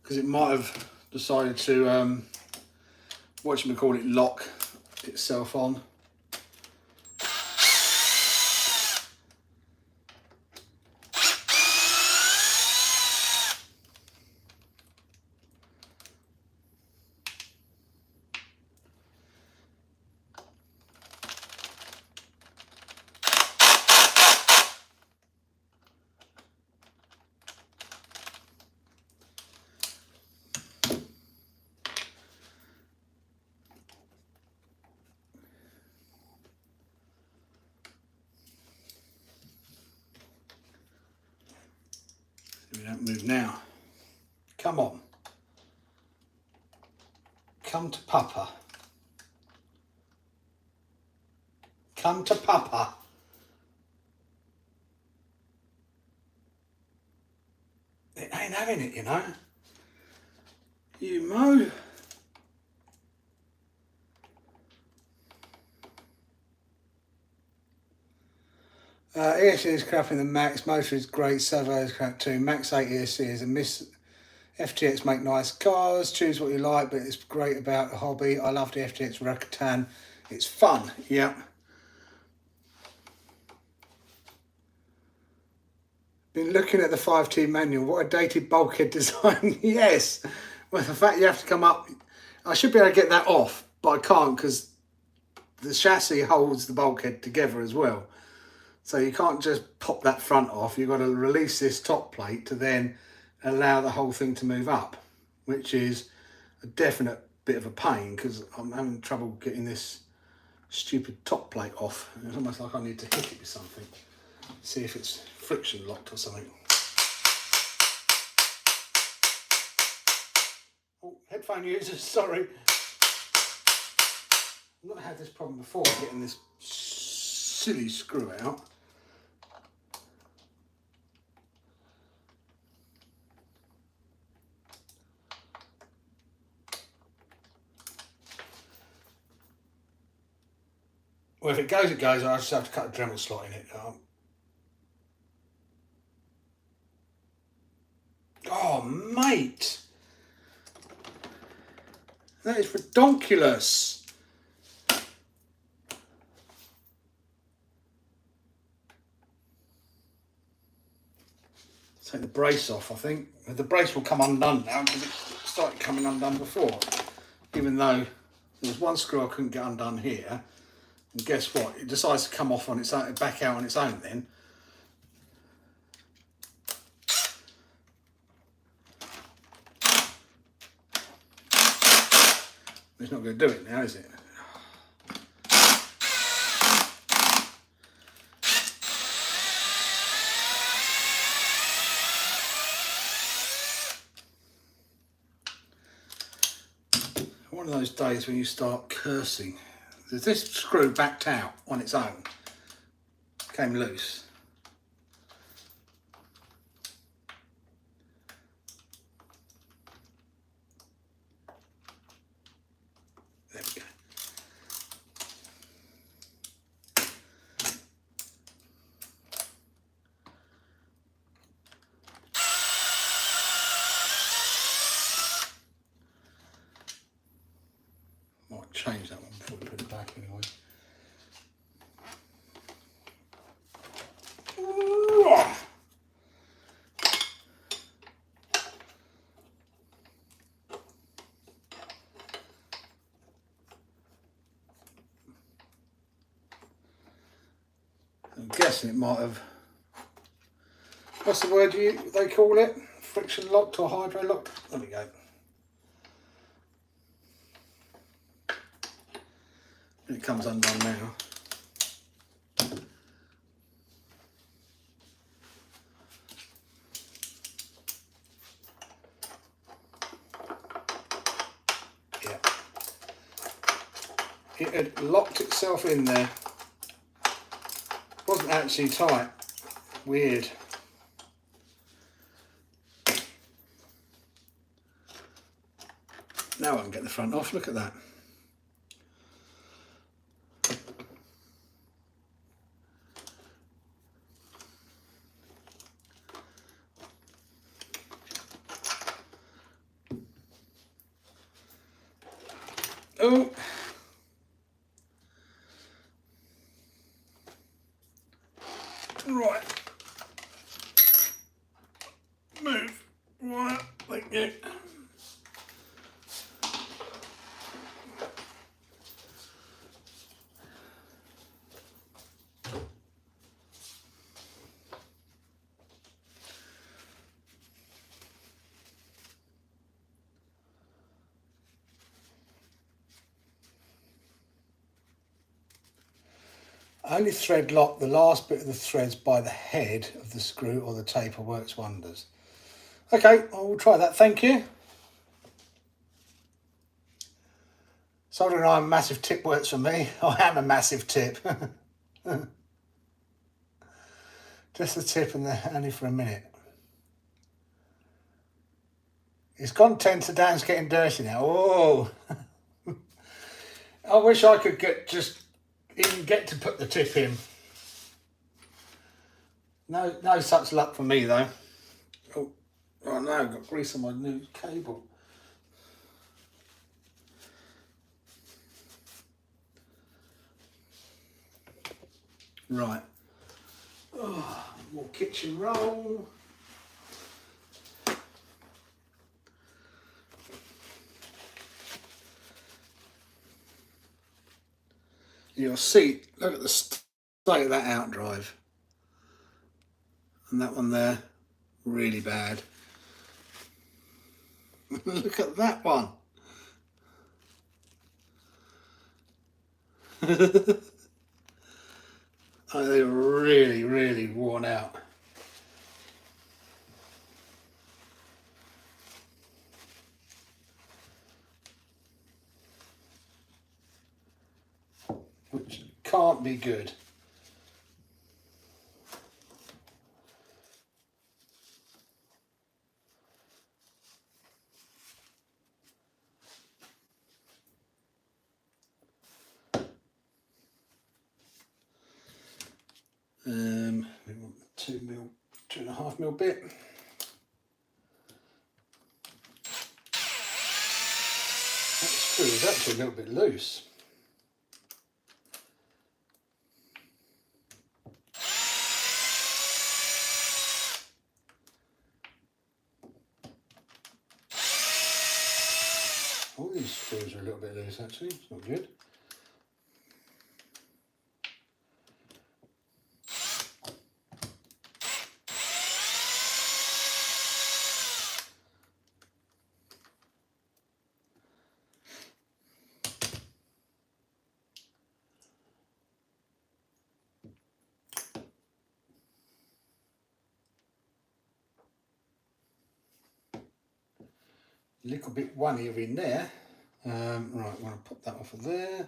Because it might have decided to, whatchamacallit, lock itself on. We don't move now. Come on. Come to Papa. Come to Papa. It ain't having it, you know. You mo. ESC is crap in the Max, motor is great, servo is crap too. Max 8 ESC is a miss. FTX make nice cars, choose what you like, but it's great about the hobby. I love the FTX Rakuten. It's fun, yeah. Been looking at the 5T manual. What a dated bulkhead design. Yes. Well, the fact you have to come up, I should be able to get that off, but I can't because the chassis holds the bulkhead together as well. So you can't just pop that front off. You've got to release this top plate to then allow the whole thing to move up, which is a definite bit of a pain because I'm having trouble getting this stupid top plate off. It's almost like I need to hit it with something. See if it's friction locked or something. Oh, headphone users, sorry. I've not had this problem before, getting this silly screw out. Well, if it goes, it goes. I just have to cut a Dremel slot in it. Oh, mate. That is redonkulous. Take the brace off, I think. The brace will come undone now because it started coming undone before. Even though there was one screw I couldn't get undone here. And guess what? It decides to come off on its own, back out on its own then. It's not going to do it now, is it? One of those days when you start cursing. This screw backed out on its own, came loose. There we go. Might change that one before we put it back anyway. I'm guessing it might have, what's the word they call it? Friction locked or hydro locked? There we go. It comes undone now. Yeah. It had locked itself in there. Wasn't actually tight. Weird. Now I can get the front off, look at that. Oh. Right. Move. Right, thank you. Only thread lock the last bit of the threads by the head of the screw or the taper works wonders. Okay, I will try that, thank you. Soldering iron massive tip works for me. I am a massive tip. Just the tip and only for a minute. It's gone 10 to down's getting dirty now. Oh, I wish I could get to put the tip in. No such luck for me though. Oh no, I've got grease on my new cable. Right. Oh, more kitchen roll. You'll see, look at the state of that outdrive. And that one there, really bad. Look at that one. Oh, they're really, really worn out. Which can't be good. We want the 2.5 mil bit. That screw is actually a little bit loose. All these screws are a little bit loose actually, it's not good. A little bit one-ear in there. Right, I'm going to pop that off of there.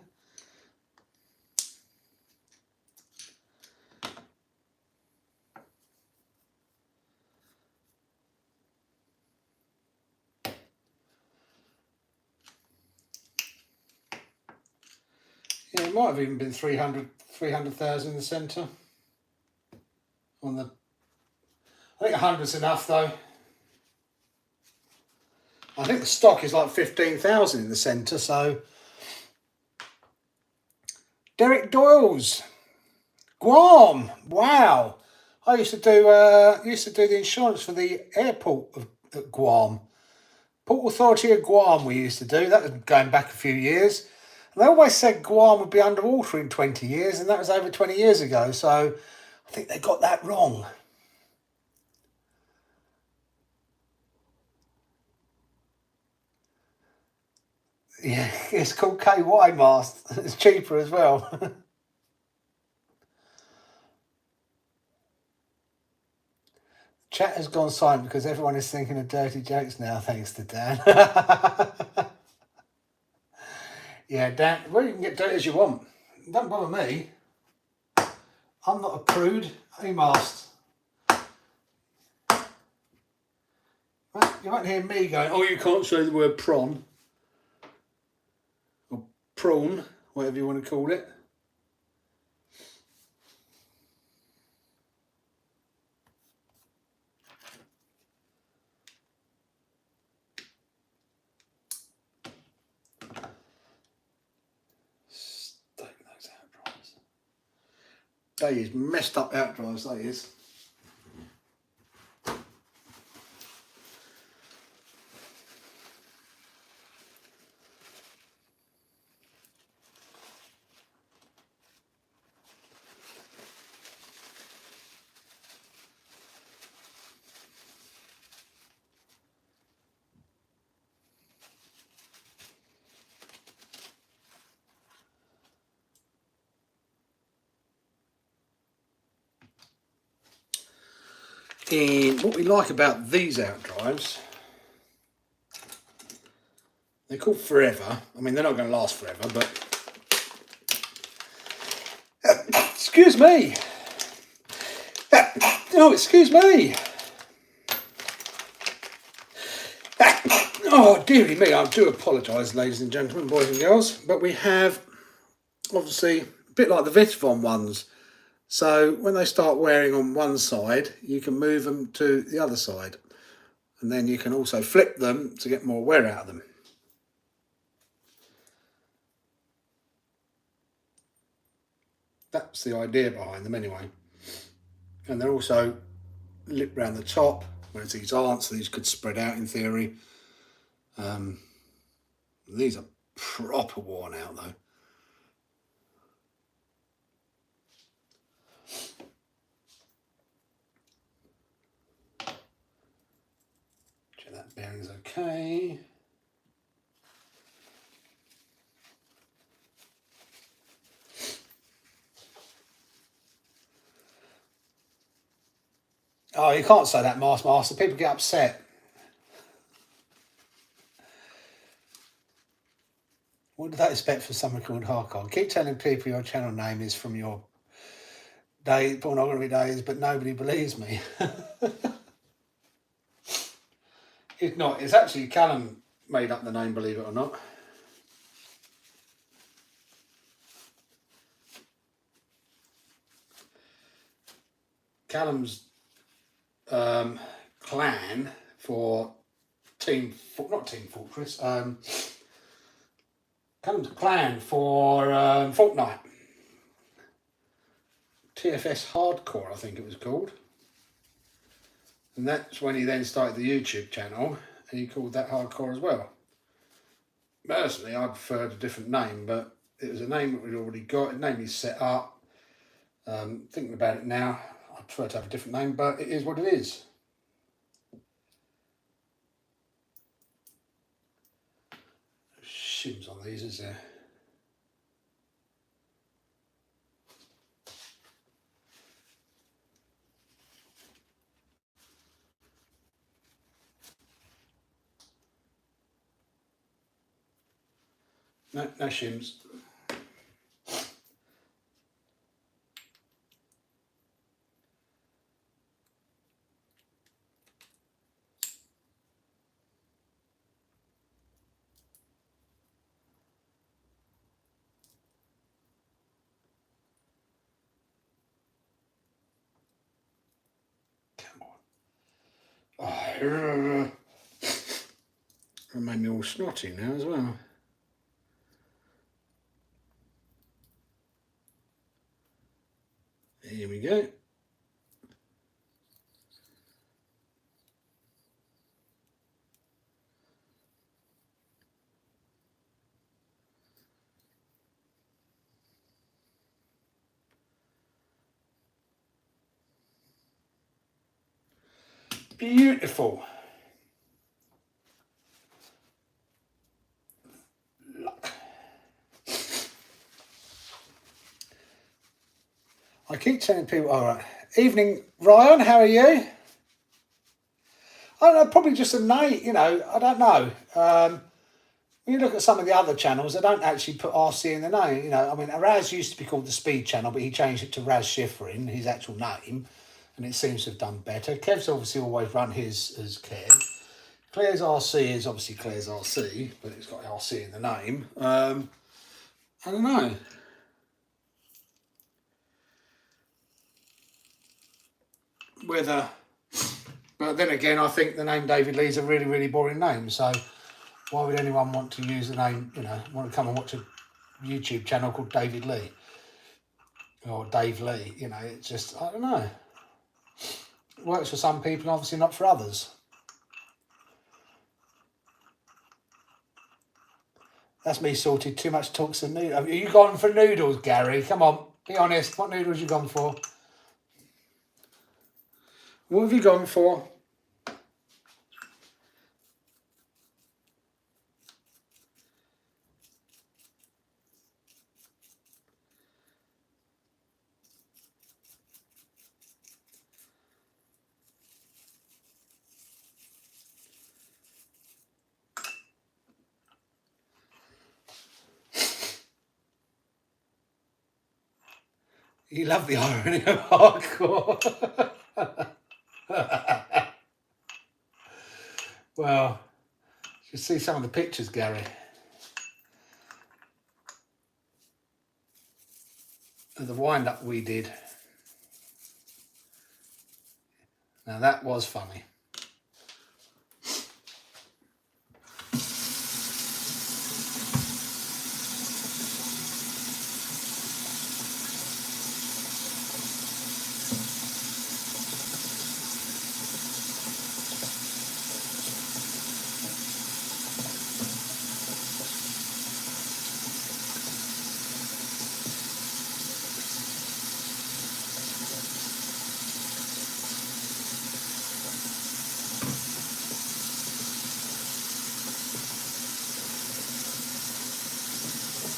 Yeah, it might have even been 300,000 in the centre. I think 100's enough though. I think the stock is like 15,000 in the centre, so. Derek Doyle's Guam. Wow. I used to do the insurance for the airport at Guam. Port Authority of Guam we used to do. That was going back a few years. And they always said Guam would be underwater in 20 years, and that was over 20 years ago. So I think they got that wrong. Yeah, it's called KY mast. It's cheaper as well. Chat has gone silent because everyone is thinking of dirty jokes now, thanks to Dan. Yeah, Dan, well, you can get dirty as you want. Don't bother me. I'm not a prude. Hey, mast. You won't hear me going, oh, you can't say the word prawn. Or prawn, whatever you want to call it. Stake those outdrives. They is messed up outdrives, they is. And what we like about these outdrives, they're called forever. I mean, they're not going to last forever, but excuse me. Oh, excuse me. Oh, dearie me, I do apologise, ladies and gentlemen, boys and girls, but we have, obviously, a bit like the Vitvon ones. So when they start wearing on one side, you can move them to the other side. And then you can also flip them to get more wear out of them. That's the idea behind them anyway. And they're also lit round the top, whereas these aren't, so these could spread out in theory. These are proper worn out though. Check that bearing's okay. Oh, you can't say that, Master. People get upset. What do they expect from someone called Harkon? Keep telling people your channel name is from your pornography days, but nobody believes me. It's not. It's actually Callum made up the name, believe it or not. Callum's clan for not Team Fortress. Callum's clan for Fortnite. TFS Hardcore, I think it was called. And that's when he then started the YouTube channel, and he called that Hardcore as well. Personally, I preferred a different name, but it was a name that we'd already got, a name he's set up. Thinking about it now, I prefer to have a different name, but it is what it is. Shims on these, is there? No shims. Oh, it made me all snotty now as well. Here we go. Beautiful. Look. I keep telling people, all right, evening, Ryan, how are you? I don't know, probably just a name, you know, I don't know. When you look at some of the other channels, they don't actually put RC in the name. You know, I mean, Raz used to be called the Speed Channel, but he changed it to Raz Schifrin, his actual name, and it seems to have done better. Kev's obviously always run his as Kev. Claire's RC is obviously Claire's RC, but it's got RC in the name. I don't know. Whether, but then again, I think the name David Lee's a really, really boring name. So why would anyone want to use the name, you know, want to come and watch a YouTube channel called David Lee or Dave Lee? You know, it's just, I don't know. It works for some people, obviously not for others. That's me sorted. Too much talks of noodles. Have you gone for noodles, Gary? Come on, be honest. What noodles you gone for? What have you gone for? You love the irony of hardcore. Well, you see some of the pictures, Gary. Of the wind-up we did. Now that was funny.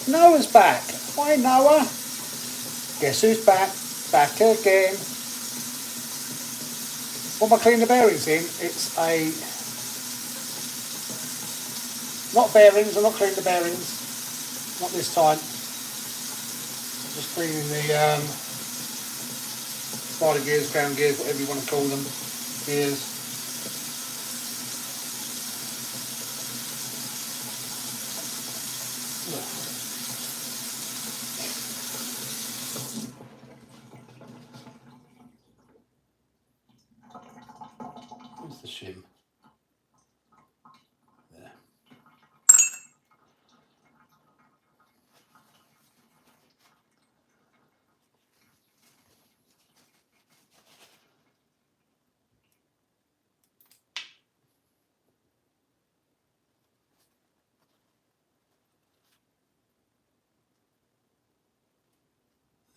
Noah's back. Hi, Noah. Guess who's back? Back again. What am I cleaning the bearings in? It's a... Not bearings, I'm not cleaning the bearings. Not this time. Just cleaning the spider gears, crown gears, whatever you want to call them. Gears. Where's the shim? There.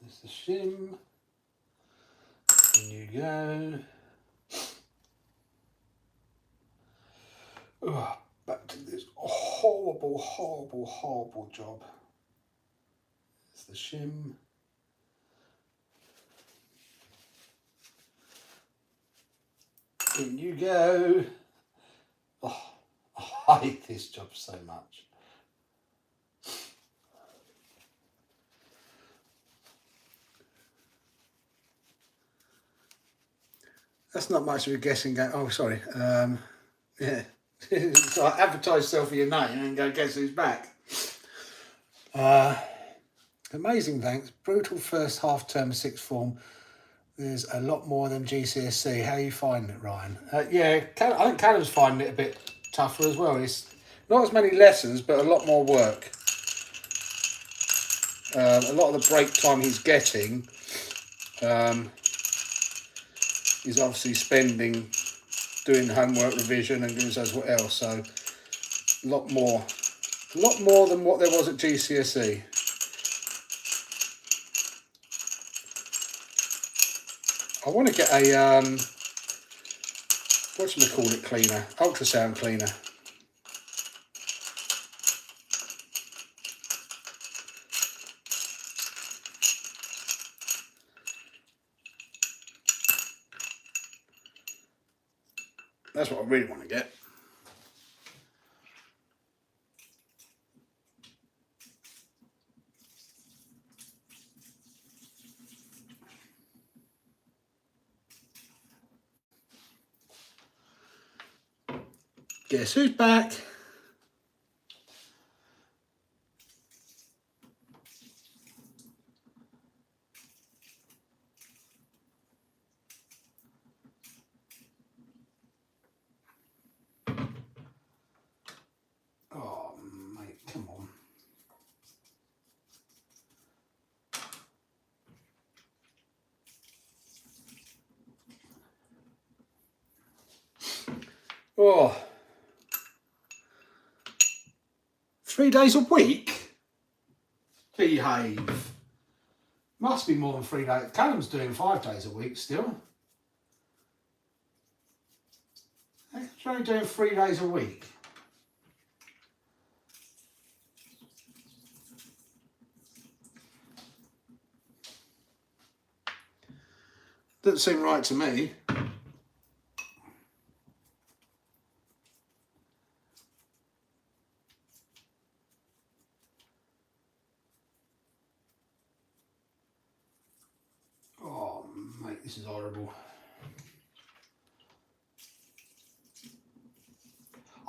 There's the shim. In you go. Oh, back to this horrible, horrible, horrible job. There's the shim. In you go. Oh, I hate this job so much. That's not much of a guessing game. Oh, sorry. Yeah. So I advertise yourself for your name and go, guess who's back? Amazing, thanks. Brutal first half term sixth form. There's a lot more than GCSE. How are you finding it, Ryan? Yeah, I think Callum's finding it a bit tougher as well. It's not as many lessons, but a lot more work. A lot of the break time he's getting is obviously spending doing homework revision and goodness knows what else. So a lot more than what there was at GCSE. I want to get a whatchamacallit cleaner, ultrasound cleaner. That's what I really want to get. Guess who's back? Oh, mate, come on. Oh. 3 days a week? Behave. Must be more than 3 days. Callum's doing 5 days a week still. He's only doing 3 days a week. Doesn't seem right to me. Oh, mate, this is horrible.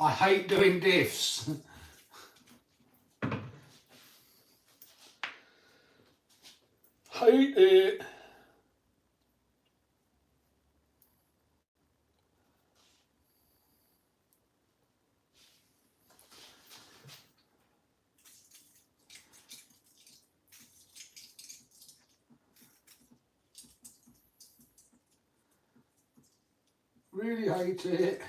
I hate doing diffs. Hate it. Really hate it.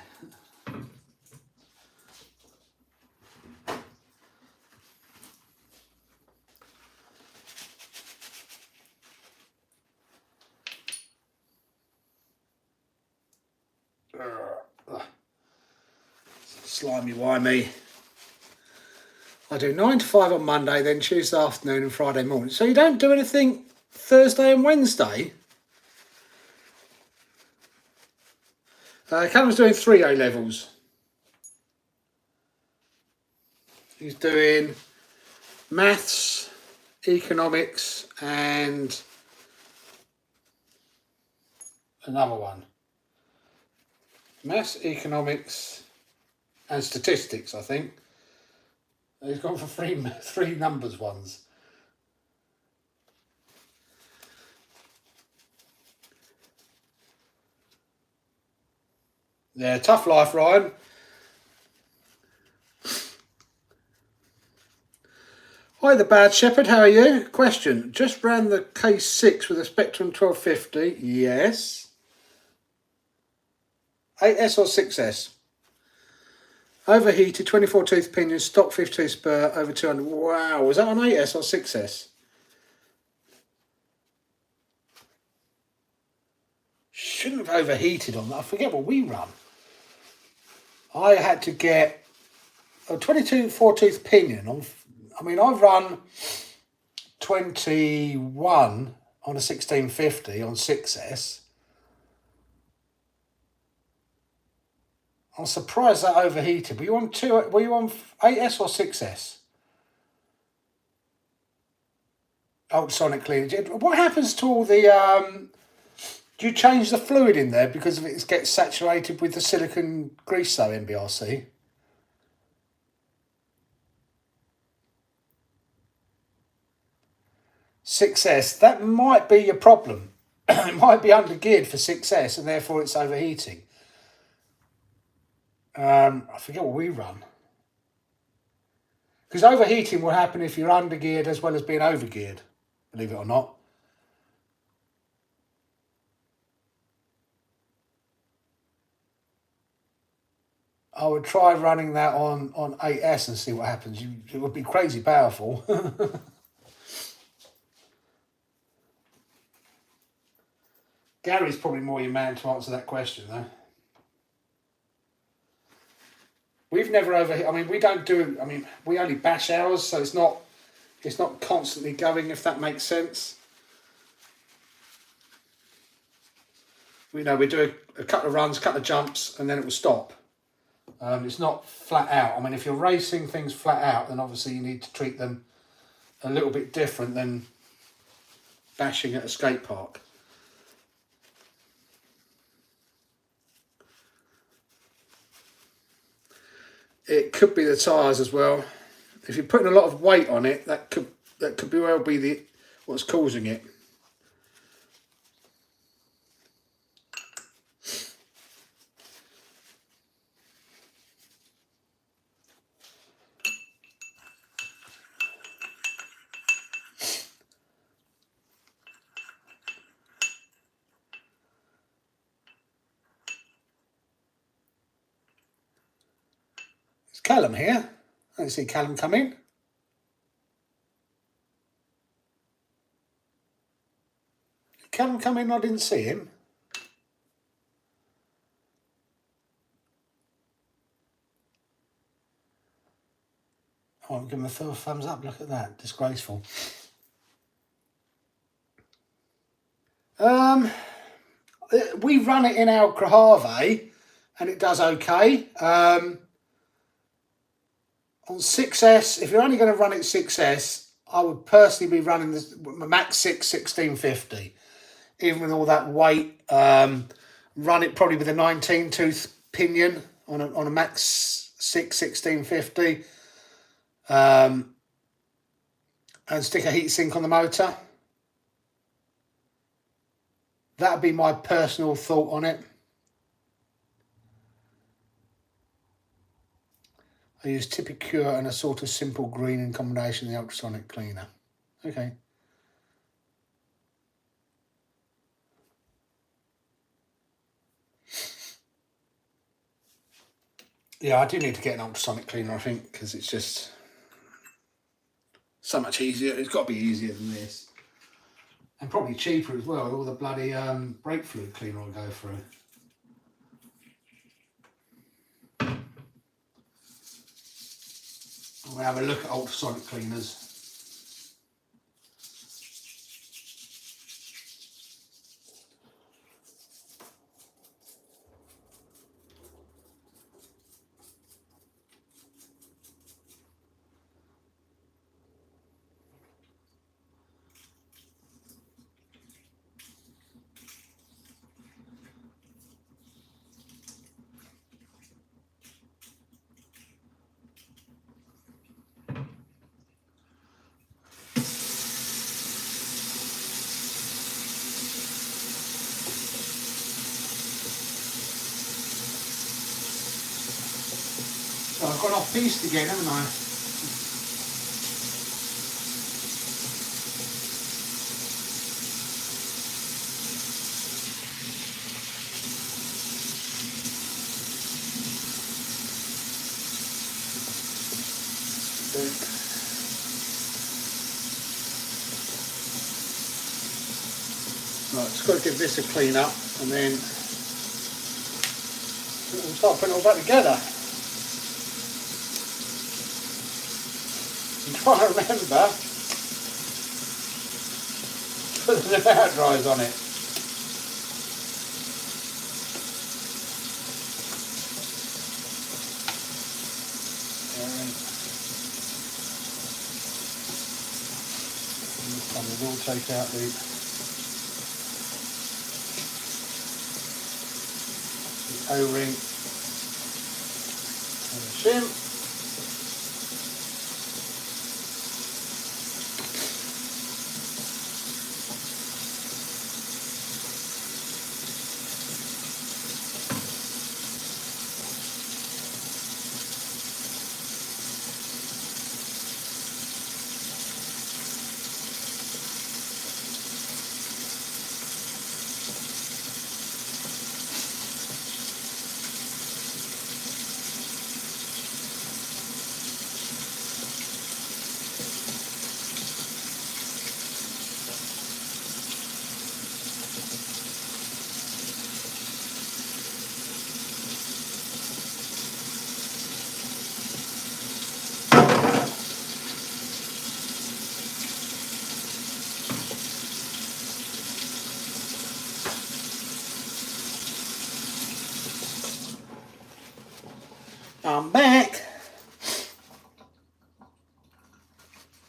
Slimy, why me? I do 9 to 5 on Monday, then Tuesday afternoon and Friday morning. So you don't do anything Thursday and Wednesday? Callum's doing 3 A levels. He's doing maths, economics, and another one. Maths, economics, and statistics, I think. He's gone for three numbers ones. Yeah, tough life, Ryan. Hi, the Bad Shepherd, how are you? Question, just ran the K6 with a Spectrum 1250. Yes. 8S or 6S? Overheated, 24 tooth pinion, stock 52 spur, over 200. Wow, was that on 8S or 6S? Shouldn't have overheated on that. I forget what we run. I had to get a 22 4-tooth pinion on. I mean, I've run 21 on a 1650 on 6S. I'm surprised that overheated. Were you on 8S or 6S? Ultrasonic cleaner. What happens to all the do you change the fluid in there because of it gets saturated with the silicone grease though, NBRC? .6S, that might be your problem. It might be under-geared for 6S and therefore it's overheating. I forget what we run. Because overheating will happen if you're under-geared as well as being over-geared, believe it or not. I would try running that on 8S and see what happens. It would be crazy powerful. Gary's probably more your man to answer that question, though. never overheat. I mean, we don't do. I mean, we only bash ours, so it's not constantly going. If that makes sense. We do a couple of runs, couple of jumps, and then it will stop. It's not flat out. I mean, if you're racing things flat out, then obviously you need to treat them a little bit different than bashing at a skate park. It could be the tyres as well. If you're putting a lot of weight on it, that could well be what's causing it. It's Callum here. I didn't see Callum come in. Did Callum come in? I didn't see him. Oh, I'll give him a thumbs up. Look at that. Disgraceful. We run it in outdrive and it does okay. On 6S, if you're only going to run it 6S, I would personally be running the Max 6 1650. Even with all that weight, run it probably with a 19 tooth pinion on a Max 6 1650. And stick a heatsink on the motor. That'd be my personal thought on it. I use Tipicure and a sort of simple green in combination with the ultrasonic cleaner. Okay. Yeah, I do need to get an ultrasonic cleaner, I think, because it's just so much easier. It's got to be easier than this. And probably cheaper as well, all the bloody brake fluid cleaner I'll go through. We'll have a look at ultrasonic cleaners. So I've gone off piste again, haven't I? Right, just got to give this a clean up and then we'll start putting it all back together. I'm trying to remember putting the outdrives on it. And this time we will take out the O-ring and the shim. I'm back.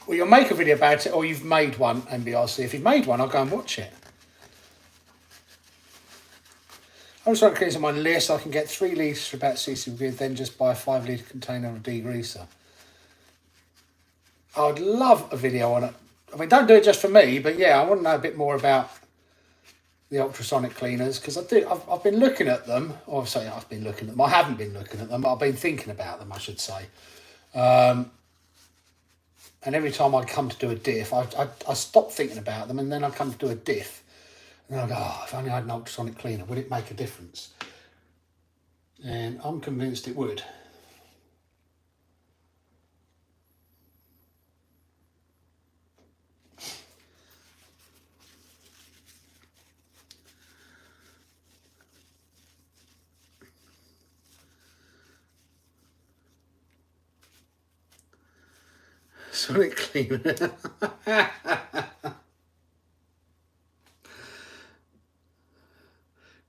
Well, you'll make a video about it, or you've made one, MBRC. If you've made one, I'll go and watch it. I'm just trying to clean on my list. I can get 3 litres for about 60 quid, then just buy a 5 litre container of degreaser. I would love a video on it. I mean, don't do it just for me, but yeah, I want to know a bit more about the ultrasonic cleaners, because I've been looking at them. Obviously, I've been looking at them. I haven't been looking at them, but I've been thinking about them, I should say. And every time I come to do a diff, I stop thinking about them, and then I come to do a diff. And I go, oh, if I only had an ultrasonic cleaner, would it make a difference? And I'm convinced it would. Sonic cleaner.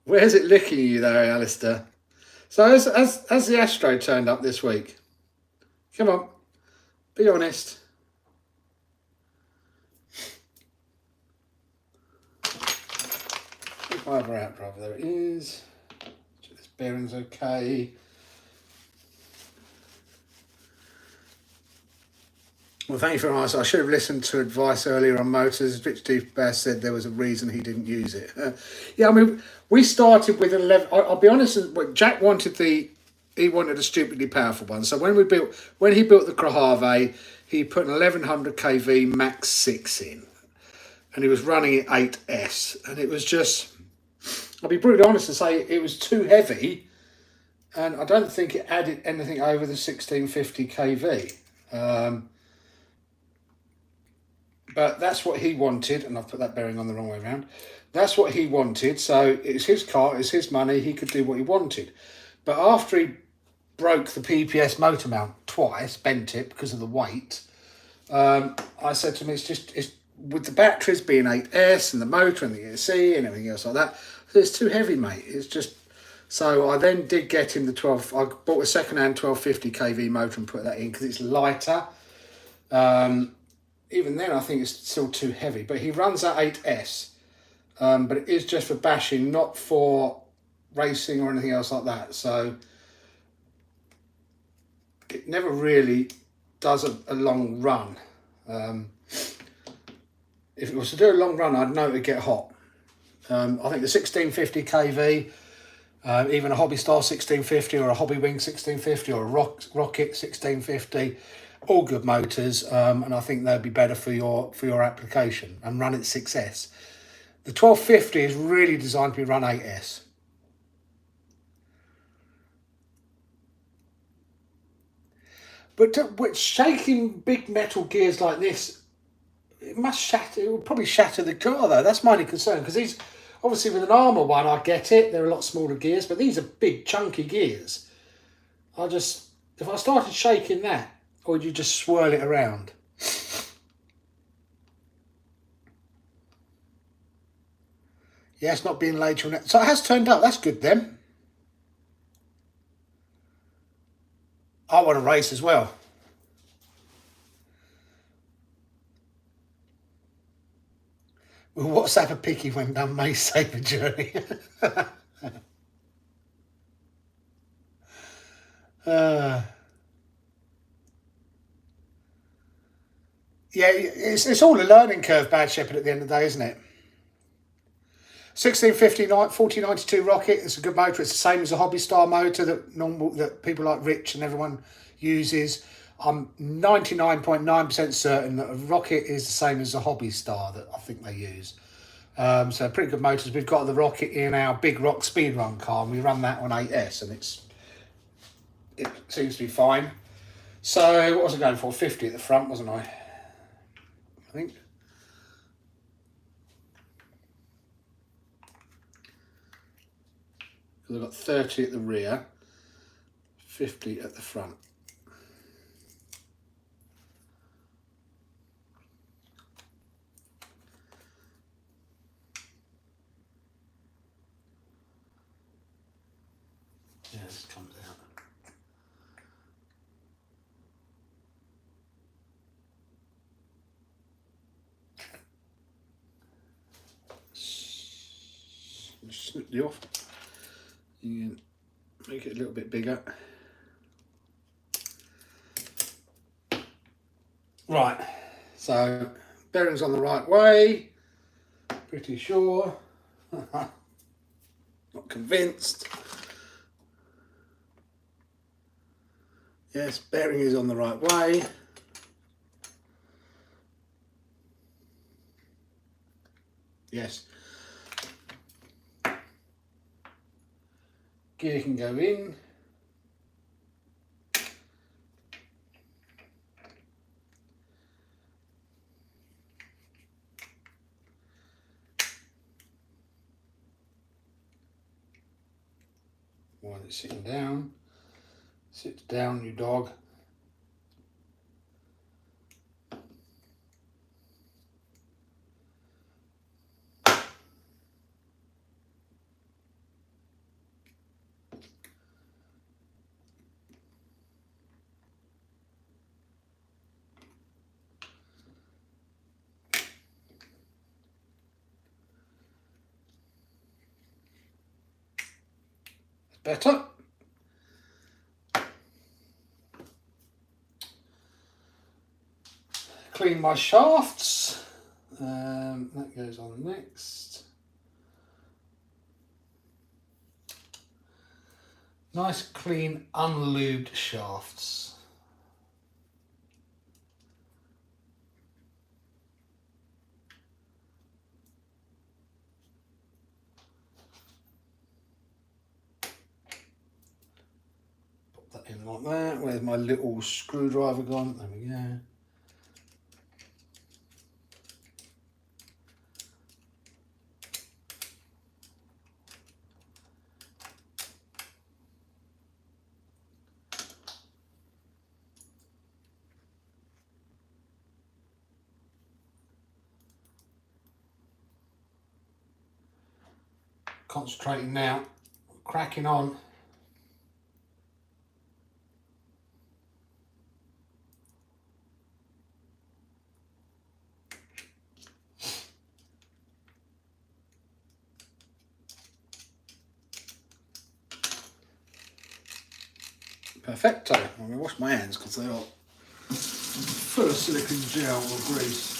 Where's it licking you though, Alistair? So has the Astro turned up this week? Come on, be honest. Five outdrive, there it is. Check this bearing's okay. Well, thank you very much. I should have listened to advice earlier on motors. Rich Deepbass said there was a reason he didn't use it. Yeah, I mean, we started with an 11. I'll be honest. Jack wanted he wanted a stupidly powerful one. So when he built the 5ive, he put an 1100 kV Max 6 in, and he was running it 8S, and it was just. I'll be brutally honest and say it was too heavy, and I don't think it added anything over the 1650 kV. But that's what he wanted, and I've put that bearing on the wrong way around. That's what he wanted, so it's his car, it's his money, he could do what he wanted. But after he broke the PPS motor mount twice, bent it because of the weight, I said to him, it's with the batteries being 8S and the motor and the ESC and everything else like that, it's too heavy, mate. It's just... So I then did get him the 12... I bought a second-hand 1250 kV motor and put that in because it's lighter. Even then, I think it's still too heavy. But he runs at 8S. But it is just for bashing, not for racing or anything else like that. So it never really does a long run. If it was to do a long run, I'd know it would get hot. I think the 1650 kV, even a Hobby Star 1650 or a Hobby Wing 1650 or a Rocket 1650, all good motors, and I think they'd be better for your application, and run at 6S. The 1250 is really designed to be run 8S. But with shaking big metal gears like this, it must shatter. It will probably shatter the car though. That's my only concern, because these, obviously with an Armour one, I get it. They're a lot smaller gears, but these are big chunky gears. If I started shaking that, or would you just swirl it around? Yeah, it's not being laid to an... So it has turned up. That's good then. I want to race as well. We'll WhatsApp a picky when done May Saber journey. Yeah, it's all a learning curve, Bad Shepherd, at the end of the day, isn't it? 1650 4092 Rocket, it's a good motor. It's the same as a Hobby Star motor that people like Rich and everyone uses. I'm 99.9% certain that a Rocket is the same as a Hobby Star that I think they use. So pretty good motors. We've got the Rocket in our Big Rock speed run car, and we run that on 8S, and it seems to be fine. So what was I going for? 50 at the front, wasn't I? I think. Because I've got 30 at the rear, 50 at the front. Yeah, this comes out. Just snip the off. You can make it a little bit bigger. Right, so bearings on the right way, pretty sure. Not convinced. Yes, bearing is on the right way. Yes. Gear can go in. While it's sitting down. Sit down, you dog. Better. Clean my shafts. That goes on next. Nice, clean, unlubed shafts. Put that in like that. Where's my little screwdriver gone? There we go. Concentrating now, cracking on. Perfecto. I'm going to wash my hands because they are full of silicone gel or grease.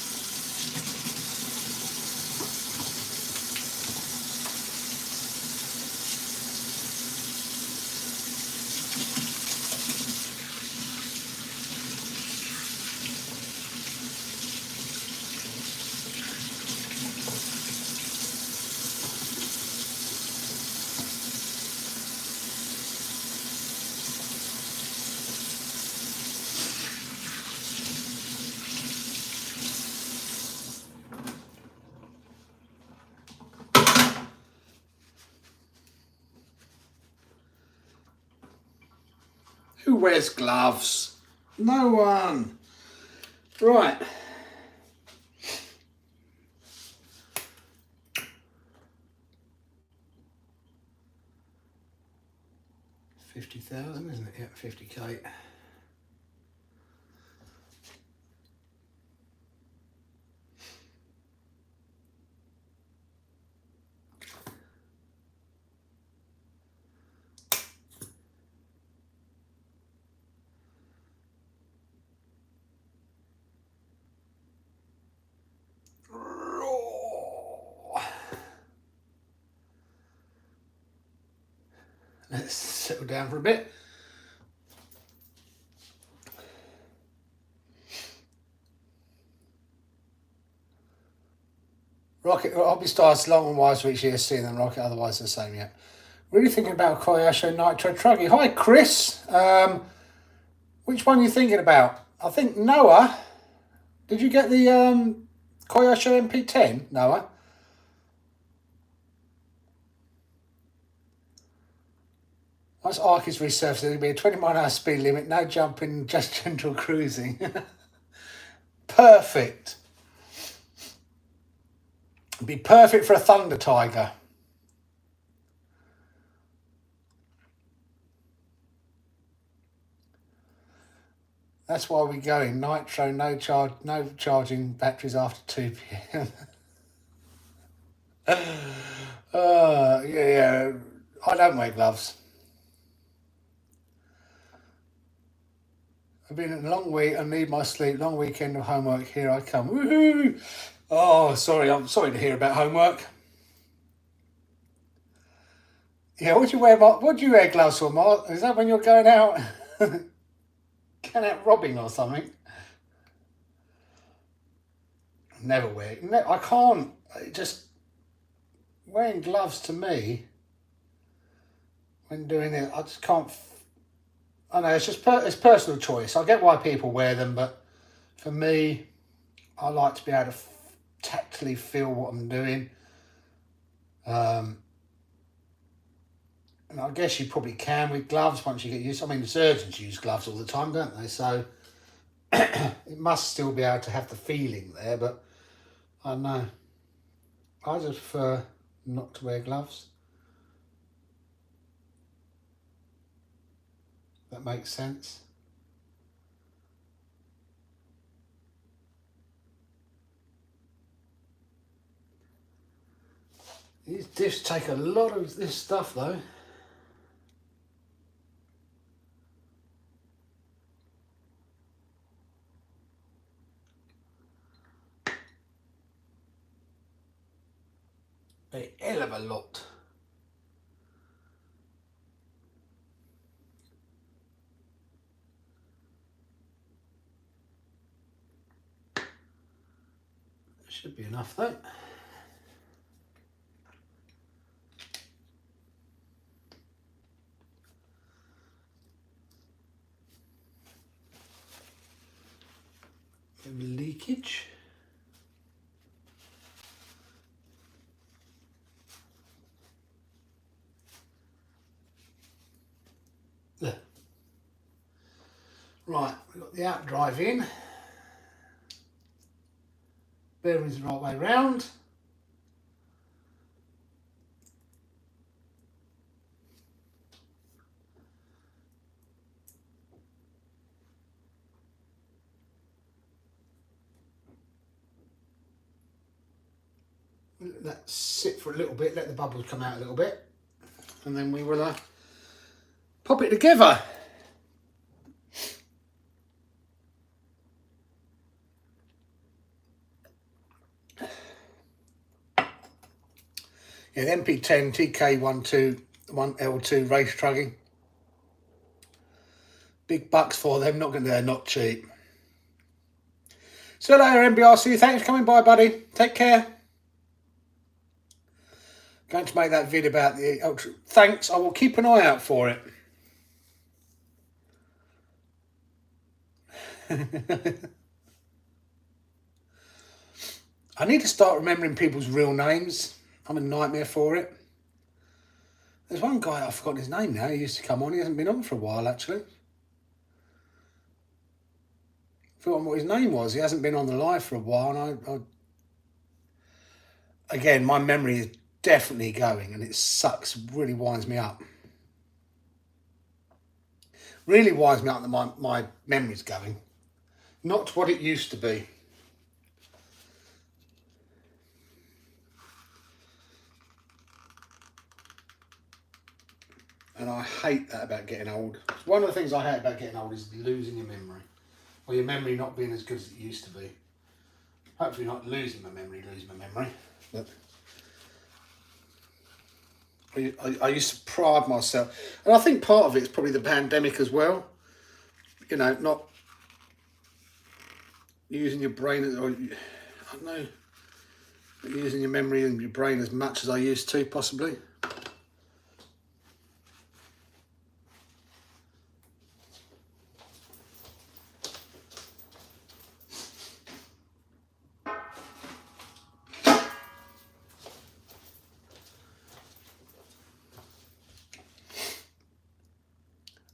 Who wears gloves? No one. Right. $50,000, isn't it? Yeah, 50k. Let's settle down for a bit. Rocket, Hobby Star's long and wise for each ESC and then Rocket, otherwise the same yet. Really thinking about Koyasho Nitro Truggy. Hi Chris. Which one are you thinking about? I think Noah. Did you get the Koyasho MP10, Noah? Once Arc is resurfaced, there'll be a 20 mile/h speed limit, no jumping, just gentle cruising. Perfect. It'd be perfect for a Thunder Tiger. That's why we're going Nitro, no charging batteries after 2 p.m. Yeah. I don't wear gloves. I've been in a long week. I need my sleep. Long weekend of homework. Here I come. Woohoo! Oh, sorry. I'm sorry to hear about homework. Yeah, what do you wear? What do you wear gloves for, Mark? Is that when you're going out, going out robbing or something? Never wear. I can't. Just wearing gloves to me when doing it, I just can't. I know it's just it's personal choice. I get why people wear them, but for me, I like to be able to tactily feel what I'm doing. And I guess you probably can with gloves once you get used. I mean, the surgeons use gloves all the time, don't they? So it must still be able to have the feeling there, but I don't know. I just prefer not to wear gloves. That makes sense. These discs take a lot of this stuff though. A hell of a lot. Should be enough though. Leakage. There. Right, we've got the outdrive in. Bearings the right way round. Let that sit for a little bit, let the bubbles come out a little bit, and then we will pop it together. Yeah, the MP10 TK121L2 race trugging. Big bucks for them, they're not cheap. See you later, MBRC. Thanks for coming by, buddy. Take care. Going to make that vid about the Ultra. Thanks, I will keep an eye out for it. I need to start remembering people's real names. I'm a nightmare for it. There's one guy, I've forgotten his name now, he used to come on, he hasn't been on for a while actually. Forgotten what his name was, he hasn't been on the live for a while, and again, my memory is definitely going and it sucks, really winds me up. Really winds me up that my memory's going. Not what it used to be. And I hate that about getting old. One of the things I hate about getting old is losing your memory. Or your memory not being as good as it used to be. Hopefully not losing my memory. But I used to pride myself. And I think part of it is probably the pandemic as well. You know, not using your brain, or I don't know, using your memory and your brain as much as I used to, possibly.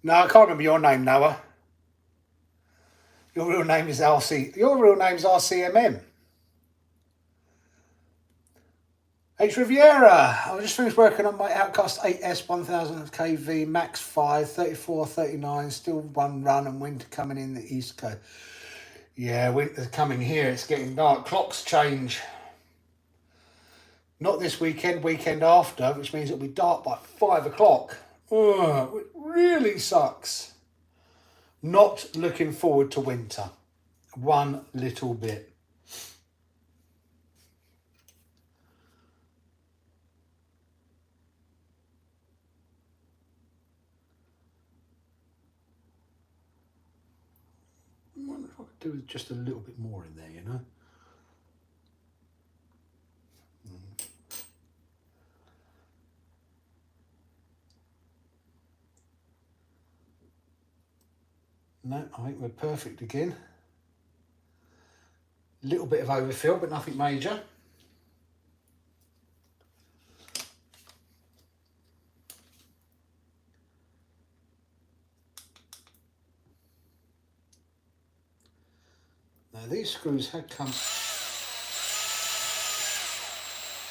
No, I can't remember your name, Noah. Your real name is RC. Your real name's RCMM. H Riviera. I just finished working on my Outcast 8S 1000 kV Max 5 3439. Still one run and winter coming in the East Coast. Yeah, winter's coming here. It's getting dark. Clocks change. Not this weekend, weekend after, which means it'll be dark by 5 o'clock. Oh, it really sucks. Not looking forward to winter. One little bit. I wonder if I could do with just a little bit more in there, you know. No, I think we're perfect again. Little bit of overfill, but nothing major. Now these screws had come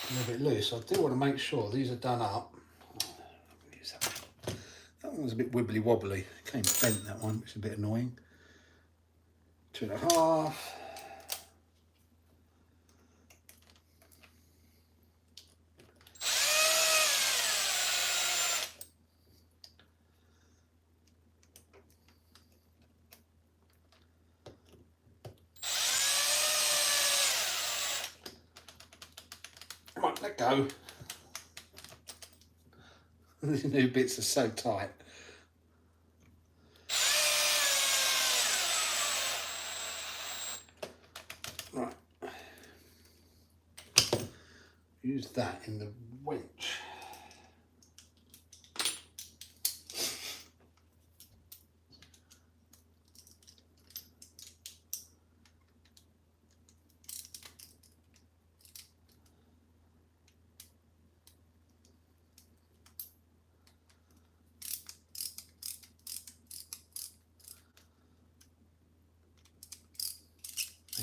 a little bit loose. I do want to make sure these are done up. That one was a bit wibbly wobbly. It came bent, that one, which is a bit annoying. 2.5. Right, let go. These new bits are so tight. Right. Use that in the winch.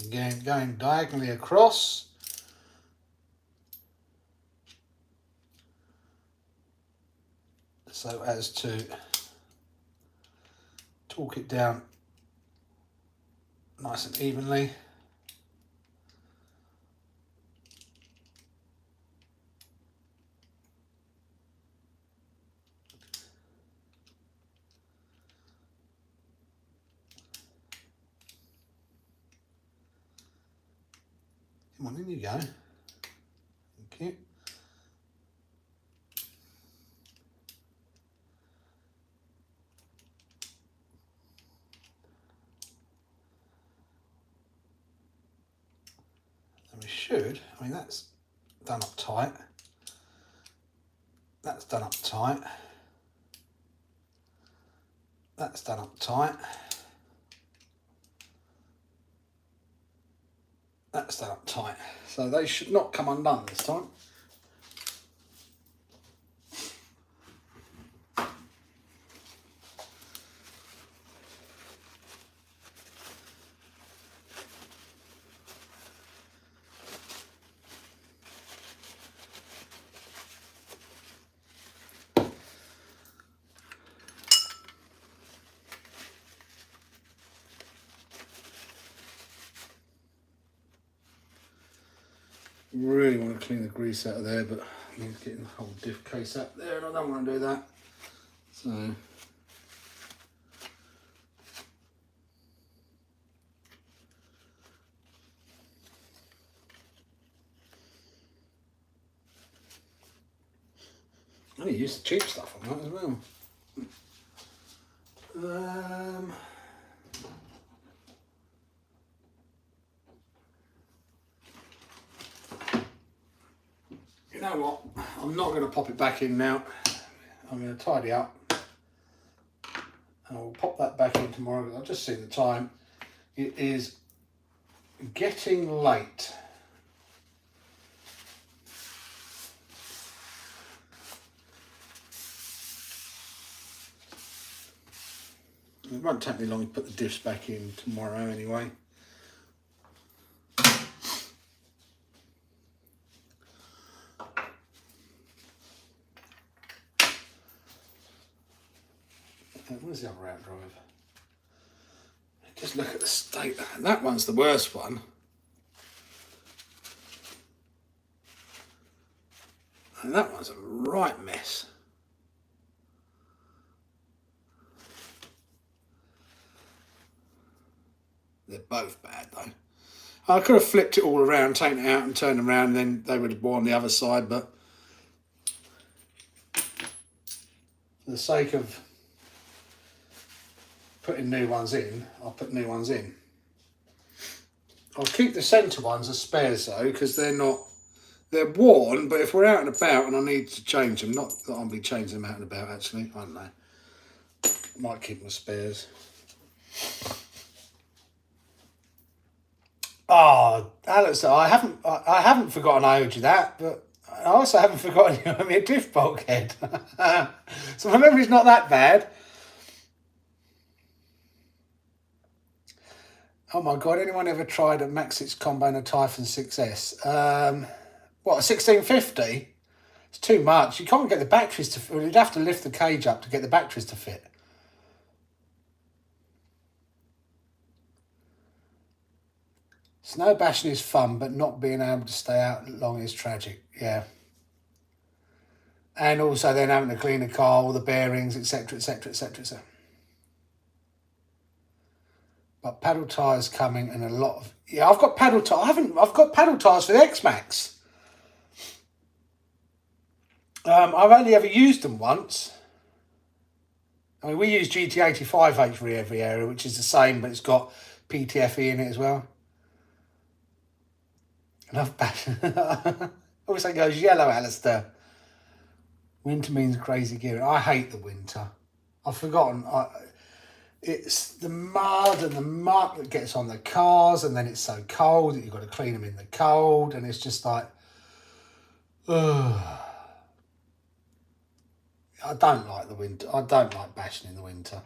Again, going diagonally across. So as to torque it down nice and evenly. Come on, in you go. Thank you. And we should, I mean, that's done up tight. That's done up tight. That's done up tight. That's done up tight. So they should not come undone this time. Really want to clean the grease out of there, but I need to get the whole diff case out there, and I don't want to do that. So I need to use the cheap stuff on that as well. You know what? I'm not going to pop it back in now. I'm going to tidy up. And I'll pop that back in tomorrow. I've just seen the time. It is getting late. It won't take me long to put the diffs back in tomorrow anyway. Where's the other outdrive? Just look at the state. That one's the worst one. And that one's a right mess. They're both bad though. I could have flipped it all around, taken it out and turned them around, and then they would have been on the other side, but for the sake of putting new ones in, I'll put new ones in. I'll keep the centre ones as spares though, because they're worn, but if we're out and about and I need to change them, not that I'll be changing them out and about actually, I don't know. Might keep them as spares. Oh, Alex, I haven't forgotten I owed you that, but I also haven't forgotten you owe me a diff bulkhead. So my memory's not that bad. Oh my God, anyone ever tried a Maxix combo and a Typhon 6S? What, a 1650? It's too much. You can't get the batteries to fit. You'd have to lift the cage up to get the batteries to fit. Snow bashing is fun, but not being able to stay out long is tragic. Yeah. And also then having to clean the car, all the bearings, etc., etc., etc., etc. But paddle tyres coming and a lot of... Yeah, I've got paddle tyres. I've got paddle tyres for the X-Max. I've only ever used them once. I mean, we use GT85H for every area, which is the same, but it's got PTFE in it as well. Enough bad. Also goes yellow, Alistair. Winter means crazy gear. I hate the winter. I've forgotten. It's the mud and the muck that gets on the cars, and then it's so cold that you've got to clean them in the cold, and it's just like, ugh. I don't like the winter. I don't like bashing in the winter.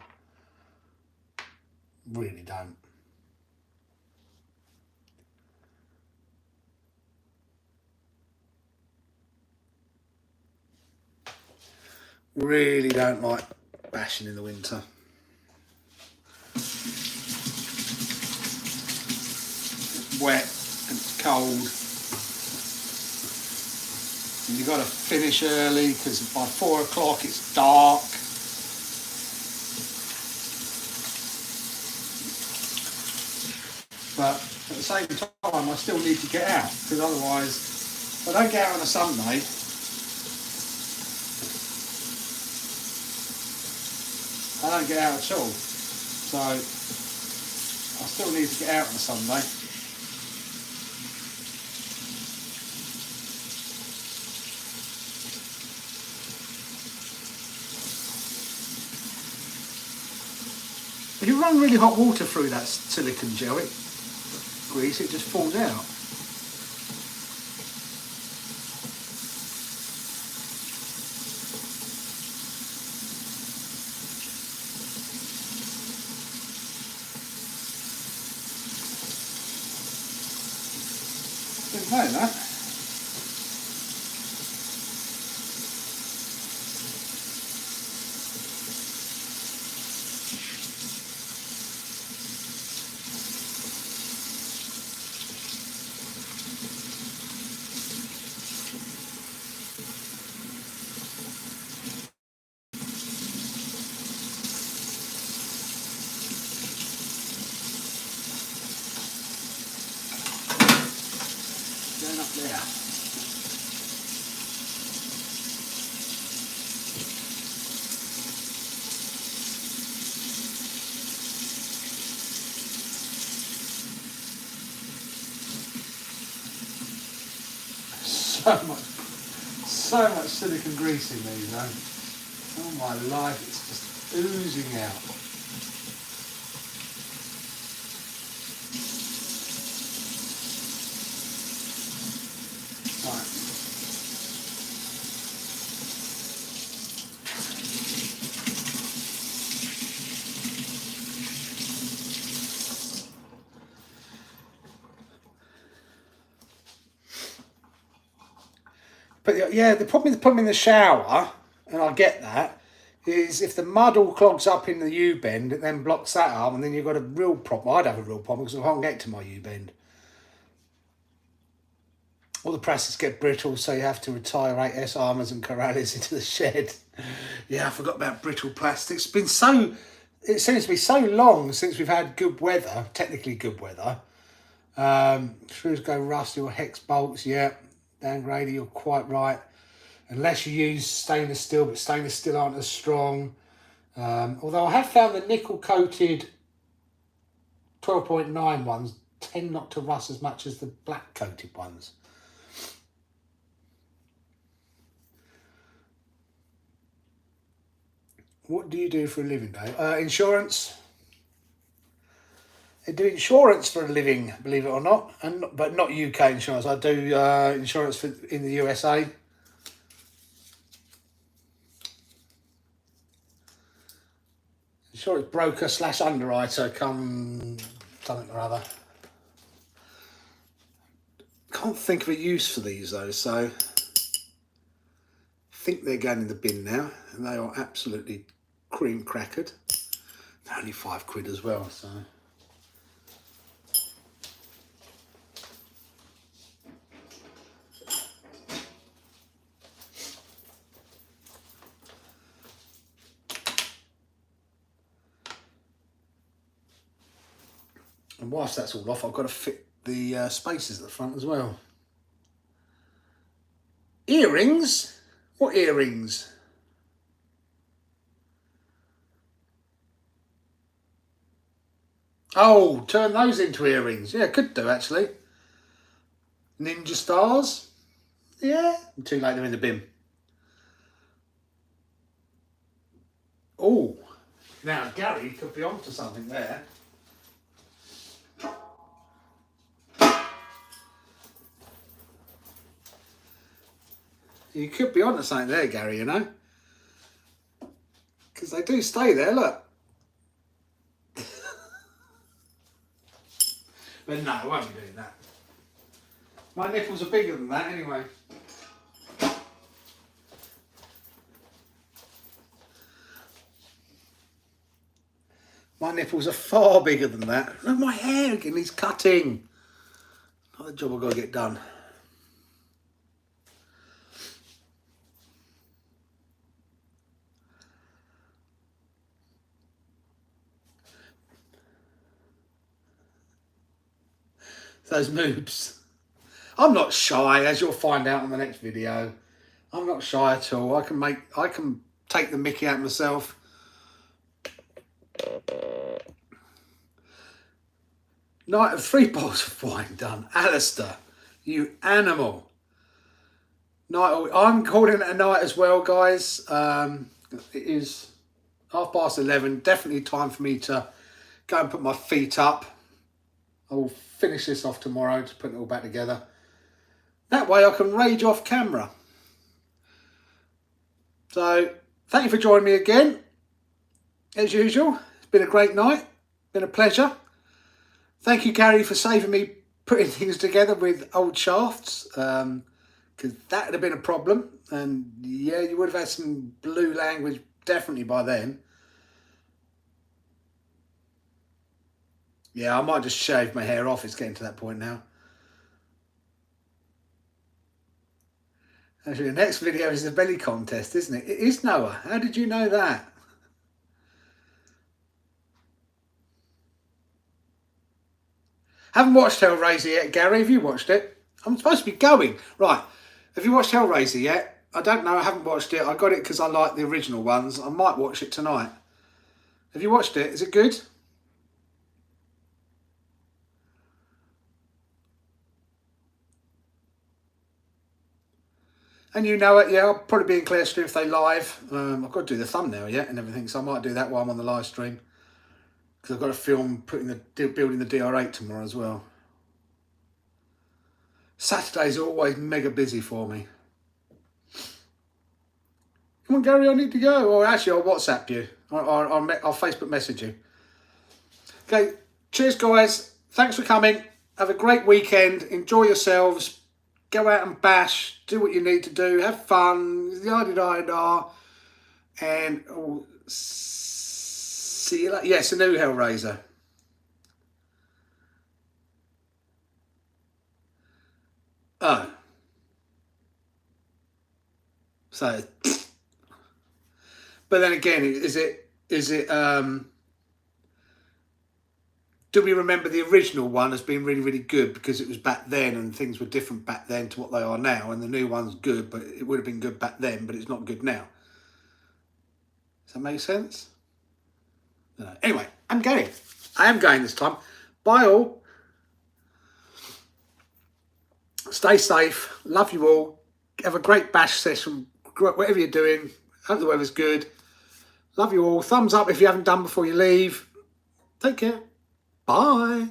Really don't. Really don't like bashing in the winter. It's wet and it's cold. And you've got to finish early because by 4 o'clock it's dark. But at the same time, I still need to get out because otherwise, if I don't get out on a Sunday, I don't get out at all. So I still need to get out on a Sunday. If you run really hot water through that silicone gel, grease, it just falls out. Didn't know that. Going up there. So much silicone grease in these though. Oh my life, it's just oozing out. Right. But yeah, the problem with putting them in the shower, and I get that, is if the mud all clogs up in the U-bend, it then blocks that up, and then you've got a real problem. I'd have a real problem because I can't get to my U-bend. all the plastics get brittle, so you have to retire 8S armours and Corrales into the shed. Yeah, I forgot about brittle plastics. It seems to be so long since we've had good weather, technically good weather. Screws go rusty or hex bolts, yeah. Dan Grady, you're quite right. Unless you use stainless steel, but stainless steel aren't as strong. Although I have found the nickel coated 12.9 ones tend not to rust as much as the black coated ones. What do you do for a living, Dave? Insurance. I do insurance for a living, believe it or not, but not UK insurance. I do insurance in the USA. Insurance broker / underwriter, come something or other. Can't think of a use for these though, so I think they're going in the bin now, and they are absolutely cream crackered. They're only £5 as well, so. And whilst that's all off, I've got to fit the spaces at the front as well. Earrings? What earrings? Oh, turn those into earrings. Yeah, could do actually. Ninja stars? Yeah, too late, they're in the bin. Oh, now Gary could be onto something there. You could be onto something there, Gary, you know. Because they do stay there, look. But no, I won't be doing that. My nipples are bigger than that anyway. My nipples are far bigger than that. Look at my hair again, he's cutting. Another job I've got to get done. Those moves. I'm not shy, as you'll find out in the next video. I'm not shy at all. I can take the mickey out myself. Night of 3 bottles of wine done. Alistair, you animal. I'm calling it a night as well, guys. It is 11:30. Definitely time for me to go and put my feet up. I will finish this off tomorrow, just putting it all back together. That way I can rage off camera. So, thank you for joining me again. As usual, it's been a great night. Been a pleasure. Thank you, Gary, for saving me putting things together with old shafts. Because that would have been a problem. And yeah, you would have had some blue language definitely by then. Yeah, I might just shave my hair off. It's getting to that point now. Actually, the next video is the belly contest, isn't it? It is, Noah. How did you know that? Haven't watched Hellraiser yet, Gary. Have you watched it? I'm supposed to be going. Right. Have you watched Hellraiser yet? I don't know. I haven't watched it. I got it because I like the original ones. I might watch it tonight. Have you watched it? Is it good? And you know it, yeah, I'll probably be in Claire Stream if they live. I've got to do the thumbnail yet and everything, so I might do that while I'm on the live stream. Because I've got to film building the DR8 tomorrow as well. Saturdays are always mega busy for me. Come on, Gary, I need to go. Or actually, I'll WhatsApp you. I'll Facebook message you. Okay, cheers, guys. Thanks for coming. Have a great weekend. Enjoy yourselves. Go out and bash. Do what you need to do. Have fun. Yada-da-da. And see you later. Yes, a new Hellraiser. Oh. So, but then again, do we remember the original one as being really, really good because it was back then and things were different back then to what they are now, and the new one's good, but it would have been good back then, but it's not good now. Does that make sense? No. Anyway, I am going this time. Bye all. Stay safe. Love you all. Have a great bash session, whatever you're doing. Hope the weather's good. Love you all. Thumbs up if you haven't done before you leave. Take care. Bye.